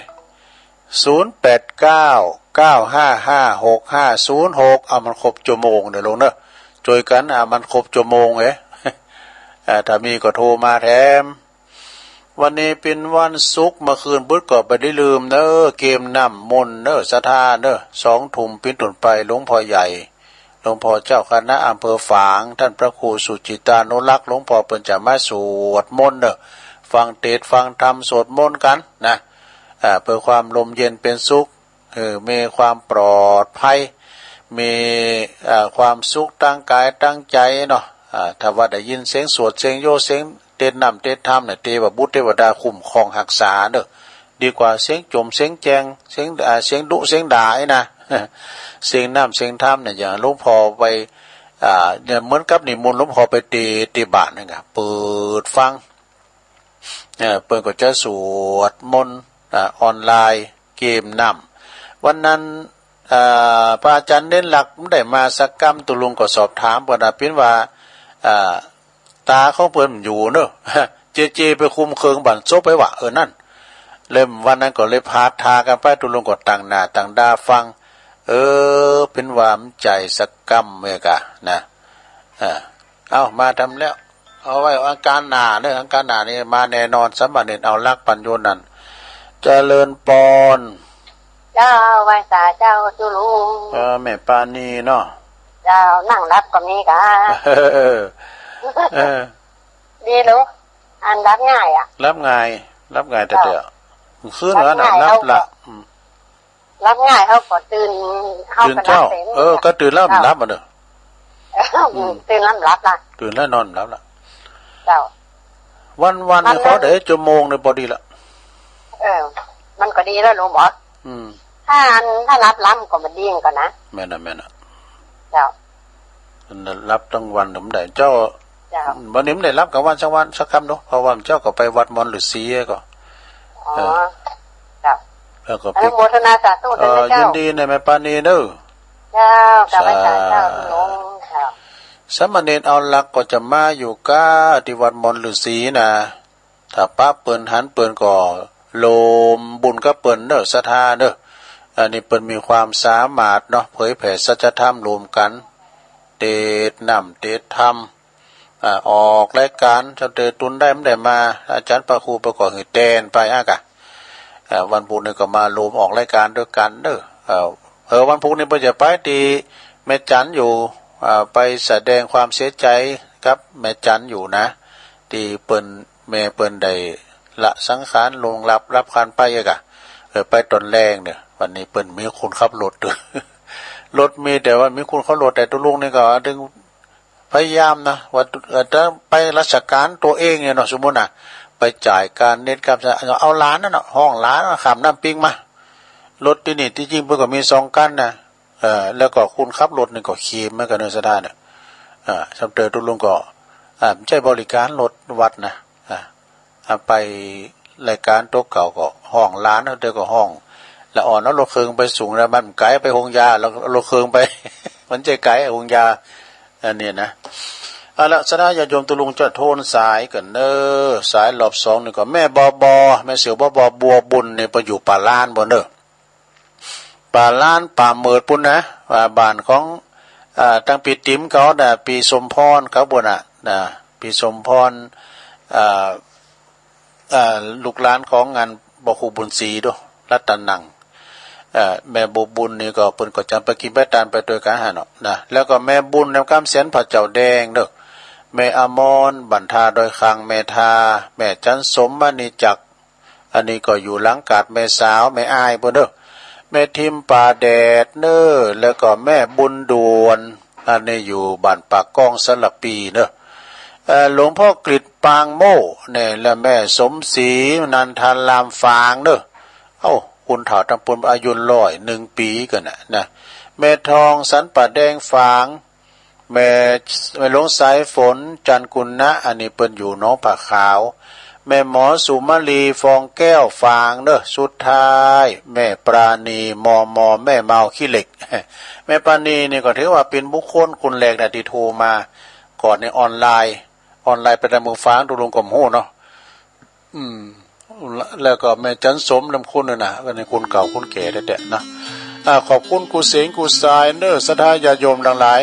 0899555656มันครบชั่วโมงเดี๋ยวลงเนอะช่วยกันมันครบชั่วโมงถ้ามีก็โทรมาแถมวันนี้เป็นวันศุกร์เมื่อคืนพุธก็ไปได้ลืมเนอะเกมน้ำมนต์เนอะศรัทธาเนอะ2 ทุ่มเป็นต้นไปหลวงพ่อใหญ่ หลวงพ่อเจ้าคณะอำเภอฝางท่านพระครูสุจิตานุรักษ์หลวงพ่อเปิ่นจะมาสวดมนต์เด้อฟังเทศน์ฟังธรรมสวดมนต์กันนะเพื่อความลมเย็นเป็นสุขมีความปลอดภัยมีความสุขตั้งกายตั้งใจเนาะถ้าว่าได้ยินเสียงสวดเสียงโยเสียงเต้นนำเต้นธรรมเนี่ยเทวบุตรเทวดาคุ้มครองรักษาเด้อดีกว่าเสียงจมเสียงแจงเสียงดุเสียงด่านะเสียงน้ำเสียงธรรมเนี่ยอย่างหลวงพ่อไปเนี่ยเหมือนกับนิมนต์หลวงพ่อไปตีบาทนี่ครับเปิดฟังเปิดก็จะสวดมนต์ออนไลน์เกมนำวันนั้นพระอาจารย์เน้นหลักได้มาสักกรรมตุลุงก็สอบถามว่าพินว่าตาเขาเปิ่นอยู่เนอะเจไปคุมเคืองบั่นซบไปว่านั่นเริ่มวันนั้นก็เลยพาทากันไปตุลุงก็ต่างหน้าต่างดาฟังเป็นวามใจสักกรรมเมื่อกะนะเอามาทำแล้วเอาไว้อาการหนาเนี่ยอาการหนานี่มาแน่นอนสัมบัติเนเอาลักปัญโยนันเจริญปอนเจ้าไว้สาเจ้าตุลุงแม่ปานีเนาะเจ้านั่งรับก็มีกะดีลูกอันรับง่ายอ่ะรับง่ายแต่เดี๋ยวคืนแล้วนะรับละรับง่ายเขาก็ตื่นเจ้าก็ตื่นแล้วรับมาเด้อตื่นแล้วรับละตื่นแล้วนอนรับละเจ้าวันเขาได้ชั่วโมงในพอดีละมันก็ดีแล้วลุงบอกถ้ารับล้ำก็มันดีก่อนนะแม่น่ะเจ้ารับตั้งวันหนุ่มได้เจ้าวันนี้ไม่ได้รับกับวันสักคำเนาะเพราะว่าเจ้าก็ไปวัดมอนหรือซีก็แล้วก็อนุโมทนาสาธุด้วยเจ้ายินดีในแม่ปานีเด้อเจ้ากับอาจารย์เจ้าลุงสามเณรเอาหลักก็จะมาอยู่ก้าที่วัดมอนหรือซีนะถ้าป้าเปิ่นหันเปิ่นก็โลมบุญก็เปิ่นเด้อศรัทธาเด้ออันนี้เปิ่นมีความสามารถเนาะเผยแผ่สัจธรรมรวมกันเตดนำเตดธรรมออกรายการจะเตตุนได้ไม่ได้มาอาจารย์พระครูประกอบหือแดนไปกะวันพุธนี่ก็มารวมออกรายการด้วยกันเด้อวันพุธนี่เพิ่นจะไปที่แม่จันอยู่ไปแสดงความเสียใจครับแม่จันอยู่นะที่เปิ้นแม่เปิ้นได้ละสังขารลงรับคันไปกะไปตอนแรงเนี่ยวันนี้เปิ้นมีคนขับรถด้วยรถมีแต่ว่ามีคนขับรถแต่ตัวลุงนี่ก็ดึงพยายามนะว่าถ้าไปราชการตัวเองเนี่ยเนาะสมมุตินะไปจ่ายการเน็ตกับเอาร้านนั่นเนาะห้องร้านขับน้ำปิ้งมารถที่นี่ที่จริงเพิ่นก็มี2กั้นนะแล้วก็คุณขับรถนี่ก็ขี่มากันเนสดาเนี่ยสัมเตอร์ตุลุงก็ใช้บริการรถวัดนะไปรายการโต๊ะเก่าก็ห้องร้านเด้อก็ห้องแล้วอ่อนแล้วรถเครื่องไปสูงแล้วมันไกลไปหงยาแล้วรถเครื่องไปมันใจไกลหงยาอันนี้นะละสนาญาโยมตุลุงจะโทนสายกันเนอสายรอบ2นี่ก็แม่บแม่เสือบัวบุญนี่ไปอยู่ป่าล้านบ่เด้อป่าล้านป่าเมิดปุ่นนะบ้านของตั้งปีติ๋มเขาน่ะปีสมพรเขาบ่น่ะปีสมพรลูกหลานของงานบ่ครูบุญศรีด้วยรัตนังแม่บุญนี่ก็เพิ่นก็จำไปกินไปตานไปโดยกันหาเนาะนะแล้วก็แม่บุญนำกำเสียนพระเจ้าแดงเด้อแม่อมรบันทาโดยคังแม่ทาแม่จันสมมณีจักอันนี้ก็อยู่หลังกาดแม่สาวแม่อายบ่เด้อแม่ทิมป่าแดดเด้อแล้วก็แม่บุญดวนอันนี้อยู่บ้านปากกองสลับปีเด้อหลวงพ่อกฤษปางโม่เนี่ยและแม่สมศรีนันทานลามฟางเด้อคุณถาตำปนอายุ101 ปีกันนะแม่ทองสันป่าแดงฟางแม่หลวงสายฝนจันกุลนะอันนี้เปิ้นอยู่น้องผาขาวแม่หมอสุมาลีฟองแก้วฟางเด้อสุดท้ายแม่ปราณีมแม่เมาขี้เหล็กแม่ปราณีนี่ก็ถือว่าเป็นบุคคลคนแรกนะที่โทรมาก่อนในออนไลน์ไปในเมืองฟ้างดูลงกลมหูเนาะแล้วก็แม่จันสมลำคุณนะก็ในคนเก่าคนแก่แต่นะขอบคุณกูเสียงกูสายเนอศรัทธาญาโยมทั้งหลาย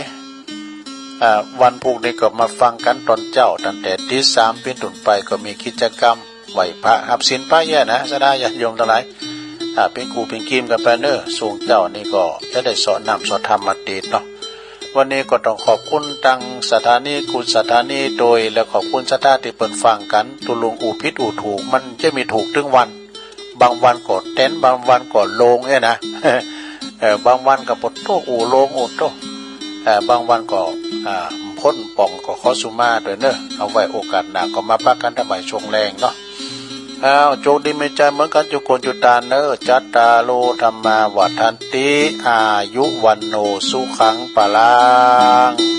วันพุธนี้ก็มาฟังกันตอนเจ้าตั้งแต่ตี3เป็นต้นไปก็มีกิจกรรมไหวพระหับศีลพระแย่นะศรัทธาญาโยมทั้งหลายเป็นครูเป็นกิมกันไปเนอส่งเจ้านี่ก็จะได้สอนนำสอนธรรมมาเทศเนาะ วันนี้ก็ต้องขอบคุณตังสถานีกุศสถานีโดยและขอบคุณสถาที่เปิดฟังกันตุลุงอู่พิษอู่ถูกมันจะมีถูกถึงวันบางวันก็เต้นบางวันก็โลงเนี่ยนะ บางวันก็ปดโตอู่โลงอู่โตบางวันก็พ้นป่องก็ขอสุมาด้วยเนอะเอาไว้โอกาสหน้าก็มาพักกันทำไมชงแรงเนาะโจดีไม่ใจเหมือนกันจุกนจุตาเนอจัตตาโลธรรมาวัฏันติอายุวันโนสุขังปะลัง